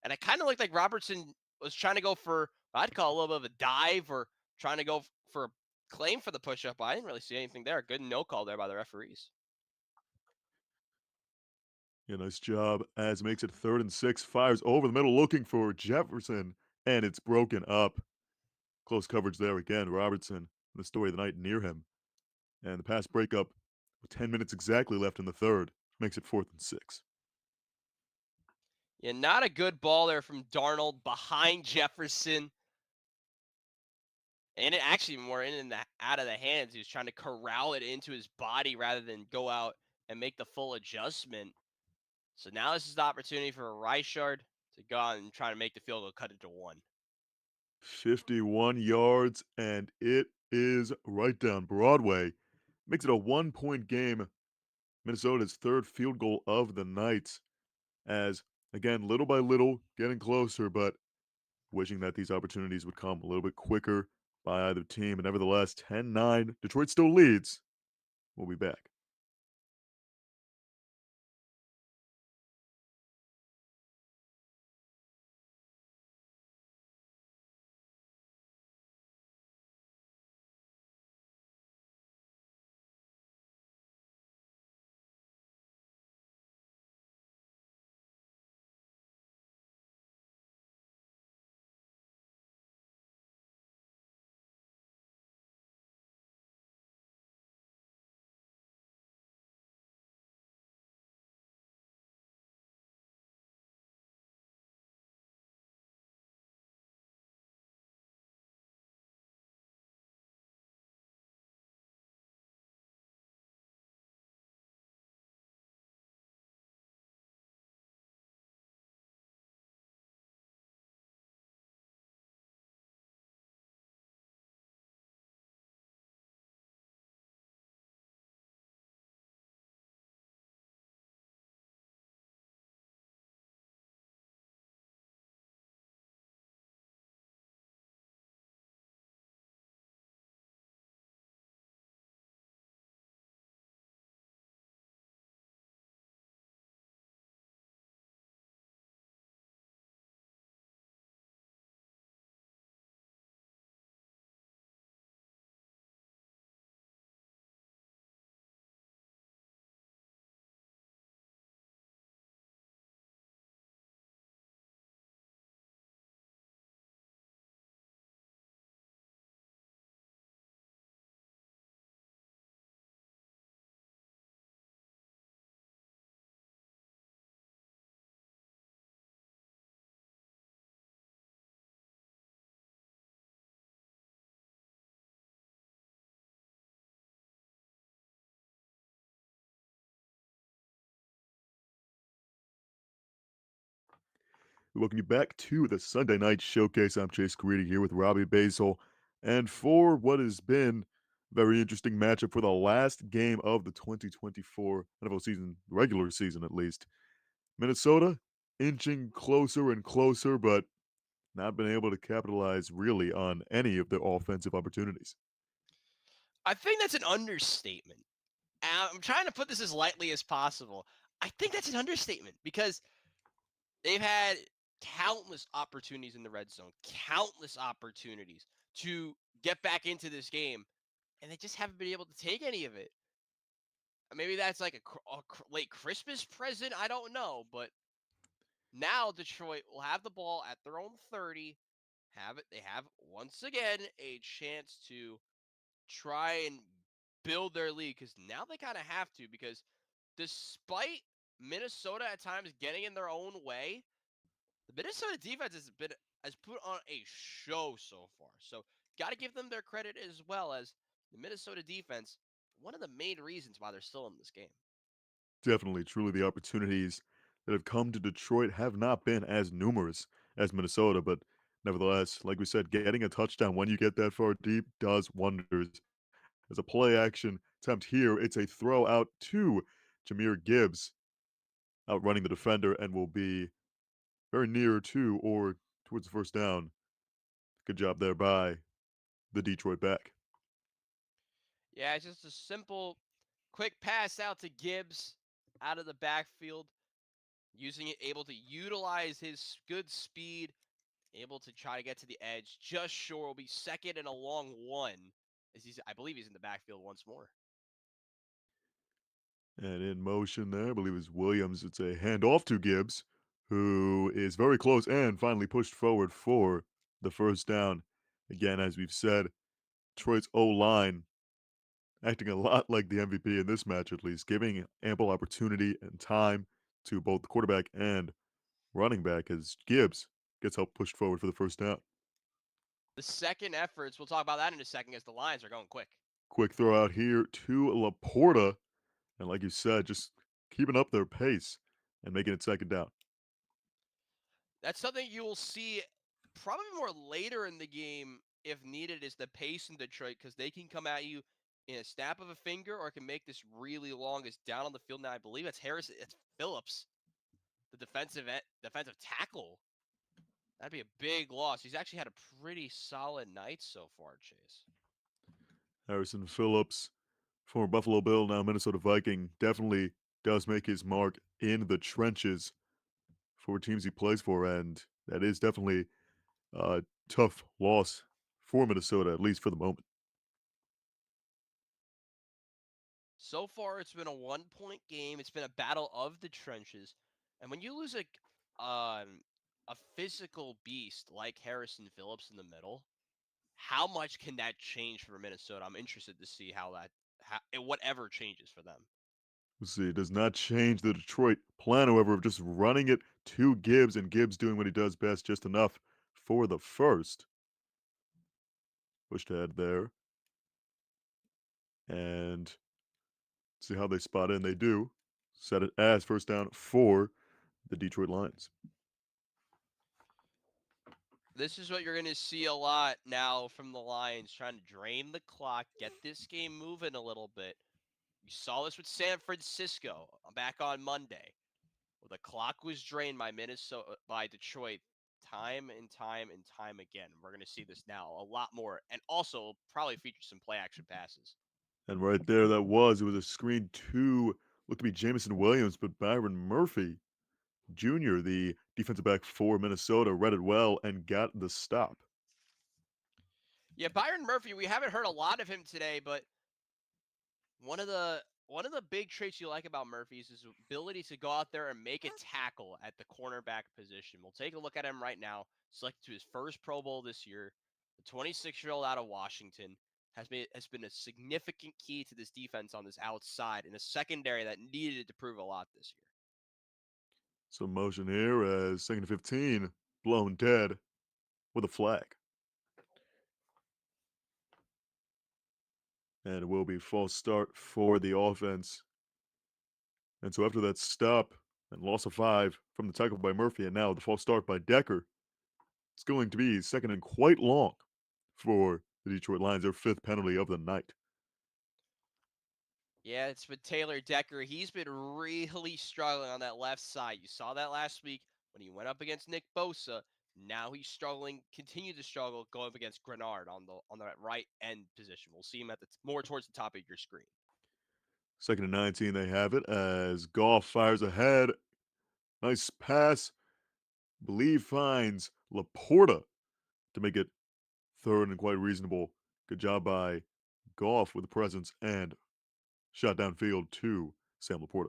And it kind of looked like Robertson was trying to go for, I'd call a little bit of a dive or trying to go for a claim for the push up. I didn't really see anything there. Good no call there by the referees. Yeah, nice job as makes it 3rd and 6, fires over the middle looking for Jefferson, and it's broken up. Close coverage there again. Robertson, the story of the night near him. And the pass breakup with 10 minutes exactly left in the 3rd makes it 4th and 6. Yeah, not a good ball there from Darnold behind Jefferson. And it actually more in and out of the hands. He was trying to corral it into his body rather than go out and make the full adjustment. So now this is the opportunity for Reichard to go out and try to make the field goal, cut it to one. 51 yards, and it is right down Broadway. Makes it a 1 point game. Minnesota's 3rd field goal of the night. As, again, little by little, getting closer, but wishing that these opportunities would come a little bit quicker by either team. And nevertheless, 10-9. Detroit still leads. We'll be back. Welcome you back to the Sunday Night Showcase. I'm Chase Caridi here with Robbie Basel. And for what has been a very interesting matchup for the last game of the 2024 NFL season, regular season at least, Minnesota inching closer and closer, but not been able to capitalize really on any of their offensive opportunities. I think that's an understatement. And I'm trying to put this as lightly as possible. I think that's an understatement because they've had countless opportunities in the red zone, countless opportunities to get back into this game, and they just haven't been able to take any of it. Maybe that's like a late Christmas present. I don't know, but now Detroit will have the ball at their own 30. Have it. They have once again a chance to try and build their lead because now they kind of have to because despite Minnesota at times getting in their own way, the Minnesota defense has put on a show so far. So got to give them their credit as well as the Minnesota defense. One of the main reasons why they're still in this game. Definitely, truly, the opportunities that have come to Detroit have not been as numerous as Minnesota, but nevertheless, like we said, getting a touchdown when you get that far deep does wonders. As a play action attempt here, it's a throw out to Jameer Gibbs, outrunning the defender, and will be very near to or towards the first down. Good job there by the Detroit back. Yeah, it's just a simple, quick pass out to Gibbs out of the backfield, using it, able to utilize his good speed, able to try to get to the edge. Just sure will be second and a long one, as I believe he's in the backfield once more. And in motion there, I believe it's Williams. It's a handoff to Gibbs, who is very close and finally pushed forward for the first down. Again, as we've said, Detroit's O line acting a lot like the MVP in this match, at least, giving ample opportunity and time to both the quarterback and running back as Gibbs gets help pushed forward for the first down. The second efforts, we'll talk about that in a second, as the Lions are going quick. Quick throw out here to Laporta. And like you said, just keeping up their pace and making it second down. That's something you will see probably more later in the game if needed is the pace in Detroit because they can come at you in a snap of a finger or can make this really long. It's down on the field now. I believe it's Harris. It's Phillips, the defensive tackle. That'd be a big loss. He's actually had a pretty solid night so far, Chase. Harrison Phillips, former Buffalo Bill, now Minnesota Viking, definitely does make his mark in the trenches for teams he plays for, and that is definitely a tough loss for Minnesota, at least for the moment. So far, it's been a 1 point game. It's been a battle of the trenches. And when you lose a physical beast like Harrison Phillips in the middle, how much can that change for Minnesota? I'm interested to see whatever changes for them. Let's see, it does not change the Detroit plan, however, of just running it to Gibbs and Gibbs doing what he does best, just enough for the first. Pushed ahead there. And see how they spot in. They do. Set it as first down for the Detroit Lions. This is what you're going to see a lot now from the Lions trying to drain the clock, get this game moving a little bit. You saw this with San Francisco back on Monday. Well, the clock was drained by Detroit time and time and time again. We're going to see this now a lot more, and also probably feature some play action passes. And right there, it was a screen to looked to be Jamison Williams, but Byron Murphy Jr., the defensive back for Minnesota, read it well and got the stop. Yeah, Byron Murphy. We haven't heard a lot of him today, but one of the big traits you like about Murphy is his ability to go out there and make a tackle at the cornerback position. We'll take a look at him right now. Selected to his first Pro Bowl this year, the 26-year-old out of Washington has been a significant key to this defense on this outside in a secondary that needed to prove a lot this year. Some motion here as second and 15, blown dead with a flag. And it will be false start for the offense. And so after that stop, And loss of 5 from the tackle by Murphy, and now the false start by Decker. It's going to be second and quite long for the Detroit Lions, their 5th penalty of the night. Yeah, it's with Taylor Decker. He's been really struggling on that left side. You saw that last week when he went up against Nick Bosa. Now he's struggling, continue to struggle going up against Grenard on the right end position. We'll see him at the more towards the top of your screen. Second and 19, they have it as Goff fires ahead. Nice pass. Believe finds Laporta to make it third and quite reasonable. Good job by Goff with the presence and shot downfield to Sam Laporta.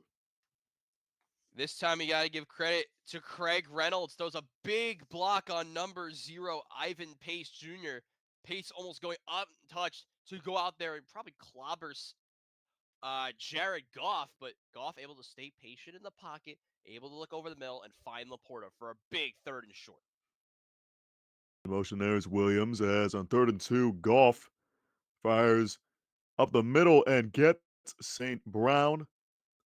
This time you got to give credit to Craig Reynolds. Throws a big block on number 0, Ivan Pace Jr. Pace almost going untouched to go out there and probably clobbers Jared Goff, but Goff able to stay patient in the pocket, able to look over the middle and find Laporta for a big third and short. The motion there is Williams as on 3rd and 2, Goff fires up the middle and gets St. Brown.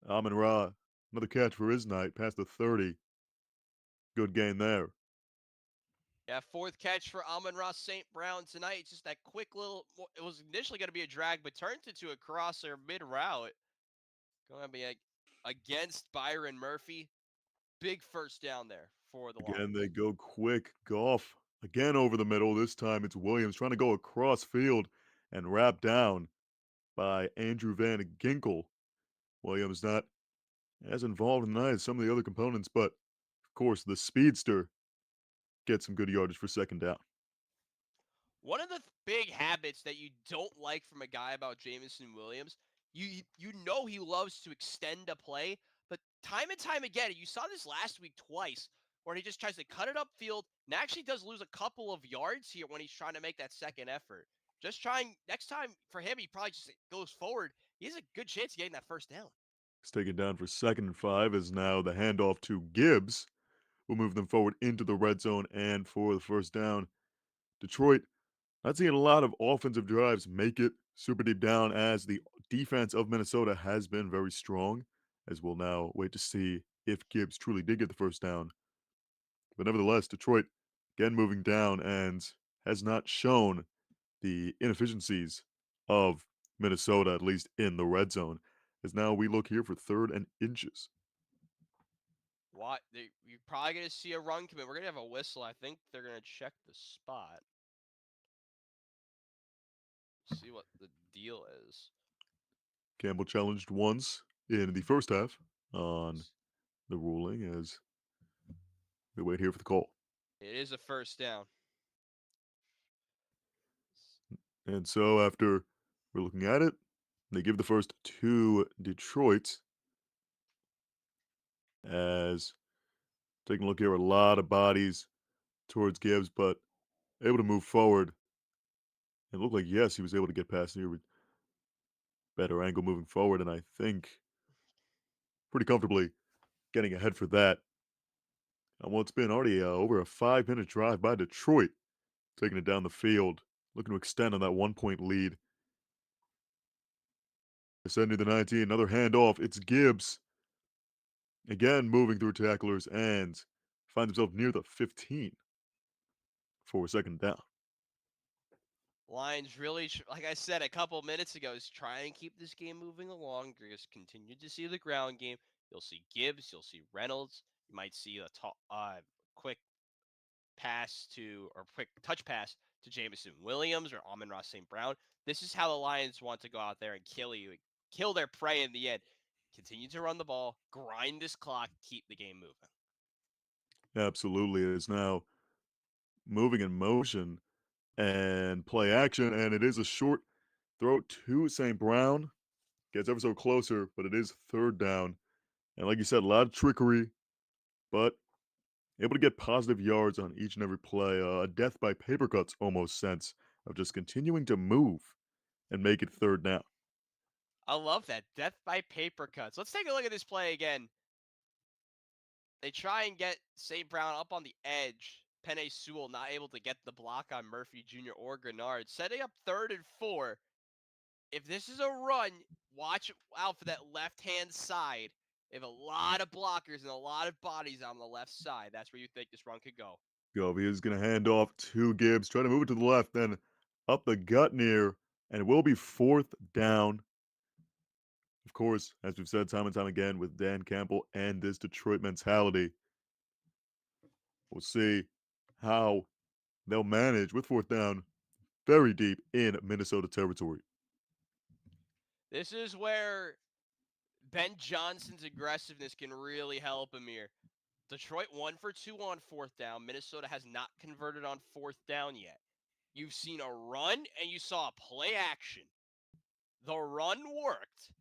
Amon Ra, another catch for his night, past the 30. Good gain there. Yeah, fourth catch for Amon-Ra St. Brown tonight. It's just that quick little. It was initially going to be a drag, but turned into a crosser mid route. Going to be against Byron Murphy. Big first down there for the Again, Lions. they go quick. Goff again over the middle. This time it's Williams trying to go across field and wrap down by Andrew Van Ginkel. Williams not as involved in that as some of the other components, but of course the speedster gets some good yardage for second down. One of the big habits that you don't like from a guy about Jameson Williams, you know he loves to extend a play, but time and time again, you saw this last week twice, where he just tries to cut it upfield and actually does lose a couple of yards here when he's trying to make that second effort. Just trying next time for him, he probably just goes forward. He has a good chance of getting that first down. It's taken down for second and 5 as now the handoff to Gibbs will move them forward into the red zone and for the first down. Detroit not seeing a lot of offensive drives make it super deep down as the defense of Minnesota has been very strong, as we'll now wait to see if Gibbs truly did get the first down. But nevertheless, Detroit again moving down and has not shown the inefficiencies of Minnesota, at least in the red zone. As now we look here for 3rd and inches. What you're probably gonna see a run commit. We're gonna have a whistle. I think they're gonna check the spot, see what the deal is. Campbell challenged once in the first half on the ruling as we wait here for the call. It is a first down. And so after we're looking at it, they give the first to Detroit as taking a look here, a lot of bodies towards Gibbs, but able to move forward. It looked like, yes, he was able to get past here with better angle moving forward, and I think pretty comfortably getting ahead for that. On what's been already over a 5-minute drive by Detroit, taking it down the field, looking to extend on that 1-point lead. Ascending the 19, another handoff. It's Gibbs. Again, moving through tacklers and finds himself near the 15 for second down. Lions really, like I said a couple minutes ago, is try and keep this game moving along. Just continue to see the ground game. You'll see Gibbs. You'll see Reynolds. You might see a quick pass to or quick touch pass to Jameson Williams or Amon-Ra St. Brown. This is how the Lions want to go out there and kill you, kill their prey in the end. Continue to run the ball, grind this clock, keep the game moving. Absolutely. It is now moving in motion and play action, and it is a short throw to St. Brown. Gets ever so closer, but it is third down. And like you said, a lot of trickery, but able to get positive yards on each and every play. A death by paper cuts almost sense of just continuing to move and make it third down. I love that. Death by paper cuts. Let's take a look at this play again. They try and get St. Brown up on the edge. Penei Sewell not able to get the block on Murphy Jr. or Grenard, setting up 3rd and 4. If this is a run, watch out for that left-hand side. They have a lot of blockers and a lot of bodies on the left side. That's where you think this run could go. Govey is going to hand off to Gibbs, trying to move it to the left, then up the gut near, and it will be fourth down. Of course, as we've said time and time again with Dan Campbell and this Detroit mentality, we'll see how they'll manage with fourth down very deep in Minnesota territory. This is where Ben Johnson's aggressiveness can really help him here. Detroit 1 for 2 on fourth down. Minnesota has not converted on fourth down yet. You've seen a run and you saw a play action. The run worked.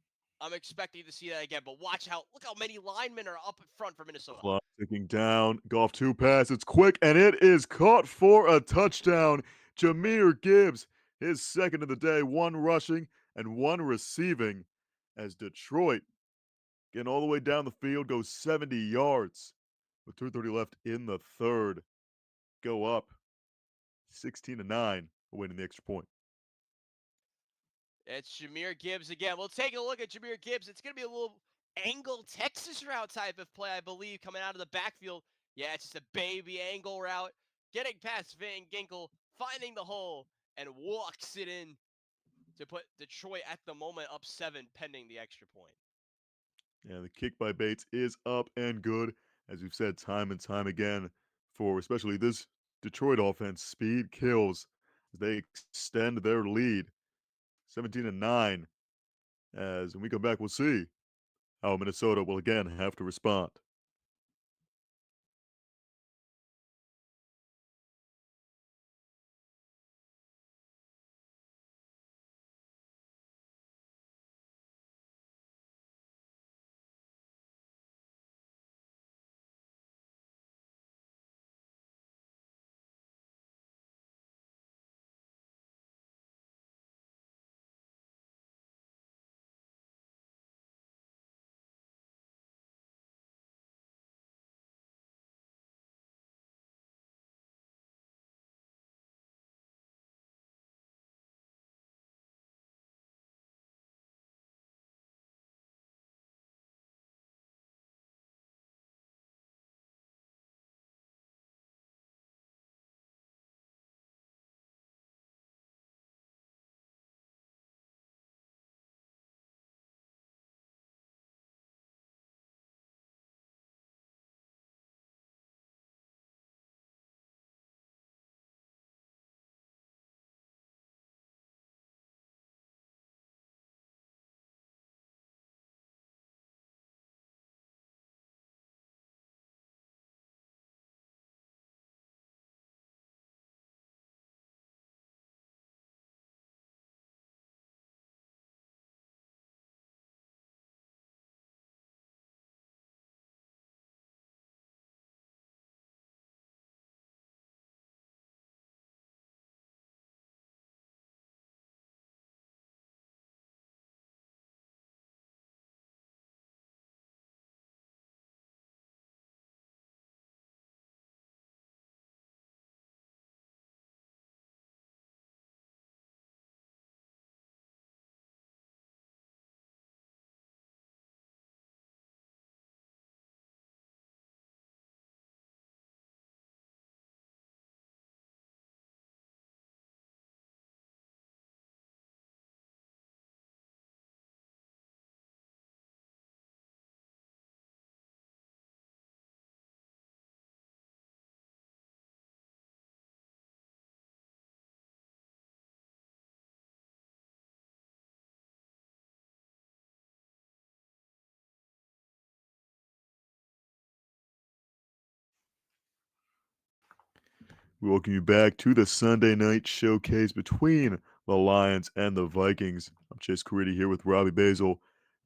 I'm expecting to see that again, but look how many linemen are up in front for Minnesota. Clock ticking down. Goff two pass. It's quick, and it is caught for a touchdown. Jahmyr Gibbs, his second of the day, one rushing and one receiving, as Detroit, getting all the way down the field, goes 70 yards with 2:30 left in the third. Go up 16-9, winning the extra point. It's Jahmyr Gibbs again. We'll take a look at Jahmyr Gibbs. It's going to be a little angle Texas route type of play, I believe, coming out of the backfield. Yeah, it's just a baby angle route. Getting past Van Ginkel, finding the hole, and walks it in to put Detroit at the moment up 7 pending the extra point. Yeah, the kick by Bates is up and good, as we've said time and time again, for especially this Detroit offense. Speed kills as they extend their lead 17-9. As when we come back, we'll see how Minnesota will again have to respond. We welcome you back to the Sunday night showcase between the Lions and the Vikings. I'm Chase Caridi here with Robbie Basel,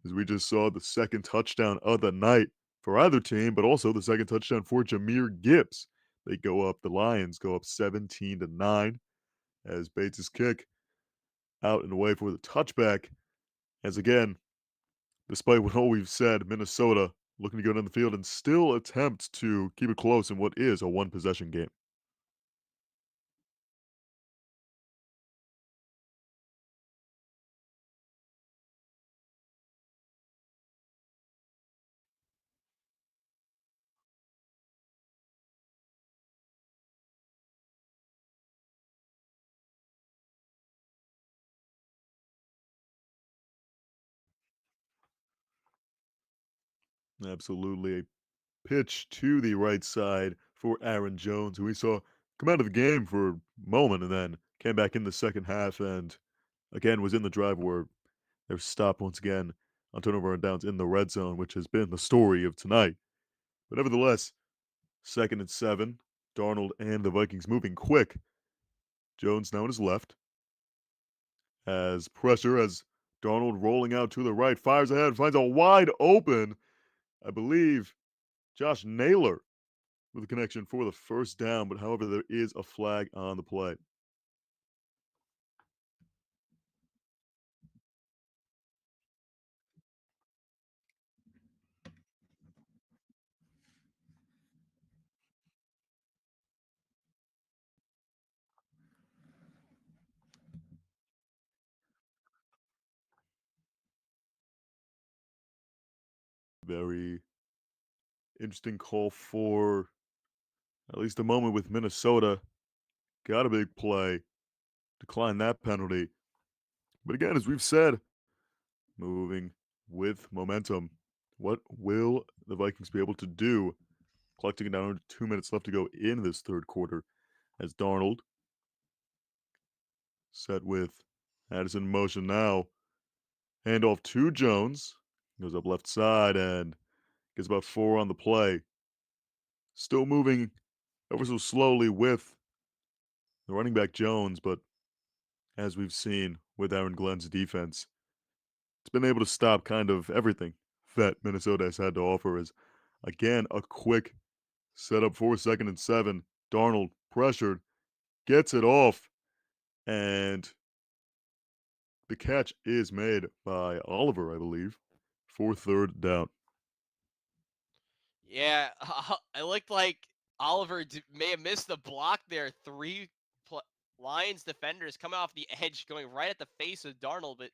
as we just saw the second touchdown of the night for either team, but also the second touchdown for Jahmyr Gibbs. The Lions go up 17-9 as Bates' kick out and away for the touchback. As again, despite what all we've said, Minnesota looking to go down the field and still attempt to keep it close in what is a one possession game. Absolutely. A pitch to the right side for Aaron Jones, who we saw come out of the game for a moment and then came back in the second half and again was in the drive where they're stopped once again on turnover and downs in the red zone, which has been the story of tonight. But nevertheless, 2nd and 7. Darnold and the Vikings moving quick. Jones now on his left. As pressure as Darnold rolling out to the right, fires ahead, finds a wide open, I believe, Josh Naylor with a connection for the first down. But however, there is a flag on the play. Very interesting call for at least a moment with Minnesota. Got a big play, declined that penalty. But again, as we've said, moving with momentum. What will the Vikings be able to do? Collecting down under 2 minutes left to go in this third quarter as Darnold set with Addison in motion now. Handoff to Jones. Goes up left side and gets about 4 on the play. Still moving ever so slowly with the running back Jones, but as we've seen with Aaron Glenn's defense, it's been able to stop kind of everything that Minnesota has had to offer. As again, a quick setup for 2nd and 7. Darnold pressured, gets it off, and the catch is made by Oliver, I believe, for third down. Yeah, it looked like Oliver may have missed the block there. Pl- Lions defenders coming off the edge, going right at the face of Darnold, but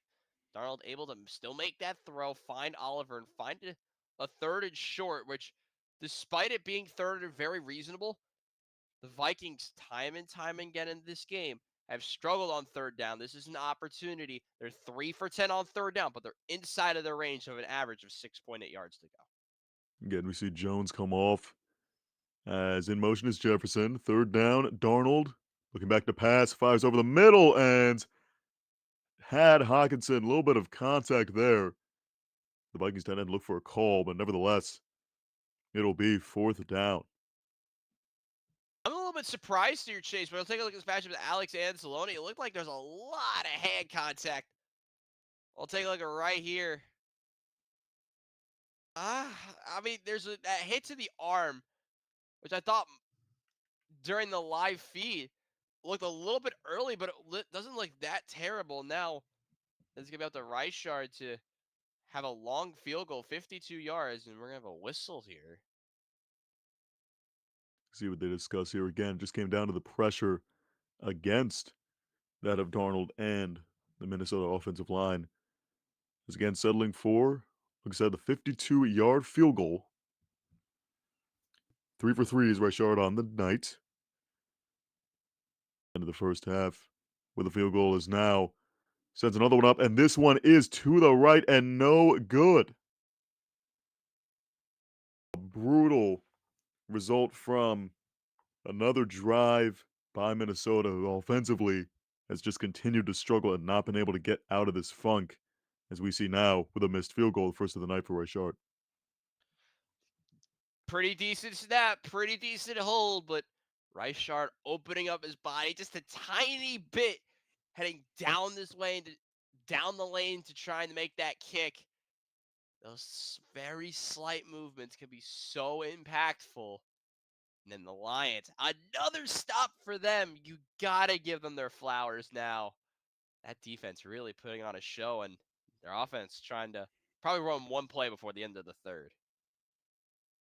Darnold able to still make that throw, find Oliver, and find a third and short, which, despite it being third and very reasonable, the Vikings, time and time again in this game, have struggled on third down. This is an opportunity. They're 3 for 10 on third down, but they're inside of their range of an average of 6.8 yards to go. Again, we see Jones come off as in motion is Jefferson. Third down, Darnold looking back to pass, fires over the middle, and had Hawkinson. A little bit of contact there. The Vikings tight end look for a call, but nevertheless, it'll be fourth down. I'm a little bit surprised here, Chase, but I'll take a look at this matchup with Alex and Saloni. It looked like there's a lot of hand contact. I'll take a look at right here. I mean, there's that hit to the arm, which I thought during the live feed looked a little bit early, but doesn't look that terrible. Now, it's going to be up to Reichard to have a long field goal, 52 yards, and we're going to have a whistle here. See what they discuss here again. Just came down to the pressure against that of Darnold and the Minnesota offensive line. Is again settling for, like I said, the 52-yard field goal. 3 for 3 is Richard on the night. End of the first half, where the field goal is now. Sends another one up, and this one is to the right and no good. A brutal result from another drive by Minnesota, who offensively has just continued to struggle and not been able to get out of this funk, as we see now with a missed field goal, the first of the night for Richard. Pretty decent snap, pretty decent hold, but Reichard opening up his body just a tiny bit, heading down this lane, down the lane to try and make that kick. Those very slight movements can be so impactful. And then the Lions, another stop for them. You gotta give them their flowers now. That defense really putting on a show, and their offense trying to probably run one play before the end of the third.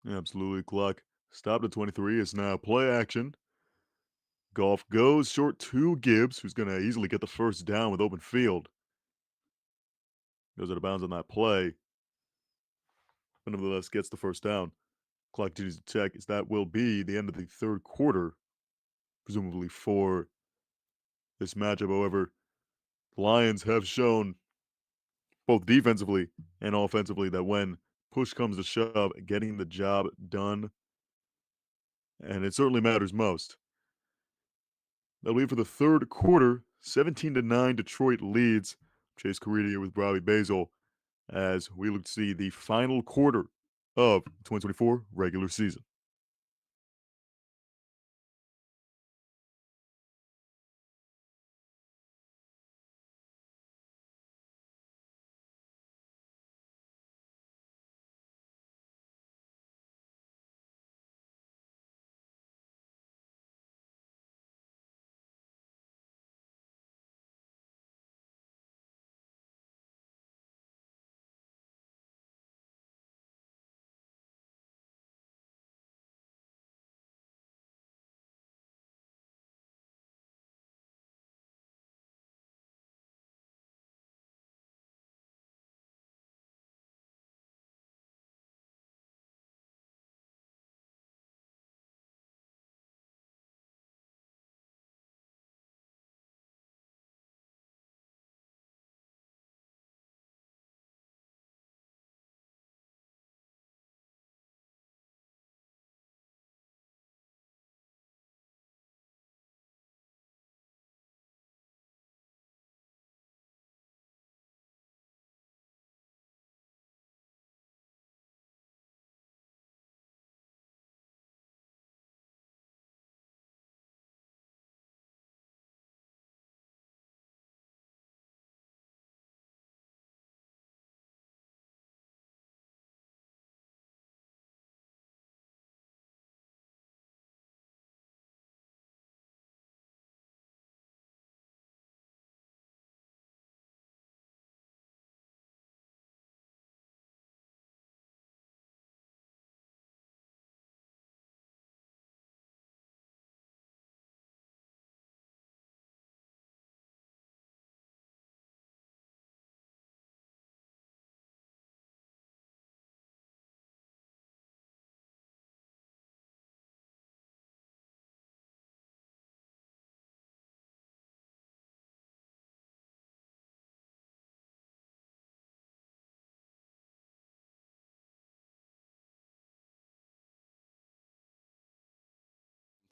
Absolutely, clock stopped at 23. It's now play action. Goff goes short to Gibbs, who's going to easily get the first down with open field. Goes out of bounds on that play, but nevertheless gets the first down. Clock continues to check as that will be the end of the third quarter, presumably for this matchup. However, the Lions have shown both defensively and offensively that when push comes to shove, getting the job done, and it certainly matters most. That'll be for the third quarter. 17-9, Detroit leads. Chase Caridi here with Robbie Basel as we look to see the final quarter of 2024 regular season.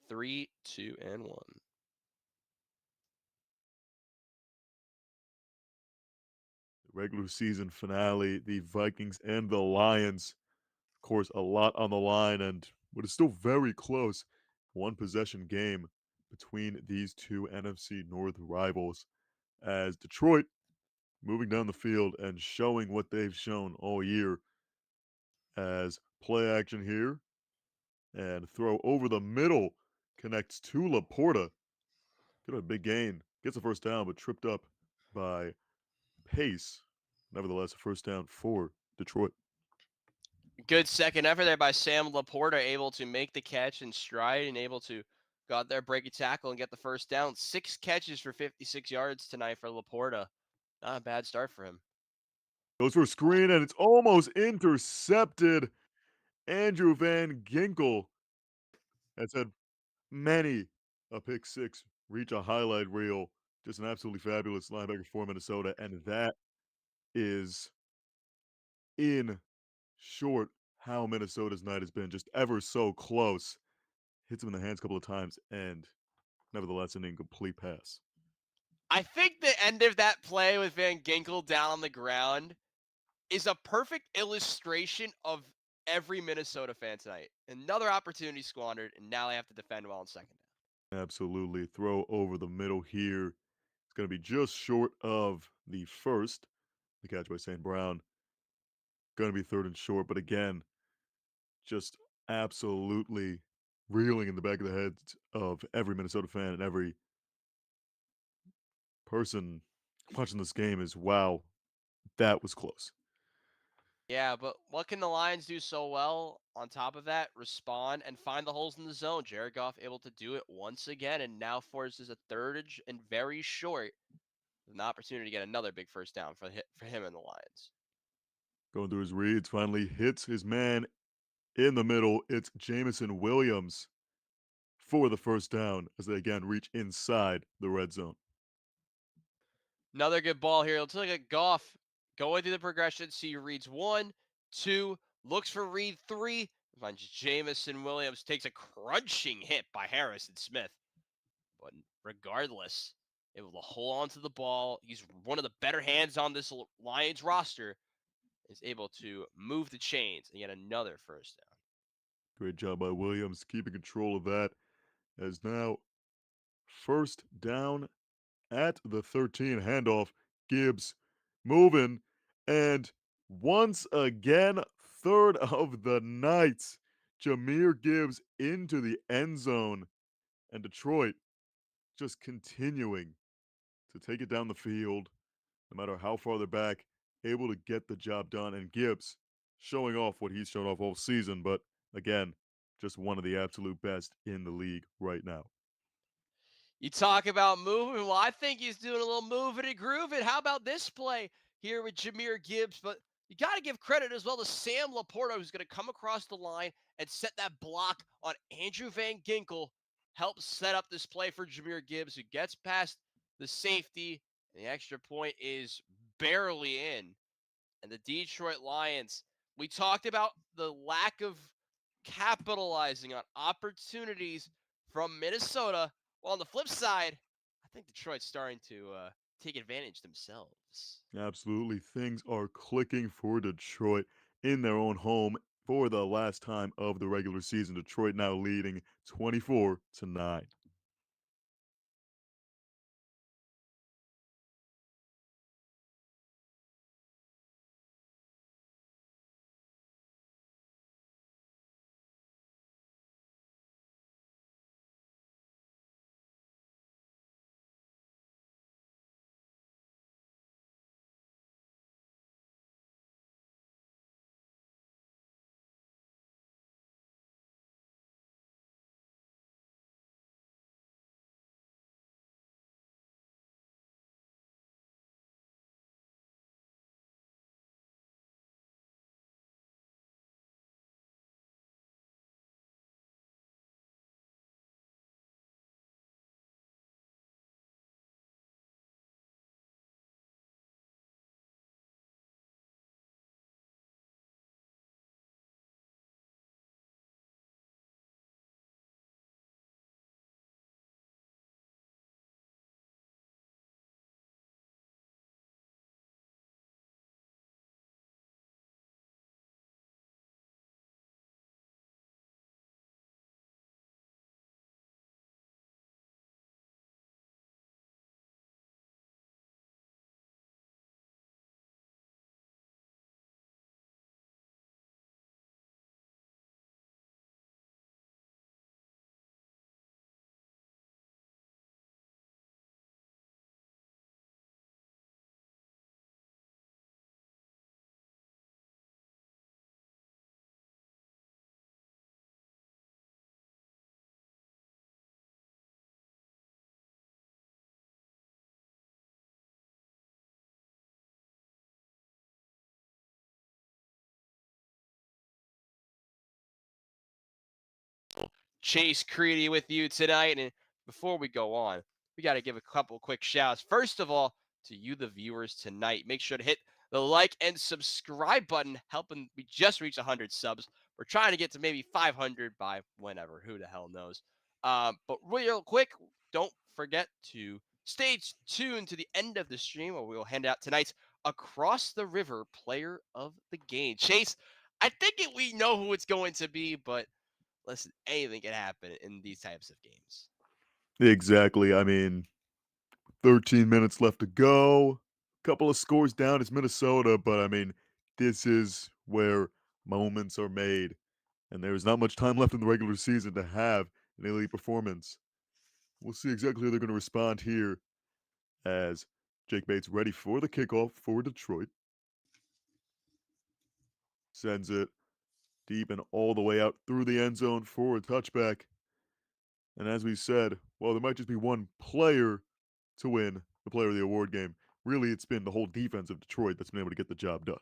Three, two, and one. Regular season finale, the Vikings and the Lions. Of course, a lot on the line, and what is still very close, one possession game between these two NFC North rivals. As Detroit moving down the field and showing what they've shown all year as play action here and throw over the middle connects to Laporta. Get a big gain, gets a first down, but tripped up by Pace. Nevertheless, a first down for Detroit. Good second effort there by Sam Laporta, able to make the catch in stride and able to go out there, break a tackle, and get the first down. 6 catches for 56 yards tonight for Laporta. Not a bad start for him. Goes for a screen and it's almost intercepted. Andrew Van Ginkel has had many a pick six reach a highlight reel. Just an absolutely fabulous linebacker for Minnesota. And that is in short how Minnesota's night has been. Just ever so close. Hits him in the hands a couple of times and nevertheless an incomplete pass. I think the end of that play with Van Ginkel down on the ground is a perfect illustration of every Minnesota fan tonight. Another opportunity squandered, and now they have to defend well in second down. Absolutely. Throw over the middle here. It's going to be just short of the first. The catch by St. Brown. Going to be third and short, but again, just absolutely reeling in the back of the head of every Minnesota fan and every person watching this game is wow, that was close. Yeah, but what can the Lions do so well? On top of that, respond and find the holes in the zone. Jared Goff able to do it once again, and now forces a thirdage and very short with an opportunity to get another big first down for him and the Lions. Going through his reads, finally hits his man in the middle. It's Jamison Williams for the first down as they again reach inside the red zone. Another good ball here. Let's look at Goff going through the progression. See reads one, two, Looks for read three. Finds Jamison Williams. Takes a crunching hit by Harrison Smith. But regardless, able to hold on to the ball. He's one of the better hands on this Lions roster. Is able to move the chains and get another first down. Great job by Williams keeping control of that. As now first down at the 13. Handoff. Gibbs moving. And once again, third of the night. Jahmyr Gibbs into the end zone. And Detroit just continuing to take it down the field, no matter how far they're back, able to get the job done. And Gibbs showing off what he's shown off all season, but again, just one of the absolute best in the league right now. You talk about moving. Well, I think he's doing a little moving and grooving. How about this play here with Jahmyr Gibbs? But you got to give credit as well to Sam Laporta, who's going to come across the line and set that block on Andrew Van Ginkel. Helps set up this play for Jahmyr Gibbs, who gets past the safety. And the extra point is barely in. And the Detroit Lions, we talked about the lack of capitalizing on opportunities from Minnesota. Well, on the flip side, I think Detroit's starting to take advantage themselves. Absolutely. Things are clicking for Detroit in their own home for the last time of the regular season. Detroit now leading 24-9. Chase Caridi with you tonight. And before we go on, we got to give a couple quick shouts. First of all, to you, the viewers tonight, make sure to hit the like and subscribe button, helping we just reach 100 subs. We're trying to get to maybe 500 by whenever. Who the hell knows? But real quick, don't forget to stay tuned to the end of the stream where we will hand out tonight's Across the River Player of the Game. Chase, I think we know who it's going to be, but listen, anything can happen in these types of games. Exactly. I mean, 13 minutes left to go. Couple of scores down. It's Minnesota, but I mean, this is where moments are made. And there's not much time left in the regular season to have an elite performance. We'll see exactly how they're going to respond here as Jake Bates ready for the kickoff for Detroit. Sends it deep and all the way out through the end zone for a touchback. And as we said, well, there might just be one player to win the player of the award game. Really, it's been the whole defense of Detroit that's been able to get the job done.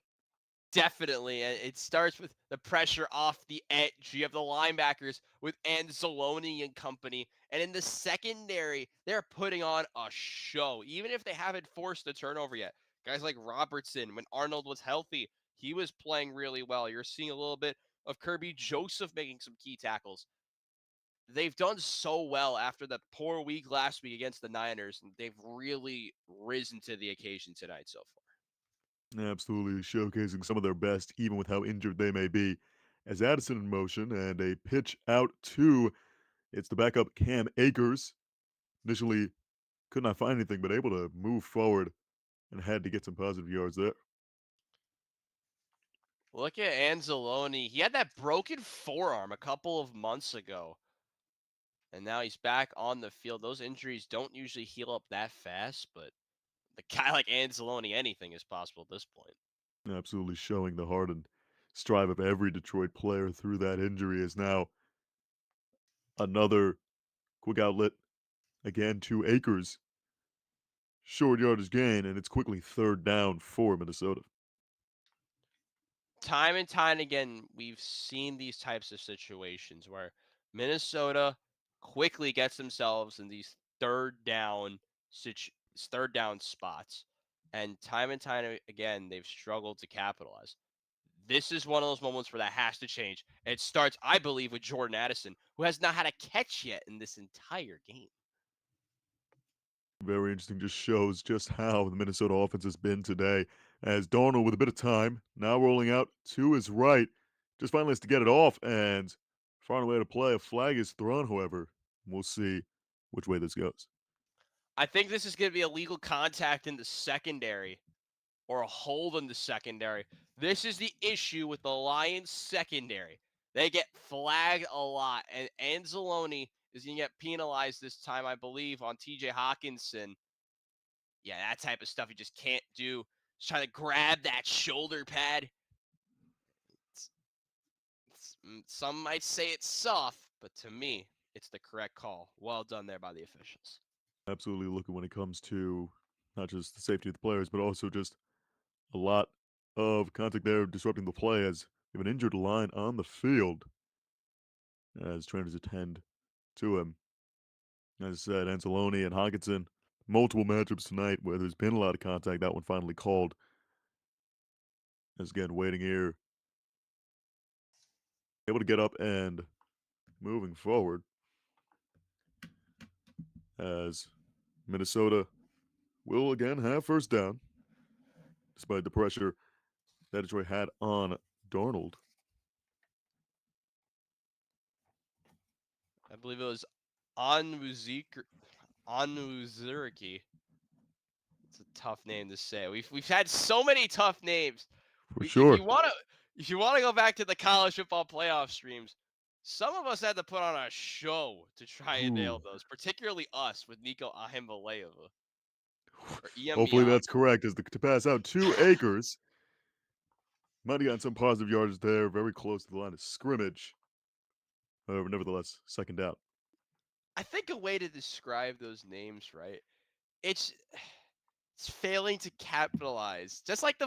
Definitely. And it starts with the pressure off the edge. You have the linebackers with Anzalone and company. And in the secondary, they're putting on a show, even if they haven't forced a turnover yet. Guys like Robertson, when Arnold was healthy, He was playing really well. You're seeing a little bit of Kirby Joseph making some key tackles. They've done so well after the poor week last week against the Niners, and they've really risen to the occasion tonight so far. Absolutely showcasing some of their best, even with how injured they may be. As Addison in motion and a pitch out to it's the backup Cam Akers. Initially could not find anything, but able to move forward and had to get some positive yards there. Look at Anzalone. He had that broken forearm a couple of months ago, and now he's back on the field. Those injuries don't usually heal up that fast, but the guy like Anzalone, anything is possible at this point. Absolutely showing the heart and strive of every Detroit player through that injury is now another quick outlet again to Akers. Short yardage gain, and it's quickly third down for Minnesota. Time and time again, we've seen these types of situations where Minnesota quickly gets themselves in these third down spots, and time again they've struggled to capitalize. This is one of those moments where that has to change. It starts, I believe, with Jordan Addison, who has not had a catch yet in this entire game. Very interesting. Just shows just how the Minnesota offense has been today. As Darnold, with a bit of time, now rolling out to his right, just finally has to get it off and far away to play. A flag is thrown, however. We'll see which way this goes. I think this is going to be a legal contact in the secondary or a hold in the secondary. This is the issue with the Lions secondary. They get flagged a lot, and Anzalone is going to get penalized this time, I believe, on TJ Hawkinson. Yeah, that type of stuff you just can't do. Just trying to grab that shoulder pad. It's, some might say it's soft, but to me, it's the correct call. Well done there by the officials. Absolutely looking when it comes to not just the safety of the players, but also just a lot of contact there disrupting the play as we have an injured line on the field as trainers attend to him. As I said, Anzalone and Hawkinson, multiple matchups tonight where there's been a lot of contact. That one finally called. As again, waiting here, able to get up and moving forward as Minnesota will again have first down despite the pressure that Detroit had on Darnold. I believe it was Onwuzuriki. It's a tough name to say. We've had so many tough names. For If sure. you wanna go back to the college football playoff streams, some of us had to put on a show to try and nail Ooh. those, particularly us with Nico Ahimbaleva or Ian Hopefully that's Bianco. correct as to pass out 2 acres. Might have gotten some positive yards there, very close to the line of scrimmage. However, nevertheless, second down. I think a way to describe those names, right? It's it's failing to capitalize. Just like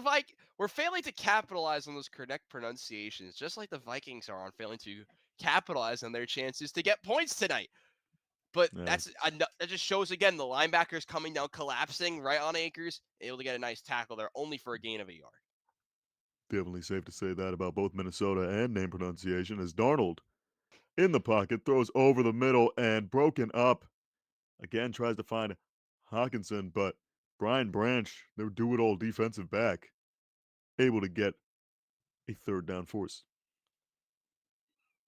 we're failing to capitalize on those correct pronunciations, just like the Vikings are on failing to capitalize on their chances to get points tonight. But Yeah, that just shows again the linebackers coming down, collapsing right on Akers, able to get a nice tackle there, only for a gain of a yard. definitely safe to say that about both Minnesota and name pronunciation as Darnold in the pocket throws over the middle and broken up. Again, tries to find Hawkinson, but Brian Branch, their do it all defensive back, able to get a third down force.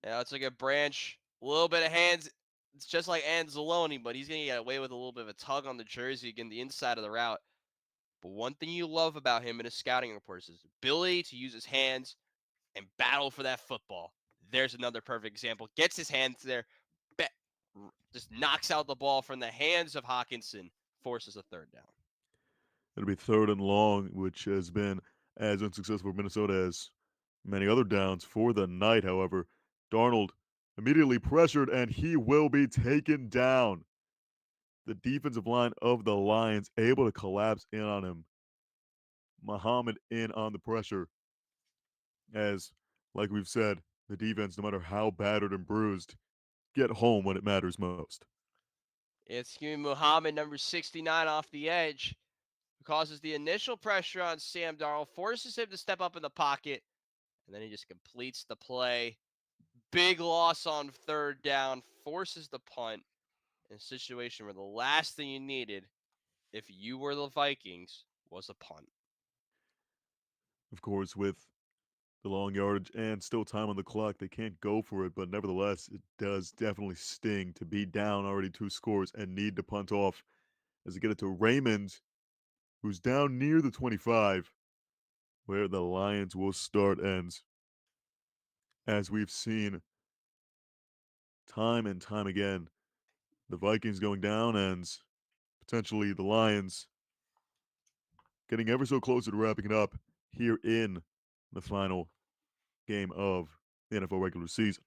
Yeah, it's like a branch, a little bit of hands. It's just like Anzalone, but he's gonna get away with a little bit of a tug on the jersey again, the inside of the route. But one thing you love about him in his scouting reports is his ability to use his hands and battle for that football. There's another perfect example. Gets his hands there, just knocks out the ball from the hands of Hawkinson, forces a third down. It'll be third and long, which has been as unsuccessful for Minnesota as many other downs for the night. However, Darnold immediately pressured and he will be taken down. The defensive line of the Lions able to collapse in on him. Muhammad in on the pressure. As, like we've said, the defense, no matter how battered and bruised, get home when it matters most. It's going to be Muhammad, number 69, off the edge, who causes the initial pressure on Sam Darnold, forces him to step up in the pocket, and then he just completes the play. Big loss on third down, forces the punt in a situation where the last thing you needed, if you were the Vikings, was a punt. Of course, with the long yardage and still time on the clock, they can't go for it, but nevertheless, it does definitely sting to be down already 2 scores and need to punt off as they get it to Raymond, who's down near the 25, where the Lions will start ends. As we've seen time and time again, the Vikings going down and potentially the Lions getting ever so closer to wrapping it up here in the final game of the NFL regular season.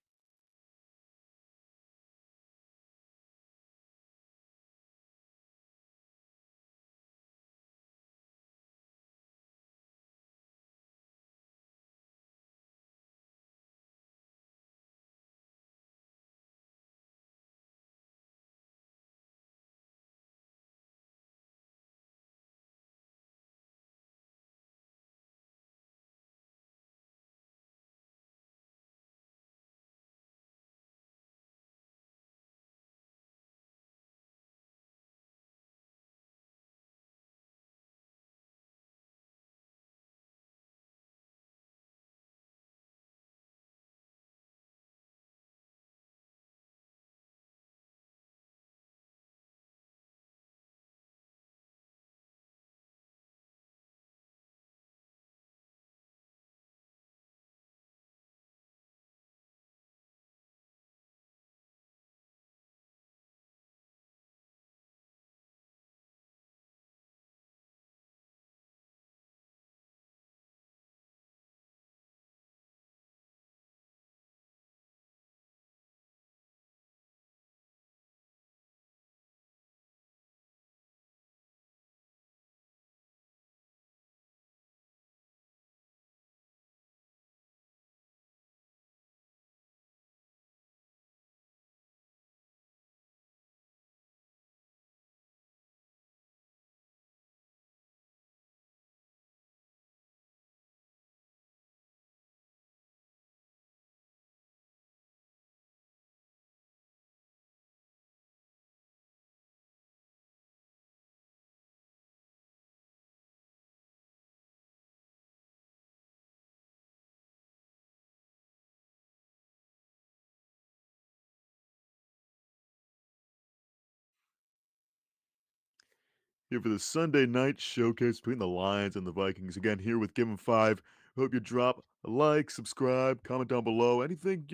Here for the Sunday night showcase between the Lions and the Vikings. Again, here with Give 'em 5. Hope you drop a like, subscribe, comment down below. Anything,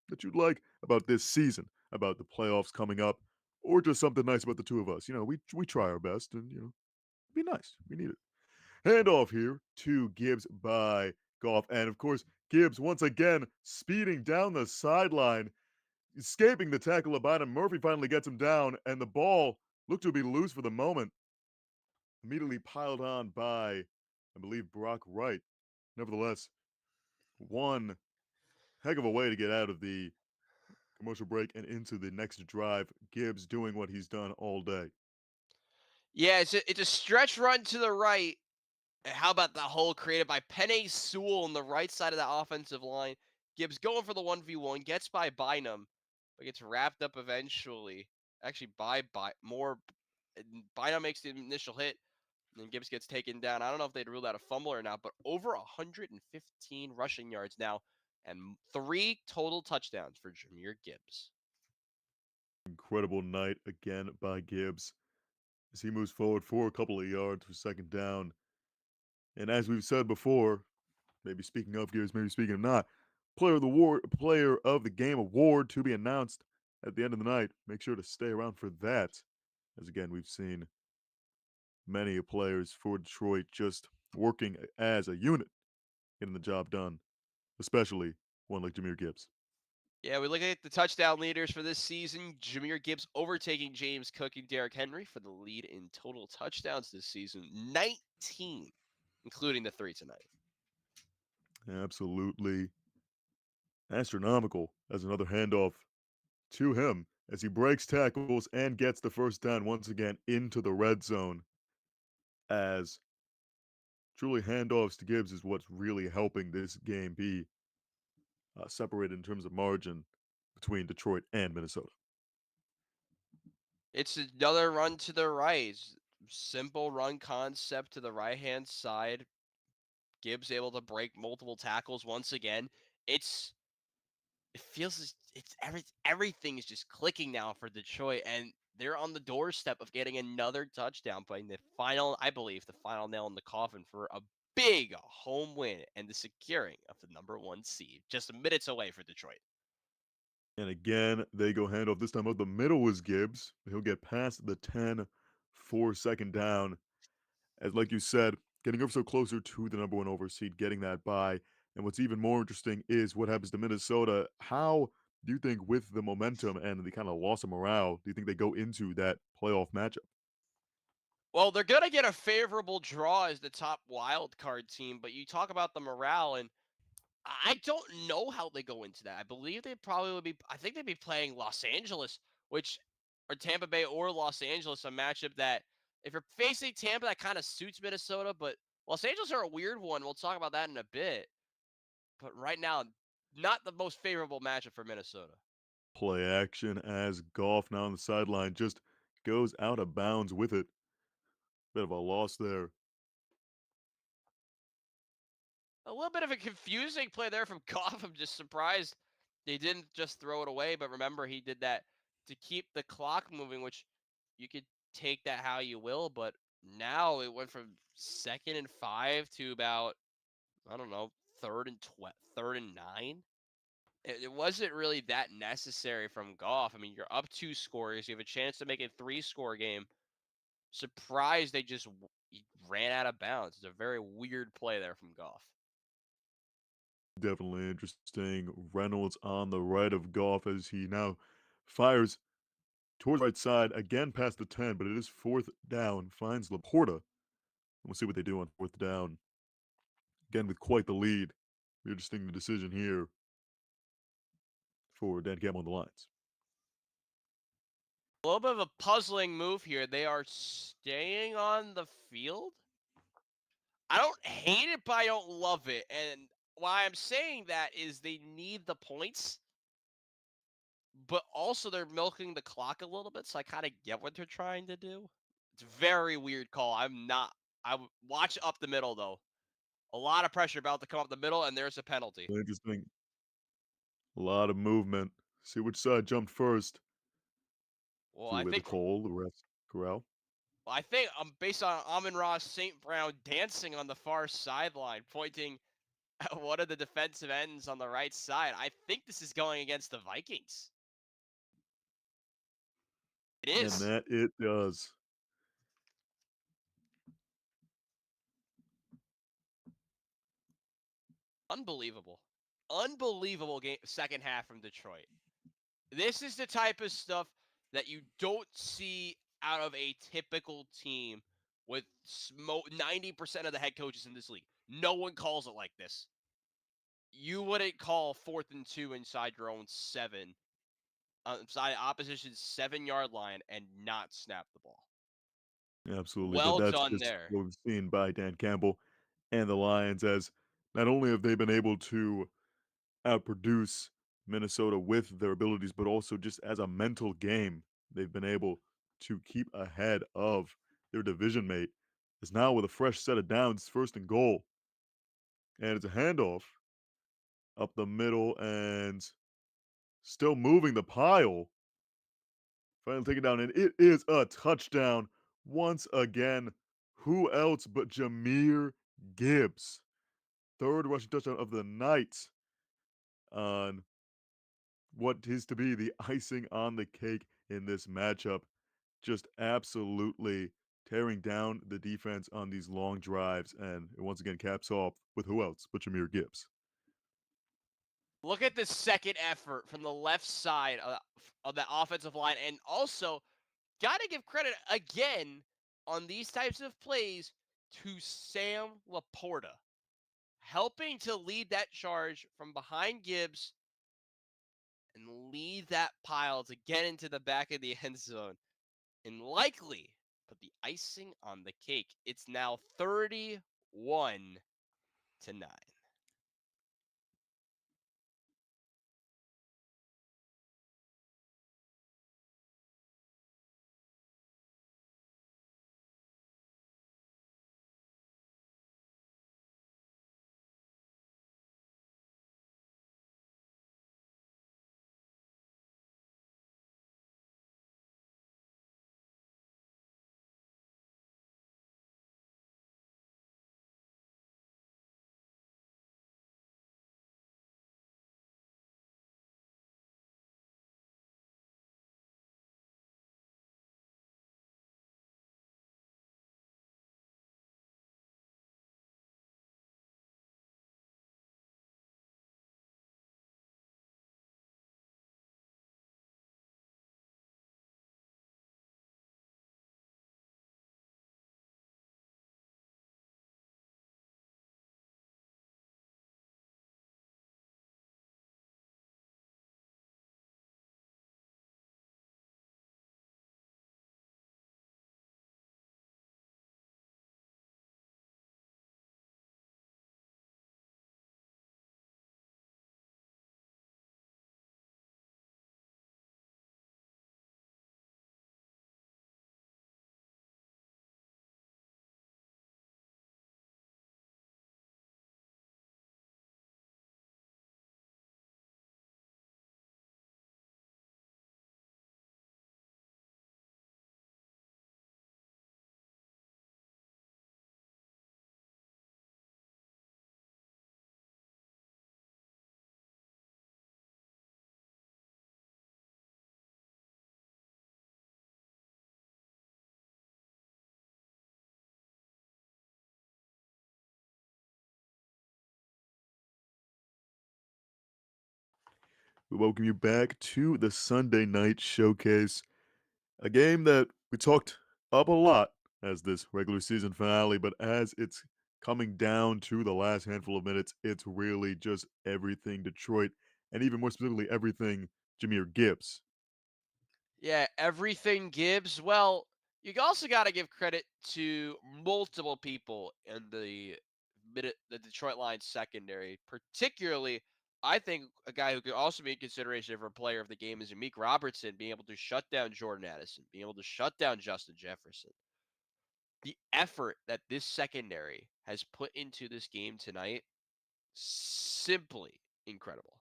that you'd like about this season, about the playoffs coming up, or just something nice about the two of us. We try our best and, be nice. We need it. Handoff here to Gibbs by Goff. And of course, Gibbs once again speeding down the sideline, escaping the tackle of Bynum. Murphy finally gets him down, and the ball looked to be loose for the moment. Immediately piled on by, I believe, Brock Wright. Nevertheless, one heck of a way to get out of the commercial break and into the next drive. Gibbs doing what he's done all day. Yeah, it's a stretch run to the right. And how about the hole created by Penei Sewell on the right side of the offensive line? Gibbs going for the 1v1, gets by Bynum, but gets wrapped up eventually. Actually, by more. Bynum makes the initial hit, and then Gibbs gets taken down. I don't know if they'd ruled out a fumble or not, but over 115 rushing yards now, and 3 total touchdowns for Jahmyr Gibbs. Incredible night again by Gibbs as he moves forward for a couple of yards for second down. And as we've said before, maybe speaking of Gibbs, maybe speaking of not, player of the game award to be announced at the end of the night. Make sure to stay around for that. As again, we've seen many players for Detroit just working as a unit, getting the job done, especially one like Jahmyr Gibbs. Yeah, we look at the touchdown leaders for this season. Jahmyr Gibbs overtaking James Cook and Derrick Henry for the lead in total touchdowns this season, 19, including the 3 tonight. Absolutely astronomical as another handoff to him as he breaks tackles and gets the first down once again into the red zone. as truly handoffs to Gibbs is what's really helping this game be separated in terms of margin between Detroit and Minnesota. It's another run to the right. Simple run concept to the right hand side. Gibbs able to break multiple tackles once again. It feels everything is just clicking now for Detroit, and they're on the doorstep of getting another touchdown, putting the final, I believe, the final nail in the coffin for a big home win and the securing of the number 1 seed. Just minutes away for Detroit. And again, they go handoff. This time up the middle was Gibbs. He'll get past the 10 for second down. As like you said, getting ever so closer to the number one overseed, getting that bye. And what's even more interesting is what happens to Minnesota. How do you think, with the momentum and the kind of loss of morale, do you think they go into that playoff matchup? Well, they're gonna get a favorable draw as the top wild card team, but you talk about the morale, and I don't know how they go into that. I believe they probably would be. I think they'd be playing Los Angeles, which or Tampa Bay or Los Angeles, a matchup that if you're facing Tampa, that kind of suits Minnesota. But Los Angeles are a weird one. We'll talk about that in a bit. But right now, not the most favorable matchup for Minnesota. Play action as Goff now on the sideline just goes out of bounds with it. Bit of a loss there. A little bit of a confusing play there from Goff. I'm just surprised they didn't just throw it away. But remember, he did that to keep the clock moving, which you could take that how you will. But now it went from 2nd and 5 to about, I don't know, 3rd and 9. It wasn't really that necessary from Goff. I mean, you're up 2 scores. You have a chance to make it 3-score game. Surprised they just ran out of bounds. It's a very weird play there from Goff. Definitely interesting. Reynolds on the right of Goff as he now fires towards right side again past the 10, but it is fourth down. Finds Laporta. We'll see what they do on fourth down. Again, with quite the lead. Interesting decision here for Dan Campbell on the lines. A little bit of a puzzling move here. They are staying on the field. I don't hate it, but I don't love it. And why I'm saying that is they need the points, but also they're milking the clock a little bit. So I kind of get what they're trying to do. It's a very weird call. I'm not. I would watch up the middle though. A lot of pressure about to come up the middle, and there's a penalty. Interesting. A lot of movement. See which side jumped first. Well, See with the call, the refs corral. I think based on Amon-Ra St. Brown dancing on the far sideline, pointing at one of the defensive ends on the right side. I think this is going against the Vikings. It And is. that it does. Unbelievable. Unbelievable game second half from Detroit. This is the type of stuff that you don't see out of a typical team with 90% of the head coaches in this league. No one calls it like this. You wouldn't call 4th and 2 inside your own 7, inside opposition's 7-yard line and not snap the ball. Absolutely. But Well that's done just there. what we've seen by Dan Campbell and the Lions as not only have they been able to outproduce Minnesota with their abilities, but also just as a mental game, they've been able to keep ahead of their division mate. Is now with a fresh set of downs, first and goal. And it's a handoff up the middle and still moving the pile. Finally taken down, and it is a touchdown once again. Who else but Jameer Gibbs? Third rushing touchdown of the night on what is to be the icing on the cake in this matchup. Just absolutely tearing down the defense on these long drives, and it once again caps off with who else but Jameer Gibbs. Look at the second effort from the left side of the offensive line. And also, got to give credit again on these types of plays to Sam Laporta, helping to lead that charge from behind Gibbs and lead that pile to get into the back of the end zone. And likely put the icing on the cake. It's now 31-9. We welcome you back to the Sunday Night Showcase, a game that we talked up a lot as this regular season finale, but as it's coming down to the last handful of minutes, it's really just everything Detroit, and even more specifically, everything Jameer Gibbs. Yeah, everything Gibbs. Well, you also got to give credit to multiple people in the Detroit Lions secondary, particularly. I think a guy who could also be in consideration for player of the game is Amik Robertson, being able to shut down Jordan Addison, being able to shut down Justin Jefferson. The effort that this secondary has put into this game tonight, simply incredible.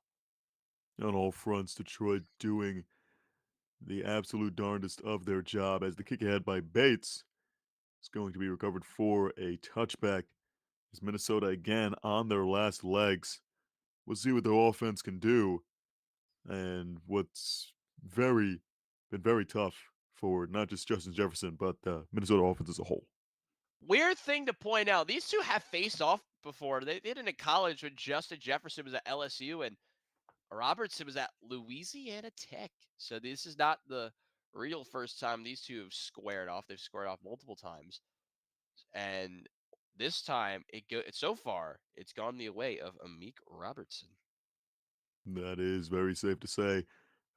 On all fronts, Detroit doing the absolute darndest of their job as the kick ahead by Bates is going to be recovered for a touchback. As Minnesota again on their last legs. We'll see what their offense can do. And what's very been very tough for not just Justin Jefferson, but the Minnesota offense as a whole. Weird thing to point out, these two have faced off before. They did it in college when Justin Jefferson was at LSU and Robertson was at Louisiana Tech. So this is not the real first time these two have squared off. They've squared off multiple times. And this time so far it's gone the way of Amik Robertson. That is very safe to say.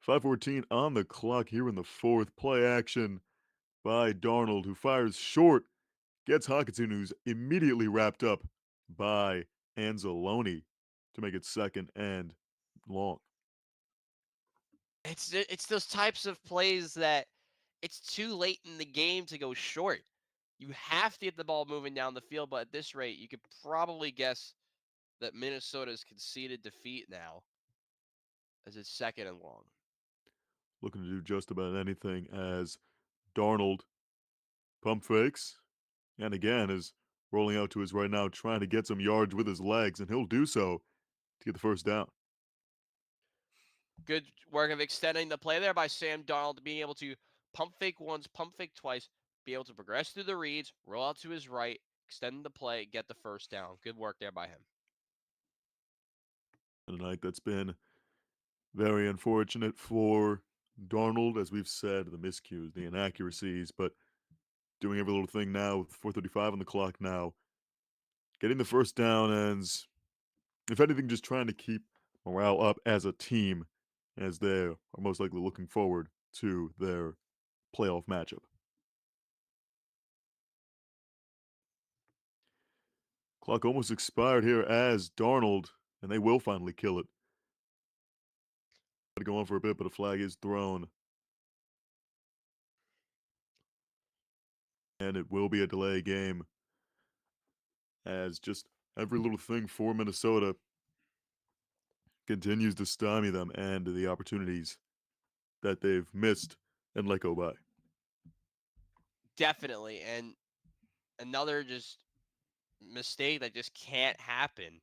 5:14 on the clock here in the fourth. Play action by Darnold, who fires short, gets Hawkinson, who's immediately wrapped up by Anzalone to make it second and long. It's those types of plays that it's too late in the game to go short. You have to get the ball moving down the field, but at this rate, you could probably guess that Minnesota's conceded defeat now as it's second and long. Looking to do just about anything as Darnold pump fakes and again is rolling out to his right now, trying to get some yards with his legs, and he'll do so to get the first down. Good work of extending the play there by Sam Darnold, being able to pump fake once, pump fake twice, be able to progress through the reads, roll out to his right, extend the play, get the first down. Good work there by him. And a night that's been very unfortunate for Darnold, as we've said, the miscues, the inaccuracies, but doing every little thing now with 4:35 on the clock now, getting the first down and, if anything, just trying to keep morale up as a team as they are most likely looking forward to their playoff matchup. Clock almost expired here as Darnold, and they will finally kill it. Got to go on for a bit, but a flag is thrown. And it will be a delay game. As just every little thing for Minnesota continues to stymie them and the opportunities that they've missed and let go by. Definitely. And another just mistake that just can't happen.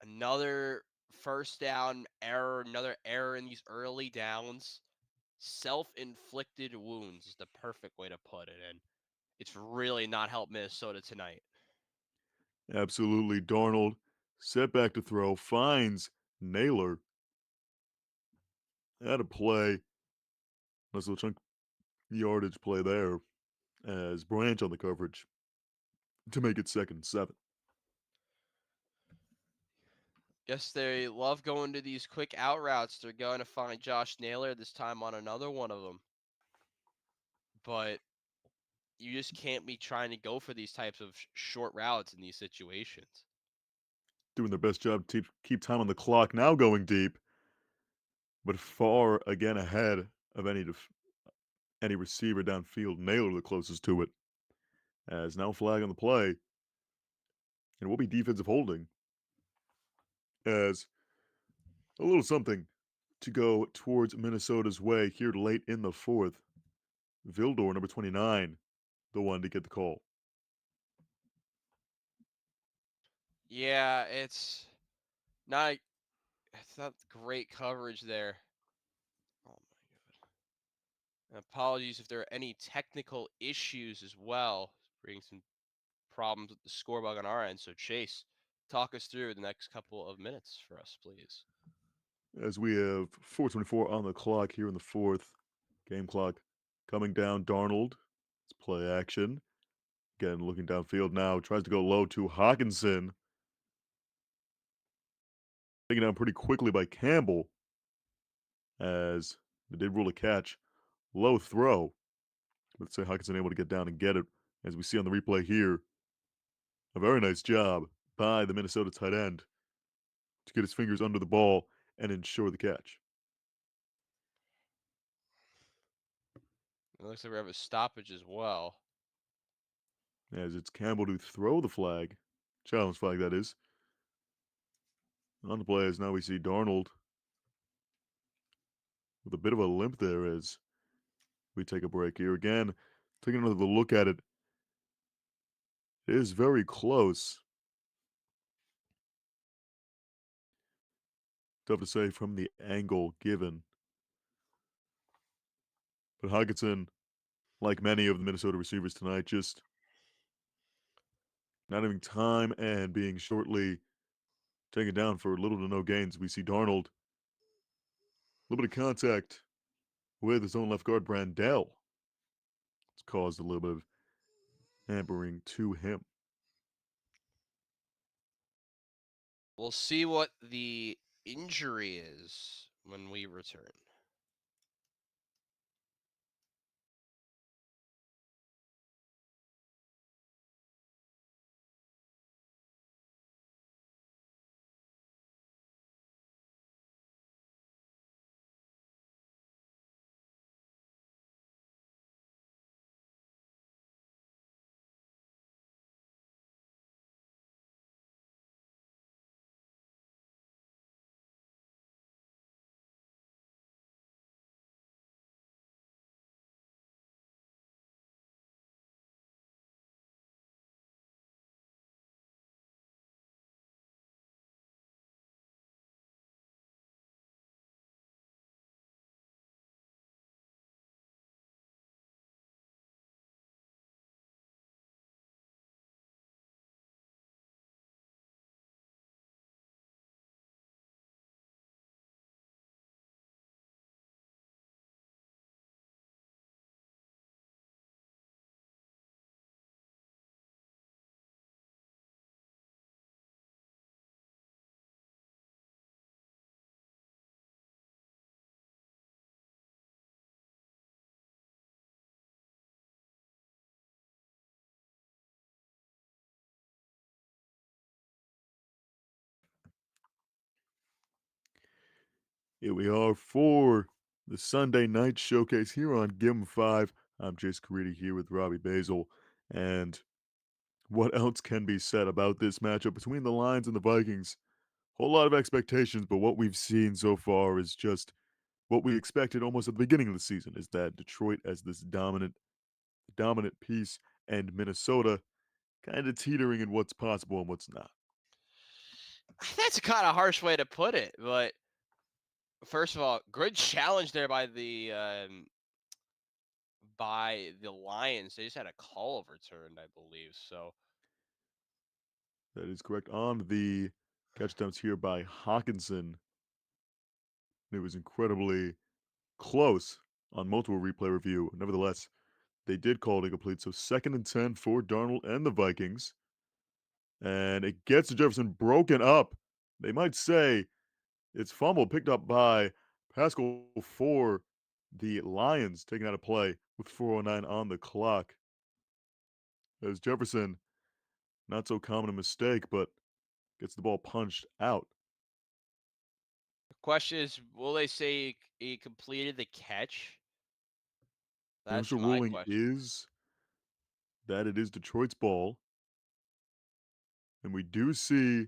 Another first down error, another error in these early downs. Self-inflicted wounds is the perfect way to put it. And it's really not helped Minnesota tonight. Absolutely. Darnold, set back to throw, finds Naylor. At a play. Nice little chunk yardage play there as Branch on the coverage to make it 2nd and 7. Guess they love going to these quick out routes. They're going to find Josh Naylor this time on another one of them. But you just can't be trying to go for these types of short routes in these situations. Doing their best job to keep time on the clock, now going deep, but far again ahead of any receiver downfield. Naylor the closest to it. As now flag on the play. And it will be defensive holding. As a little something to go towards Minnesota's way here late in the 4th. Vildor, number 29, the one to get the call. Yeah, it's not great coverage there. Oh my god. And apologies if there are any technical issues as well. Bringing some problems with the score bug on our end. So Chase, talk us through the next couple of minutes for us, please. As we have 4:24 on the clock here in the 4th. Game clock coming down. Darnold. It's play action. Again, looking downfield now. Tries to go low to Hawkinson. Taken down pretty quickly by Campbell. As they did rule a catch. Low throw. But say Hawkinson able to get down and get it. As we see on the replay here. A very nice job by the Minnesota tight end to get his fingers under the ball and ensure the catch. It looks like we have a stoppage as well. As it's Campbell to throw the flag. Challenge flag, that is. On the play as now we see Darnold with a bit of a limp there as we take a break here. Again, taking another look at it. It is very close. Tough to say from the angle given. But Hawkinson, like many of the Minnesota receivers tonight, just not having time and being shortly taken down for little to no gains. We see Darnold, a little bit of contact with his own left guard, Brandell. It's caused a little bit of hampering to him. We'll see what the injury is when we return. Here we are for the Sunday night showcase here on Game 5. I'm Chase Caridi here with Robbie Basel. And what else can be said about this matchup between the Lions and the Vikings? Whole lot of expectations, but what we've seen so far is just what we expected almost at the beginning of the season is that Detroit as this dominant piece and Minnesota kind of teetering in what's possible and what's not. That's a kind of harsh way to put it, but first of all, good challenge there by the Lions. They just had a call overturned, I believe. So That is correct. On the catch attempts here by Hawkinson, it was incredibly close on multiple replay review. Nevertheless, they did call it incomplete. So 2nd and 10 for Darnold and the Vikings. And it gets to Jefferson broken up. They might say it's fumble picked up by Pascal for the Lions, taken out of play with 4:09 on the clock. As Jefferson, not so common a mistake, but gets the ball punched out. the question is, will they say he completed the catch? The That's official my ruling question. is that it is Detroit's ball. And we do see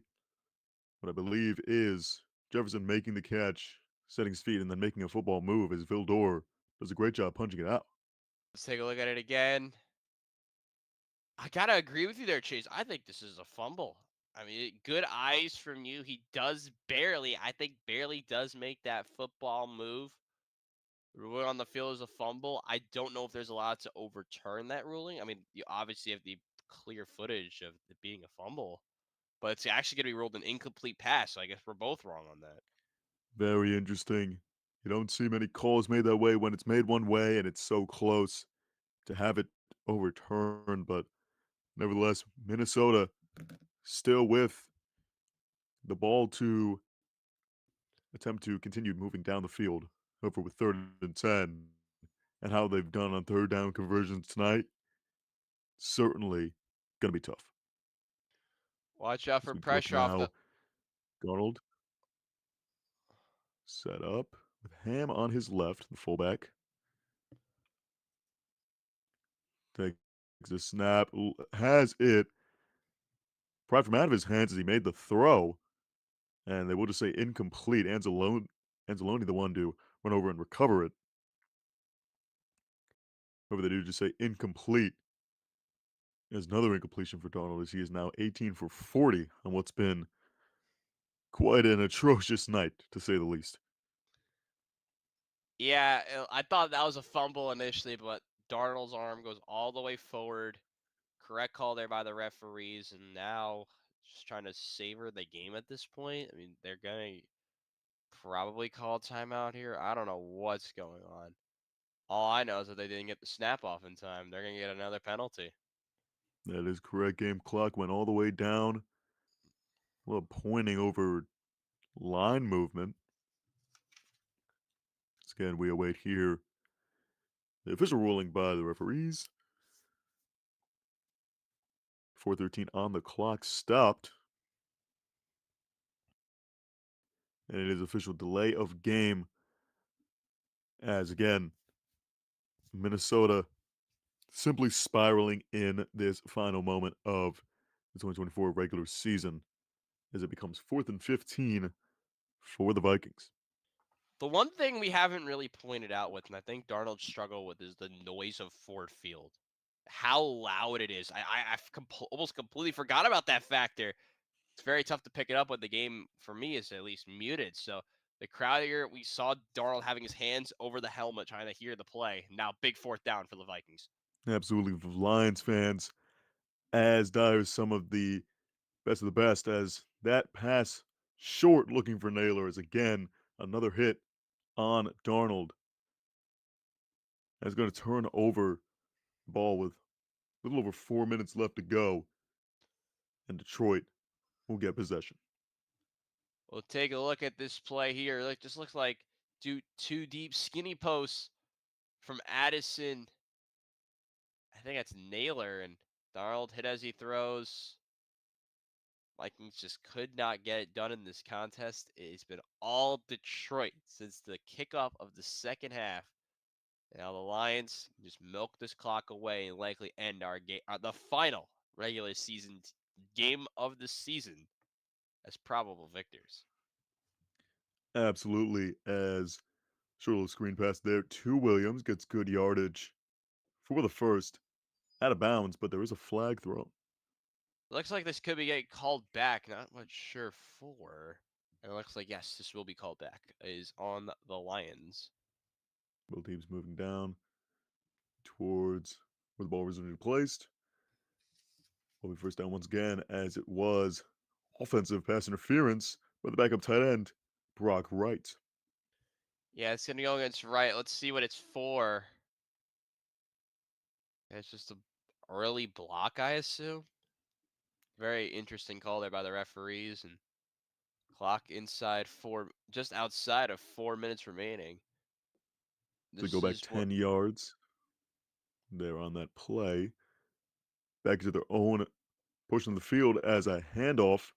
what I believe is Jefferson making the catch, setting his feet, and then making a football move as Vildor does a great job punching it out. Let's take a look at it again. I gotta agree with you there, Chase. I think this is a fumble. I mean, good eyes from you. He does barely, I think, barely does make that football move. Ruling on the field is a fumble. I don't know if there's a lot to overturn that ruling. I mean, you obviously have the clear footage of it being a fumble, but it's actually going to be ruled an incomplete pass. So I guess we're both wrong on that. Very interesting. You don't see many calls made that way when it's made one way and it's so close to have it overturned. But nevertheless, Minnesota still with the ball to attempt to continue moving down the field over with 3rd and 10. And how they've done on third down conversions tonight, certainly going to be tough. Watch out As for we look pressure off the. now, Darnold set up with Ham on his left, the fullback. Takes a snap, has it pried from out of his hands as he made the throw, and they will just say incomplete. Anzalone, the one to run over and recover it. However, they do just say incomplete. There's another incompletion for Donald as he is now 18 for 40 on what's been quite an atrocious night, to say the least. Yeah, I thought that was a fumble initially, but Darnold's arm goes all the way forward. Correct call there by the referees, and now just trying to savor the game at this point. I mean, they're going to probably call a timeout here. I don't know what's going on. All I know is that they didn't get the snap off in time. They're going to get another penalty. That is correct. Game clock went all the way down. A little pointing over line movement. Again, we await here the official ruling by the referees. 4:13 on the clock stopped. And it is official delay of game as again Minnesota simply spiraling in this final moment of the 2024 regular season as it becomes 4th and 15 for the Vikings. The one thing we haven't really pointed out with, and I think Darnold struggled with, is the noise of Ford Field. How loud it is. Almost completely forgot about that factor. It's very tough to pick it up when the game, for me, is at least muted. So the crowd here, we saw Darnold having his hands over the helmet trying to hear the play. Now, big fourth down for the Vikings. Absolutely, Lions fans as dire as some of the best of the best as that pass short looking for Naylor is again another hit on Darnold. That's going to turn over the ball with a little over 4 minutes left to go, and Detroit will get possession. We'll take a look at this play here. Look, just looks like two deep skinny posts from Addison. I think that's Naylor, and Darnold hit as he throws. Vikings just could not get it done in this contest. It's been all Detroit since the kickoff of the second half. Now the Lions just milk this clock away and likely end our game, the final regular season game of the season as probable victors. Absolutely, as short little screen pass there to Williams, gets good yardage for the first, out of bounds, but there is a flag thrown. Looks like this could be getting called back. Not much sure for. And it looks like yes, this will be called back. Is on the Lions. Both teams moving down towards where the ball was originally placed. Will be first down once again, as it was offensive pass interference by the backup tight end, Brock Wright. Yeah, it's gonna go against right. Let's see what it's for. It's just a early block, I assume. Very interesting call there by the referees, and clock inside just outside of 4 minutes remaining. To go This back is what 10 yards there on that play. Back into their own portion of the field as a handoff.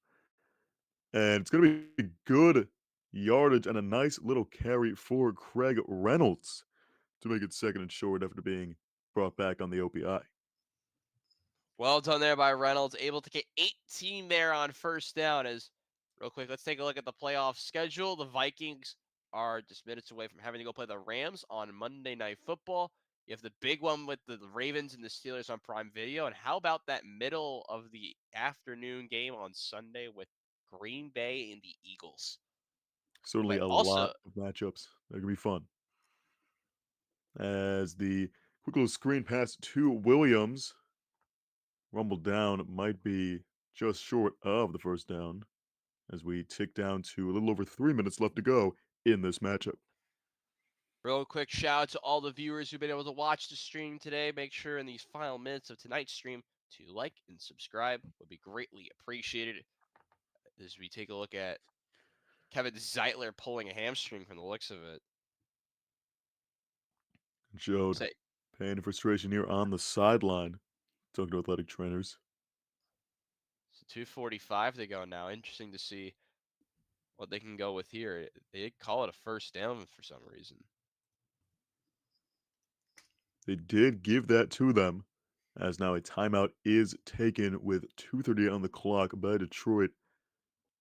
And it's going to be good yardage and a nice little carry for Craig Reynolds to make it second and short after being brought back on the OPI. well done there by Reynolds, able to get 18 there on first down. As real quick, let's take a look at the playoff schedule. The Vikings are just minutes away from having to go play the Rams on Monday Night Football. You have the big one with the Ravens and the Steelers on Prime Video. And how about that middle of the afternoon game on Sunday with Green Bay and the Eagles? Certainly But a also, lot of matchups. They're going to be fun. As the quick little screen pass to Williams, rumbled down, might be just short of the first down as we tick down to a little over 3 minutes left to go in this matchup. real quick shout out to all the viewers who've been able to watch the stream today. Make sure in these final minutes of tonight's stream to like and subscribe. Would be greatly appreciated as we take a look at Kevin Zeitler pulling a hamstring from the looks of it. And showed Say, pain and frustration here on the sideline, talking to athletic trainers. so 2:45 they go now. Interesting to see what they can go with here. They did call it a first down for some reason. They did give that to them, as now a timeout is taken with 2:30 on the clock by Detroit.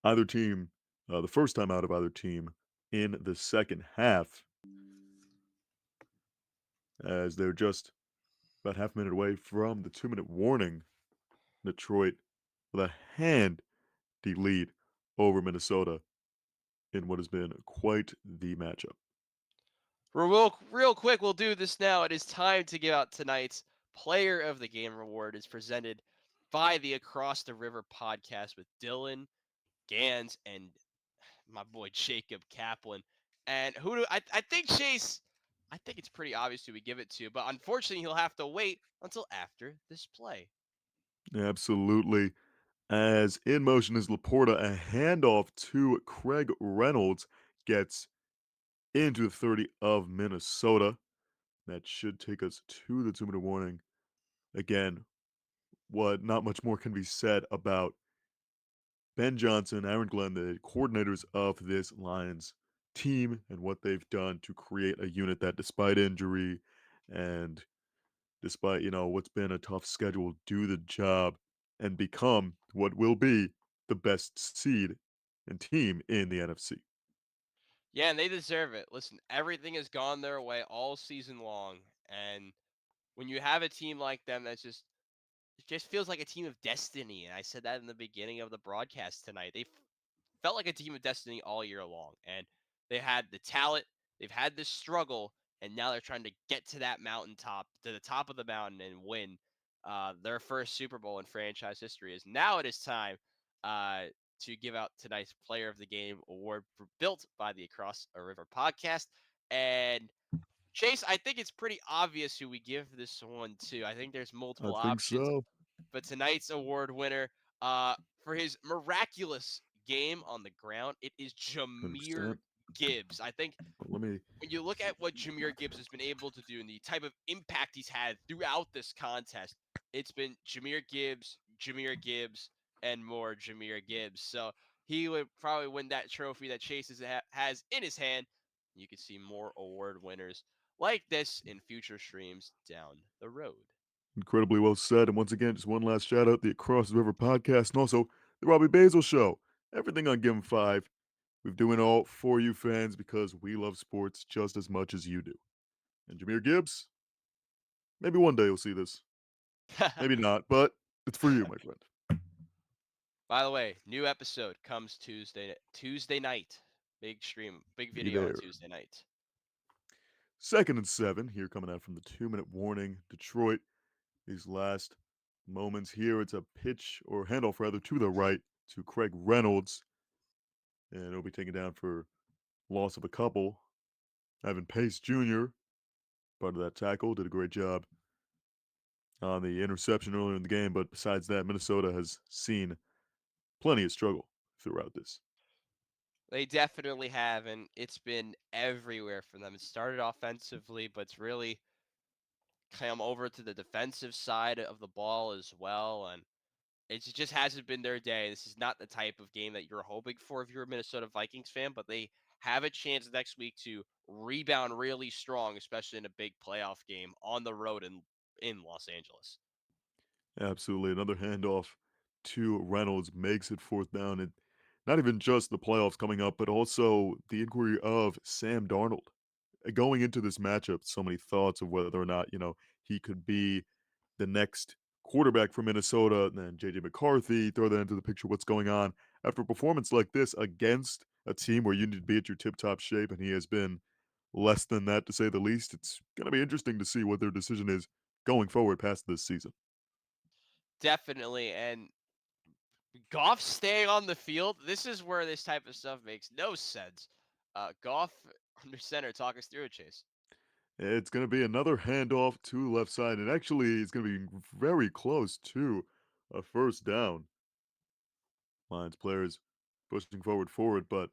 Either team, the first time out of either team in the second half, as they're just about half a minute away from the 2-minute warning. Detroit with a handy lead over Minnesota in what has been quite the matchup. Real quick, we'll do this now. It is time to give out tonight's Player of the Game reward. Is presented by the Across the River podcast with Dylan Gans and my boy Jacob Kaplan. And who do I think Chase? I think it's pretty obvious who we give it to, but unfortunately he'll have to wait until after this play. Absolutely. As in motion is Laporta, a handoff to Craig Reynolds gets into the 30 of Minnesota. That should take us to the 2-minute warning. Again, what not much more can be said about Ben Johnson, Aaron Glenn, the coordinators of this Lions team, and what they've done to create a unit that, despite injury and despite, what's been a tough schedule, do the job and become what will be the best seed and team in the NFC. Yeah, and they deserve it. Listen, everything has gone their way all season long, and when you have a team like them that's just feels like a team of destiny, and I said that in the beginning of the broadcast tonight. They felt like a team of destiny all year long, and they had the talent, they've had this struggle, and now they're trying to get to that mountaintop, to the top of the mountain, and win their first Super Bowl in franchise history. Is now it is time uh, to give out tonight's Player of the Game award built by the Across a River podcast. And Chase, I think it's pretty obvious who we give this one to. I think there's I multiple think options, so. but tonight's award winner for his miraculous game on the ground, it is Jameer 100%. Gibbs. I think Let me when you look at what Jameer Gibbs has been able to do and the type of impact he's had throughout this contest, it's been Jameer Gibbs, and more Jameer Gibbs. So he would probably win that trophy that Chase has in his hand. You could see more award winners like this in future streams down the road. Incredibly well said. And once again, just one last shout out the Across the River podcast and also the Robbie Basel show. Everything on Game 5. We're doing all for you fans because we love sports just as much as you do. And Jameer Gibbs, maybe one day you'll see this. Maybe not, but it's for you, my friend. By the way, new episode comes Tuesday night. Big stream, big Be video on there. Tuesday night. 2nd and 7 here coming out from the 2-minute warning. Detroit, these last moments here. It's a pitch or handoff rather to the right to Craig Reynolds. And it'll be taken down for loss of a couple. Evan Pace Jr., part of that tackle, did a great job on the interception earlier in the game. But besides that, Minnesota has seen plenty of struggle throughout this. They definitely have, and it's been everywhere for them. It started offensively, but it's really come over to the defensive side of the ball as well. And it just hasn't been their day. This is not the type of game that you're hoping for if you're a Minnesota Vikings fan, but they have a chance next week to rebound really strong, especially in a big playoff game on the road in Los Angeles. Absolutely. Another handoff to Reynolds makes it 4th down. And not even just the playoffs coming up, but also the inquiry of Sam Darnold. Going into this matchup, so many thoughts of whether or not, he could be the next quarterback for Minnesota. And then JJ McCarthy, throw that into the picture, what's going on. After a performance like this against a team where you need to be at your tip top shape, and he has been less than that to say the least, it's going to be interesting to see what their decision is going forward past this season. Definitely. And Goff staying on the field, this is where this type of stuff makes no sense. Goff under center, talk us through it, Chase. It's going to be another handoff to left side, and actually, it's going to be very close to a 1st down. Lions players pushing forward, but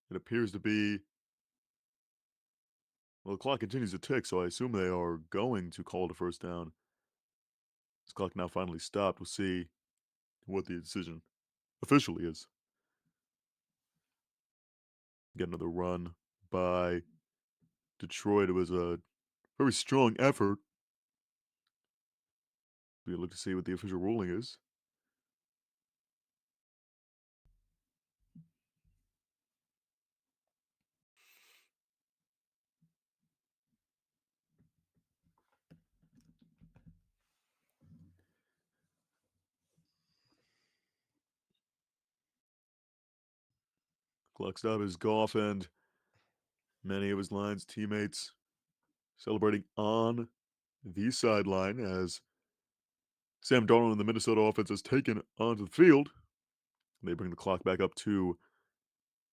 it appears to be. Well, the clock continues to tick, so I assume they are going to call it a 1st down. This clock now finally stopped. We'll see what the decision officially is. Get another run by Detroit. It was a very strong effort. We look to see what the official ruling is. Clock stop is Goff and many of his Lions teammates celebrating on the sideline as Sam Darnold and the Minnesota offense is taken onto the field. They bring the clock back up to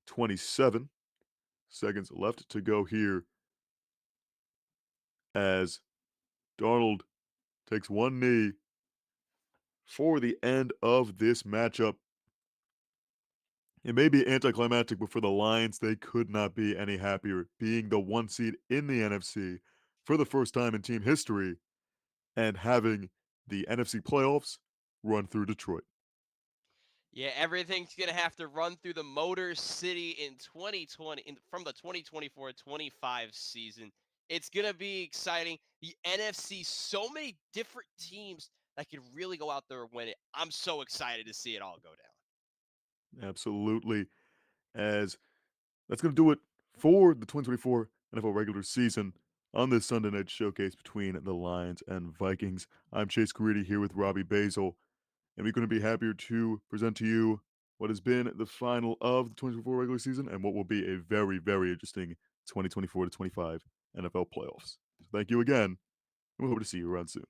27 seconds left to go here as Darnold takes one knee for the end of this matchup. It may be anticlimactic, but for the Lions, they could not be any happier being the 1 seed in the NFC for the first time in team history and having the NFC playoffs run through Detroit. Yeah, everything's going to have to run through the Motor City in 2020 from the 2024-25 season. It's going to be exciting. The NFC, so many different teams that could really go out there and win it. I'm so excited to see it all go down. Absolutely. As that's going to do it for the 2024 NFL regular season on this Sunday night showcase between the Lions and Vikings. I'm Chase Caridi here with Robbie Basel, and we're going to be happier to present to you what has been the final of the 2024 regular season and what will be a very, very interesting 2024 to 25 NFL playoffs. So thank you again, and we hope to see you around soon.